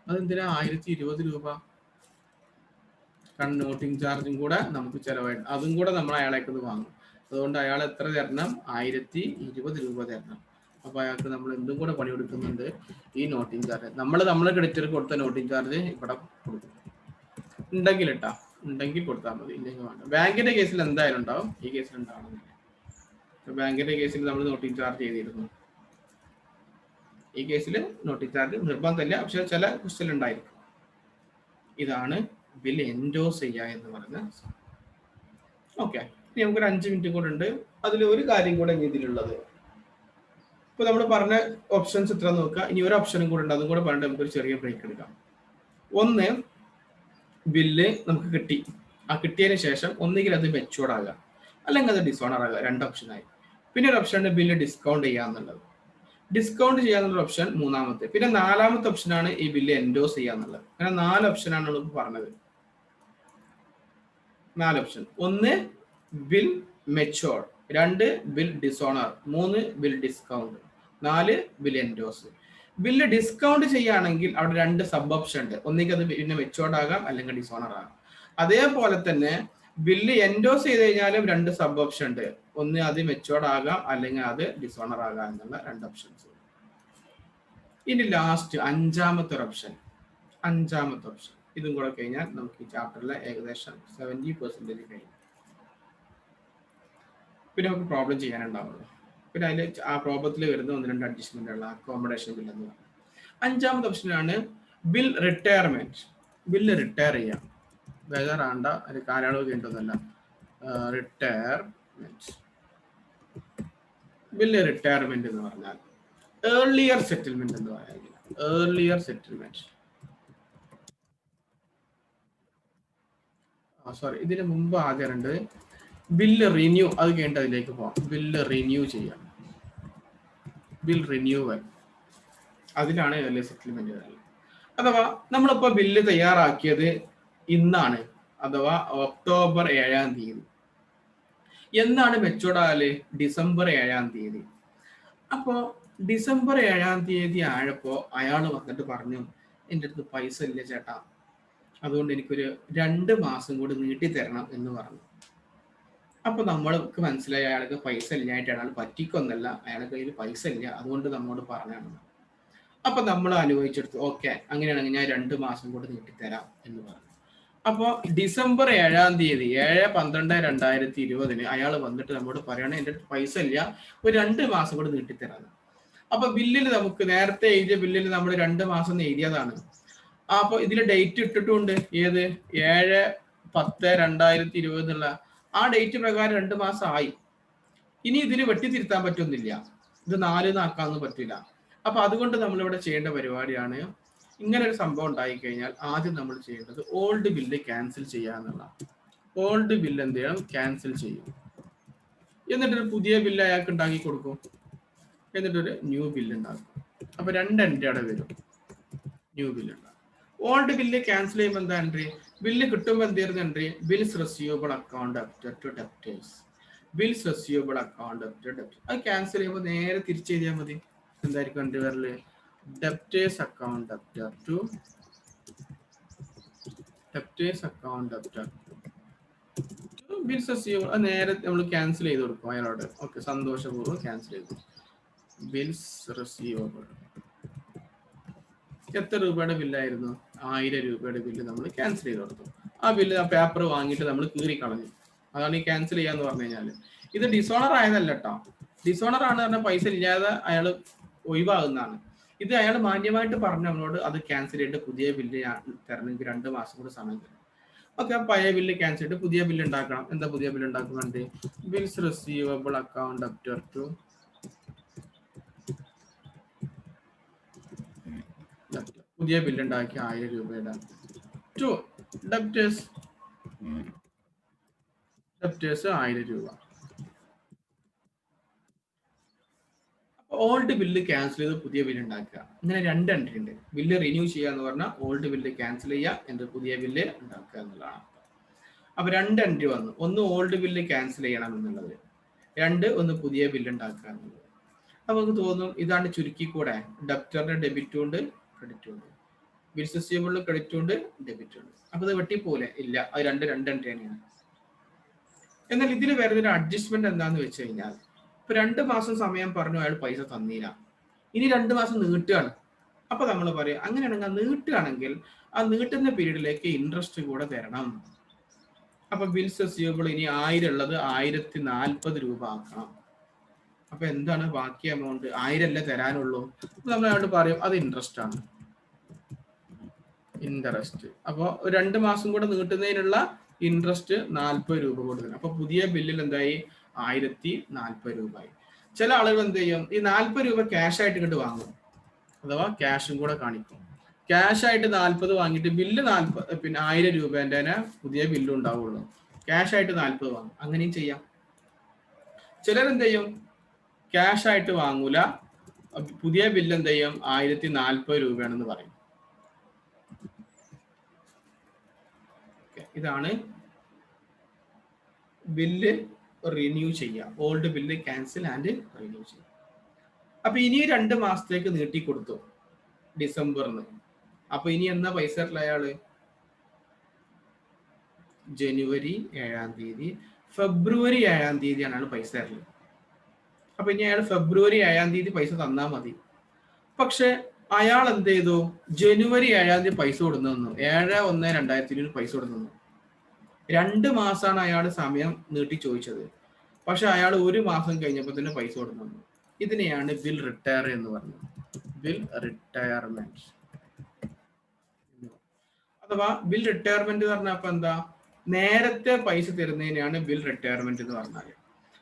അതെന്തിനാ 1020 രൂപ? കാരണം നോട്ടിംഗ് ചാർജും കൂടെ നമുക്ക് ചെലവായിട്ട് അതും കൂടെ നമ്മൾ അയാളേക്കത് വാങ്ങും. അതുകൊണ്ട് അയാൾ എത്ര തരണം? 1020 രൂപ തരണം. അപ്പൊ അയാൾക്ക് നമ്മൾ എന്തും കൂടെ പണി കൊടുക്കുന്നുണ്ട്, ഈ നോട്ടിംഗ് ചാർജ്. നമ്മളെ ക്രെഡിറ്റർക്ക് കൊടുത്ത നോട്ടിംഗ് ചാർജ് ഇവിടെ കൊടുക്കും. ഉണ്ടെങ്കിൽ ഇട്ടാ, ഉണ്ടെങ്കിൽ കൊടുത്താൽ മതി, ഇല്ലെങ്കിൽ വേണ്ട. ബാങ്കിന്റെ കേസിൽ എന്തായാലും ഉണ്ടാവും, ഈ കേസിൽ ഉണ്ടാവണമെന്നില്ല. ബാങ്കിന്റെ കേസിൽ നമ്മൾ നോട്ടിംഗ് ചാർജ് ചെയ്തിരുന്നു. ഈ കേസിൽ നോട്ടിംഗ് ചാർജ് നിർബന്ധമില്ല, പക്ഷെ ചില ക്വസ്റ്റ്യൻ ഉണ്ടായിരിക്കും. ഇതാണ് ബിൽ എൻഡോസ് ചെയ്യുക എന്ന് പറയുന്ന. ഓക്കെ, ഇനി നമുക്കൊരു 5 മിനിറ്റ് കൂടെ ഉണ്ട്. അതിൽ ഒരു കാര്യം കൂടെ ഇതിലുള്ളത്, ഇപ്പൊ നമ്മൾ പറഞ്ഞ ഓപ്ഷൻസ് ഇത്ര നോക്കുക. ഇനി ഒരു ഓപ്ഷനും കൂടെ ഉണ്ട്, അതും കൂടെ പറഞ്ഞിട്ട് നമുക്കൊരു ചെറിയ ബ്രേക്ക് എടുക്കാം. ഒന്ന്, ബില്ല് നമുക്ക് കിട്ടി. ആ കിട്ടിയതിന് ശേഷം ഒന്നുകിൽ അത് മെച്ചൂർഡ് ആകുക, അല്ലെങ്കിൽ അത് ഡിസോണർ ആകുക. 2 ഓപ്ഷനായി. പിന്നെ ഒരു ഓപ്ഷൻ ഉണ്ട് ബില്ല് ഡിസ്കൗണ്ട് ചെയ്യാന്നുള്ളത്. ഡിസ്കൗണ്ട് ചെയ്യാന്നുള്ള ഓപ്ഷൻ മൂന്നാമത്തെ. പിന്നെ 4ാമത്തെ ഓപ്ഷനാണ് ഈ ബില്ല് എൻഡോസ് ചെയ്യാന്നുള്ളത്. അങ്ങനെ 4 ഓപ്ഷനാണ് നമ്മൾ പറഞ്ഞത്. 4 option. 1 bill matured, 2 bill dishonour, 3 bill discount, 4 bill endorse. Bill discount ചെയ്യുകയാണെങ്കിൽ അവിടെ 2 സബ് ഓപ്ഷൻ ഉണ്ട്. ഒന്നുകിൽ അത് പിന്നെ മെച്ചോർഡ് ആകാം, അല്ലെങ്കിൽ ഡിസോണർ ആകാം. അതേപോലെ തന്നെ ബില്ല് എൻഡോസ് ചെയ്ത് കഴിഞ്ഞാലും 2 സബ് ഓപ്ഷൻ ഉണ്ട്. ഒന്ന് അത് മെച്ചോർഡ് ആകാം, അല്ലെങ്കിൽ അത് ഡിസോണർ ആകാം എന്നുള്ള 2 ഓപ്ഷൻസ്. ഇനി ലാസ്റ്റ് 5ാമത്തെ ഓപ്ഷൻ. 5ാമത്തെ ഓപ്ഷൻ ഇതും കൂടെ കഴിഞ്ഞാൽ നമുക്ക് ഈ ചാപ്റ്ററിലെ ഏകദേശം 70% കഴിഞ്ഞു. പിന്നെ നമുക്ക് പ്രോബ്ലം ചെയ്യാനുണ്ടാവുള്ളൂ. പിന്നെ അതിൽ ആ പ്രോബ്ലത്തിൽ വരുന്ന 1-2 അഡ്ജസ്റ്റ്മെന്റ് ഉള്ള അക്കോമഡേഷൻ ബിൽ എന്ന് പറയുന്നത്. 5ാമത്തെ ഓപ്ഷനാണ് ബിൽ റിട്ടയർമെന്റ്. ബില്ല് റിട്ടയർ ചെയ്യാം. ബേജാറാണ്ട, ഒരു കാലയളവ് കേട്ടതല്ല. റിട്ടയർമെന്റ്. ബില്ല് റിട്ടയർമെന്റ് എന്ന് പറഞ്ഞാൽ ഏർലിയർ സെറ്റിൽമെന്റ് എന്ന് പറയുന്നത്. Earlier settlement. സോറി, ഇതിന് മുമ്പ് ആദ്യം രണ്ട് ബില്ല് റിന്യൂ. അത് കഴിഞ്ഞിട്ട് അതിലേക്ക് പോവാം. ബില്ല് റിന്യൂ ചെയ്യാം. ബിൽ റിന്യൂവൽ, അതിലാണ് ഏർലിയർ സെറ്റിൽമെന്റ്. അഥവാ നമ്മളിപ്പോ ബില്ല് തയ്യാറാക്കിയത് ഇന്നാണ്, അഥവാ ഒക്ടോബർ 7-ാം തീയതി. എന്നാണ് മെച്ചൂർഡ് ആയാല്? ഡിസംബർ 7-ാം തീയതി. അപ്പോ ഡിസംബർ 7-ാം തീയതി ആയപ്പോ അയാൾ വന്നിട്ട് പറഞ്ഞു, എൻ്റെ അടുത്ത് പൈസ ഇല്ല ചേട്ടാ, അതുകൊണ്ട് എനിക്കൊരു 2 മാസം കൂടി നീട്ടി തരണം എന്ന് പറഞ്ഞു. അപ്പൊ നമ്മൾക്ക് മനസ്സിലായി അയാൾക്ക് പൈസ ഇല്ലായിട്ട് അയാൾ പറ്റിക്കൊന്നല്ല, അയാളുടെ കയ്യിൽ പൈസ ഇല്ല, അതുകൊണ്ട് നമ്മോട് പറഞ്ഞാണ്. അപ്പൊ നമ്മൾ അനുഭവിച്ചെടുത്തു. ഓക്കെ, അങ്ങനെയാണെങ്കിൽ ഞാൻ 2 മാസം കൂടി നീട്ടിത്തരാം എന്ന് പറഞ്ഞു. അപ്പോ ഡിസംബർ 7-ാം തീയതി 7/12/2020 അയാൾ വന്നിട്ട് നമ്മോട് പറയണേ എൻ്റെ അടുത്ത് പൈസ ഇല്ല, ഒരു 2 മാസം കൂടി നീട്ടിത്തരാം. അപ്പൊ ബില്ലിൽ നമുക്ക് നേരത്തെ എഴുതിയ ബില്ലിൽ നമ്മൾ 2 മാസം എഴുതിയതാണ്. അപ്പൊ ഇതിൽ ഡേറ്റ് ഇട്ടിട്ടുണ്ട്. ഏത്? 7/10/2020 എന്നുള്ള ആ ഡേറ്റ് പ്രകാരം 2 മാസം ആയി. ഇനി ഇതിന് വെട്ടിത്തിരുത്താൻ പറ്റുന്നില്ല, ഇത് 4 ആക്കാനൊന്നും പറ്റില്ല. അപ്പൊ അതുകൊണ്ട് നമ്മൾ ഇവിടെ ചെയ്യേണ്ട പരിപാടിയാണ്, ഇങ്ങനെ ഒരു സംഭവം ഉണ്ടായി കഴിഞ്ഞാൽ ആദ്യം നമ്മൾ ചെയ്യേണ്ടത് ഓൾഡ് ബില്ല് ക്യാൻസൽ ചെയ്യുക എന്നുള്ളതാണ്. ഓൾഡ് ബില്ല് എന്ത് ചെയ്യണം? ക്യാൻസൽ ചെയ്യും. എന്നിട്ടൊരു പുതിയ ബില്ല് അയാൾക്ക് ഉണ്ടാക്കി കൊടുക്കും. എന്നിട്ടൊരു ന്യൂ ബില്ല് ഉണ്ടാക്കും. അപ്പൊ 2 എൻട്രി അവിടെ വരും. ന്യൂ ബില്ല് ഉണ്ടാകും. ഓൾഡ് ബില്ല് ക്യാൻസൽ ചെയ്യുമ്പോൾ എന്താ എൻട്രി? ബില്ല് കിട്ടുമ്പോൾ എന്തായിരുന്നു entry? Bills receivable account debtor to debtors. Bills receivable account debtor debtors. അത് ക്യാൻസൽ ചെയ്യുമ്പോൾ നേരെ തിരിച്ചു എഴുതിയാൽ മതി. എന്തായിരിക്കും എൻട്രി വരല്? Debtors account debtor to debtors account debtor to bills receivable. അത് നേരെ നമ്മൾ ക്യാൻസൽ ചെയ്ത് കൊടുക്കും അയാളോട്. ഓക്കെ, സന്തോഷപൂർവ്വം ക്യാൻസൽ ചെയ്തു. Bills receivable. എത്ര രൂപയുടെ ബില്ലായിരുന്നു? 1000 രൂപയുടെ ബില്ല് നമ്മൾ ക്യാൻസൽ ചെയ്ത് കൊടുത്തു. ആ ബില്ല് ആ പേപ്പർ വാങ്ങിയിട്ട് നമ്മൾ കീറി കളഞ്ഞു. അതാണ് ഈ ക്യാൻസൽ ചെയ്യാന്ന് പറഞ്ഞു കഴിഞ്ഞാൽ. ഇത് ഡിസോണർ ആയതല്ല കേട്ടോ. ഡിസോണർ ആണ് പറഞ്ഞാൽ പൈസ ഇല്ലാതെ അയാൾ ഒഴിവാകുന്നതാണ്. ഇത് അയാൾ മാന്യമായിട്ട് പറഞ്ഞു നമ്മളോട് അത് ക്യാൻസൽ ചെയ്തിട്ട് പുതിയ ബില്ല് തരണമെങ്കിൽ 2 മാസം കൂടെ സമയം തരും. ഓക്കെ, പഴയ ബില്ല് ക്യാൻസൽ ചെയ്തിട്ട് പുതിയ ബില്ല് ഉണ്ടാക്കണം. എന്താ പുതിയ ബില്ല് ഉണ്ടാക്കുന്നുണ്ട്? Bills receivable account debtor to പുതിയ ബില്ല് ഉണ്ടാക്കി 1000 രൂപയുടെ ടു ഡെപ്റ്റേഴ്സ് 1000 രൂപ. ഓൾഡ് ബില്ല് ക്യാൻസൽ ചെയ്ത് പുതിയ ബില്ല് ഉണ്ടാക്കുക. ഇങ്ങനെ 2 എൻട്രി ഉണ്ട്. ബില്ല് റിന്യൂ ചെയ്യുക എന്ന് പറഞ്ഞാൽ ഓൾഡ് ബില്ല് ക്യാൻസൽ ചെയ്യുക, എന്നിട്ട് പുതിയ ബില്ല് ഉണ്ടാക്കുക എന്നുള്ളതാണ്. അപ്പൊ 2 എൻട്രി വന്നു. ഒന്ന് ഓൾഡ് ബില്ല് ക്യാൻസൽ ചെയ്യണം എന്നുള്ളത്, 2 ഒന്ന് പുതിയ ബില്ല് ഉണ്ടാക്കുക എന്നുള്ളത്. അപ്പൊ നമുക്ക് തോന്നും ഇതാണ് ചുരുക്കിക്കൂടെ, ഡെപ്റ്ററിന്റെ ഡെബിറ്റും ഉണ്ട് ക്രെഡിറ്റും ഉണ്ട്, ബിൽസ് റിസീവബിളിന് ക്രെഡിറ്റും ഉണ്ട് ഡെബിറ്റും ഉണ്ട്. അപ്പൊ ഇത് വെട്ടിപ്പോലെ ഇല്ല, അത് രണ്ട് തന്നെയാണ്. എന്നാൽ ഇതിൽ വരുന്നൊരു അഡ്ജസ്റ്റ്മെന്റ് എന്താന്ന് വെച്ച് കഴിഞ്ഞാൽ, ഇപ്പൊ 2 മാസം സമയം പറഞ്ഞു അയാൾ പൈസ തന്നില്ല, ഇനി 2 മാസം നീട്ടുകയാണ്. അപ്പൊ നമ്മൾ പറയും അങ്ങനെയാണെങ്കിൽ നീട്ടുകയാണെങ്കിൽ ആ നീട്ടുന്ന പീരീഡിലേക്ക് ഇൻട്രസ്റ്റ് കൂടെ തരണം. അപ്പൊ ബിൽസ് റിസീവബിൾ ഇനി 1000 ഉള്ളത് 1040 രൂപ ആക്കണം. അപ്പൊ എന്താണ് ബാക്കി എമൗണ്ട്? 1000 അല്ലേ തരാനുള്ളൂ. നമ്മൾ അയാളോട് പറയും അത് ഇൻട്രസ്റ്റ് ആണ്, ഇൻട്രസ്റ്റ്. അപ്പോൾ 2 മാസം കൂടെ നീട്ടുന്നതിനുള്ള ഇൻട്രസ്റ്റ് 40 രൂപ കൊടുക്കണം. അപ്പൊ പുതിയ ബില്ലിൽ എന്തായി? 1040 രൂപ ആയി. ചില ആളുകൾ എന്ത് ചെയ്യും, ഈ 40 രൂപ ക്യാഷ് ആയിട്ട് ഇങ്ങോട്ട് വാങ്ങും, അഥവാ ക്യാഷും കൂടെ കാണിക്കും. ക്യാഷ് ആയിട്ട് 40 വാങ്ങിയിട്ട് ബില്ല് 40, പിന്നെ 1000 രൂപേന്റെ തന്നെ പുതിയ ബില്ലും ഉണ്ടാവുള്ളൂ. ക്യാഷ് ആയിട്ട് 40 വാങ്ങും, അങ്ങനെയും ചെയ്യാം. ചിലരെന്ത് ചെയ്യും, ക്യാഷ് ആയിട്ട് വാങ്ങൂല, പുതിയ ബില്ല് എന്ത് ചെയ്യും 1040 രൂപയാണെന്ന് പറയും. ഇതാണ് ബില്ല് റിന്യൂ ചെയ്യുക, old bill cancel and renew ചെയ്യുക. അപ്പൊ ഇനി 2 മാസത്തേക്ക് നീട്ടി കൊടുത്തു ഡിസംബറിന്. അപ്പൊ ഇനി എന്നാ പൈസ അയാള്? ജനുവരി 7-ാം തീയതി, ഫെബ്രുവരി 7-ാം തീയതിയാണ് അയാൾ പൈസ തരല്. അപ്പൊ ഇനി അയാൾ ഫെബ്രുവരി 7-ാം തീയതി പൈസ തന്നാൽ മതി. പക്ഷെ അയാൾ എന്ത് ചെയ്തു, ജനുവരി 7-ാം തീയതി പൈസ കൊടുന്നു, 7/1/2020 പൈസ കൊടുന്നു. 2 മാസമാണ് അയാൾ സമയം നീട്ടി ചോദിച്ചത്, പക്ഷെ അയാൾ 1 മാസം കഴിഞ്ഞപ്പോൾ തന്നെ പൈസ കൊടുന്നു. ഇതിനെയാണ് ബിൽ റിട്ടയർ എന്ന് പറയുന്നത്, ബിൽ റിട്ടയർമെന്റ്. അഥവാ ബിൽ റിട്ടയർമെന്റ് എന്ന് പറഞ്ഞാൽ എന്താ, നേരത്തെ പൈസ തരുന്നതിനെയാണ് ബിൽ റിട്ടയർമെന്റ് എന്ന് പറഞ്ഞാൽ.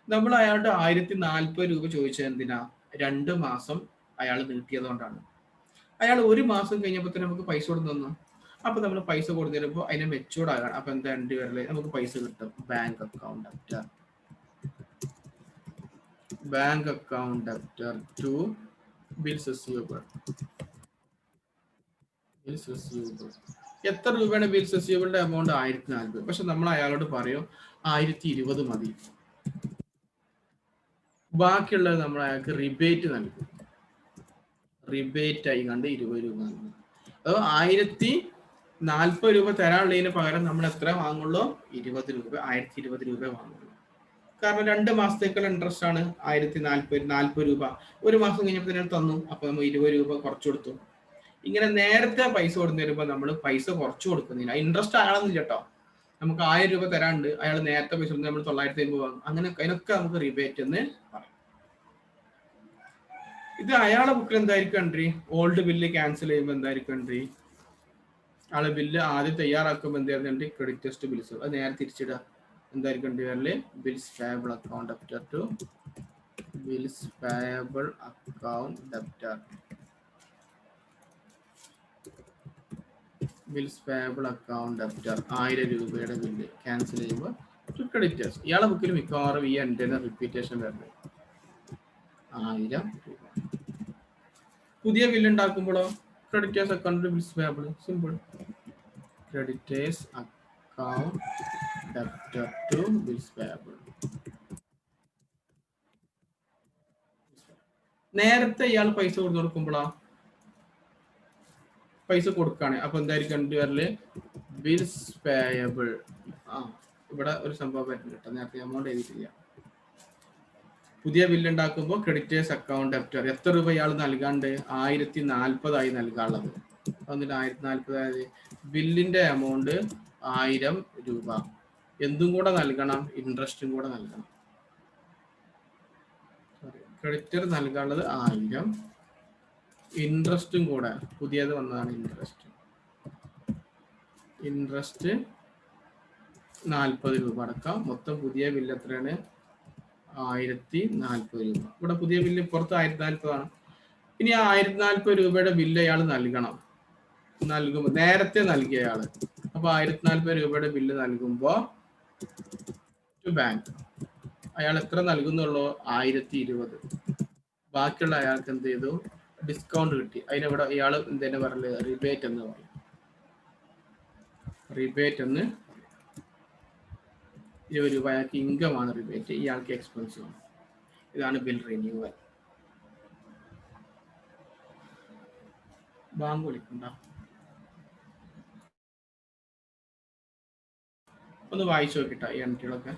നമ്മൾ അയാളുടെ 1040 രൂപ ചോദിച്ചത് എന്തിനാ? 2 മാസം അയാൾ നീട്ടിയതുകൊണ്ടാണ്. അയാൾ 1 മാസം കഴിഞ്ഞപ്പോൾ തന്നെ നമുക്ക് പൈസ കൊടുത്തു തന്നു. അപ്പൊ നമ്മൾ പൈസ കൊടുത്തപ്പോൾ അതിനെ മെച്ചൂർഡ് ആകാൻ, അപ്പൊ എന്താ രണ്ട് പേരില് നമുക്ക് പൈസ കിട്ടും. Bank account debtor, bank account debtor to bills receivable. Bills receivable എത്ര രൂപയാണ് ബിൽസ് റിസീവബിളിന്റെ എമൗണ്ട്? 1040. പക്ഷെ നമ്മൾ അയാളോട് പറയും 1020 മതി. ബാക്കിയുള്ളത് നമ്മൾ അയാൾക്ക് റിബേറ്റ് നൽകും. റിബേറ്റ് ആയി കണ്ട് 20 രൂപ നൽകും. അത് 1040 രൂപ തരാനുള്ളതിന് പകരം നമ്മൾ എത്ര വാങ്ങുള്ളൂ? 20 രൂപ, 1020 രൂപ വാങ്ങുള്ളൂ. കാരണം 2 മാസത്തേക്കുള്ള ഇൻട്രസ്റ്റ് ആണ് 1040 രൂപ. 1 മാസം കഴിഞ്ഞപ്പോൾ തന്നെ തന്നു, അപ്പൊ നമ്മൾ 20 രൂപ കുറച്ചു കൊടുത്തു. ഇങ്ങനെ നേരത്തെ പൈസ കൊടുത്തു തരുമ്പോൾ നമ്മൾ പൈസ കുറച്ചു കൊടുക്കുന്നില്ല. ഇൻട്രസ്റ്റ് ആകണമെന്നില്ല കേട്ടോ. നമുക്ക് 1000 രൂപ തരാനുണ്ട്, അയാൾ നേരത്തെ പൈസ കൊടുത്ത് നമ്മൾ 950 വാങ്ങും. അങ്ങനെ അതിനൊക്കെ നമുക്ക് റിബേറ്റ് എന്ന് പറയും. ഇത് അയാളെ ബുക്കിൽ എന്തായിരിക്കും എൻട്രി? ഓൾഡ് ബില്ല് ക്യാൻസൽ ചെയ്യുമ്പോൾ എന്തായിരിക്കും എൻട്രി? ആളെ ബില്ല് ആദ്യം തയ്യാറാക്കുമ്പോൾ എന്തായിരുന്നു? Creditors to bills. അത് നേരെ തിരിച്ചിടുക. എന്തായിരിക്കും entry? Bills payable account debtor to bills payable account debtor. Bills payable account debtor 1000 രൂപയുടെ ബില്ല് ക്യാൻസൽ ചെയ്യുമ്പോൾ ടു ക്രെഡിറ്റേഴ്സ്. ഇയാളെ ബുക്കിൽ മിക്കവാറും ഈ എൻട്രിന് റിപ്പീറ്റേഷൻ വരുന്നത് 1000 രൂപ. പുതിയ ബില്ല് ഉണ്ടാക്കുമ്പോഴോ creditors account bills payable, simple. Creditors account debtor to bills payable. നേരത്തെ ഇയാൾ പൈസ കൊടുക്കുമ്പോഴാ പൈസ കൊടുക്കാണ്, അപ്പൊ എന്തായിരിക്കും വരല്? Bills payable. ഇവിടെ ഒരു സംഭവം വരുന്നുണ്ട് കേട്ടോ, നേരത്തെ എമൗണ്ട് എഴുതിയിട്ടില്ല. പുതിയ ബില്ല് ഉണ്ടാക്കുമ്പോൾ ക്രെഡിറ്റേഴ്സ് അക്കൗണ്ട് ഡെപ്റ്റർ എത്ര രൂപ ഇയാൾ നൽകാണ്ട്? 1040 നൽകാനുള്ളത്. എന്നിട്ട് 1040 ബില്ലിന്റെ എമൗണ്ട് 1000 രൂപ. എന്തും കൂടെ നൽകണം? ഇൻട്രസ്റ്റും കൂടെ നൽകണം. ക്രെഡിറ്റർ നൽകാനുള്ളത് 1000, ഇൻട്രസ്റ്റും കൂടെ പുതിയത് വന്നതാണ് ഇൻട്രസ്റ്റ്. ഇൻട്രസ്റ്റ് 40 രൂപ അടക്കാം. മൊത്തം പുതിയ ബില്ല് എത്രയാണ്? 1040 രൂപ. ഇവിടെ പുതിയ ബില്ല് പുറത്ത് 1040 ആണ്. ഇനി ആ 1040 രൂപയുടെ ബില്ല് അയാൾ നൽകുമ്പോൾ നേരത്തെ നൽകിയ അയാള്, അപ്പൊ 1040 രൂപയുടെ ബില്ല് നൽകുമ്പോ ടു ബാങ്ക് അയാൾ എത്ര നൽകുന്നുള്ളൂ? 1020. ബാക്കിയുള്ള അയാൾക്ക് എന്ത് ചെയ്തു? ഡിസ്കൗണ്ട് കിട്ടി. അതിനിവിടെ ഇയാൾ എന്തെന്നെ പറഞ്ഞത്? റിബേറ്റ് എന്ന് പറയും. റിബേറ്റ് എന്ന്. രൂപ അയാൾക്ക് ഇൻകം ആണ് റിബേറ്റ്, ഇയാൾക്ക് എക്സ്പെൻസും ആണ്. ഇതാണ് ബിൽ റിന്യൂവൽ. ബാങ്ക് വിളിക്കണ്ട, ഒന്ന് വായിച്ചു നോക്കിട്ടാ ഈ എൻട്രികളൊക്കെ.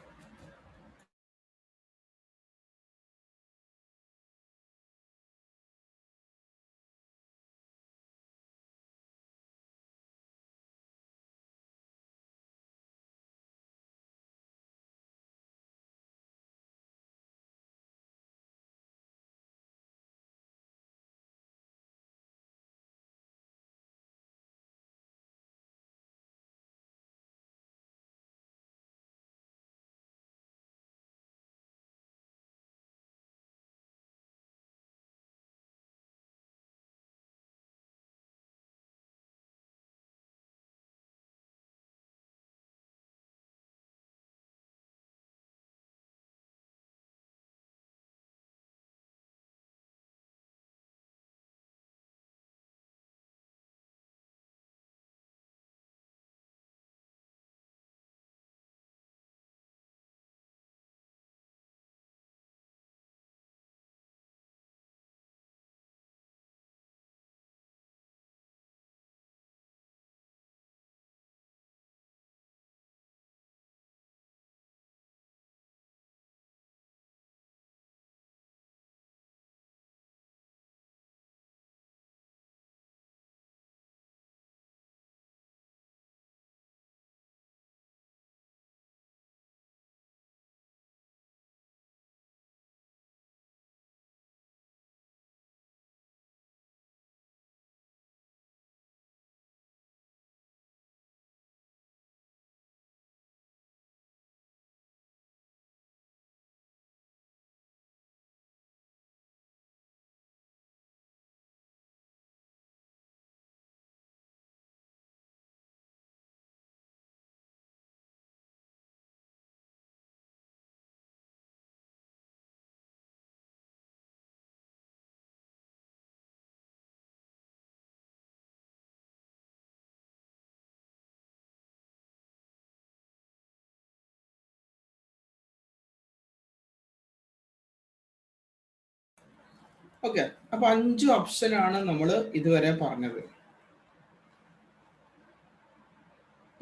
ഓക്കെ, അപ്പൊ 5 ഓപ്ഷനാണ് നമ്മൾ ഇതുവരെ പറഞ്ഞത്.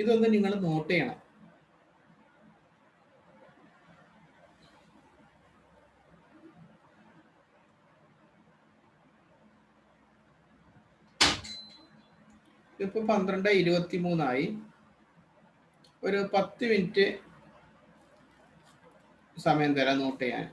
ഇതൊന്ന് നിങ്ങൾ നോട്ട് ചെയ്യണം. ഇപ്പൊ 12:23 ഒരു 10 മിനിറ്റ് സമയം തരാം നോട്ട് ചെയ്യാൻ.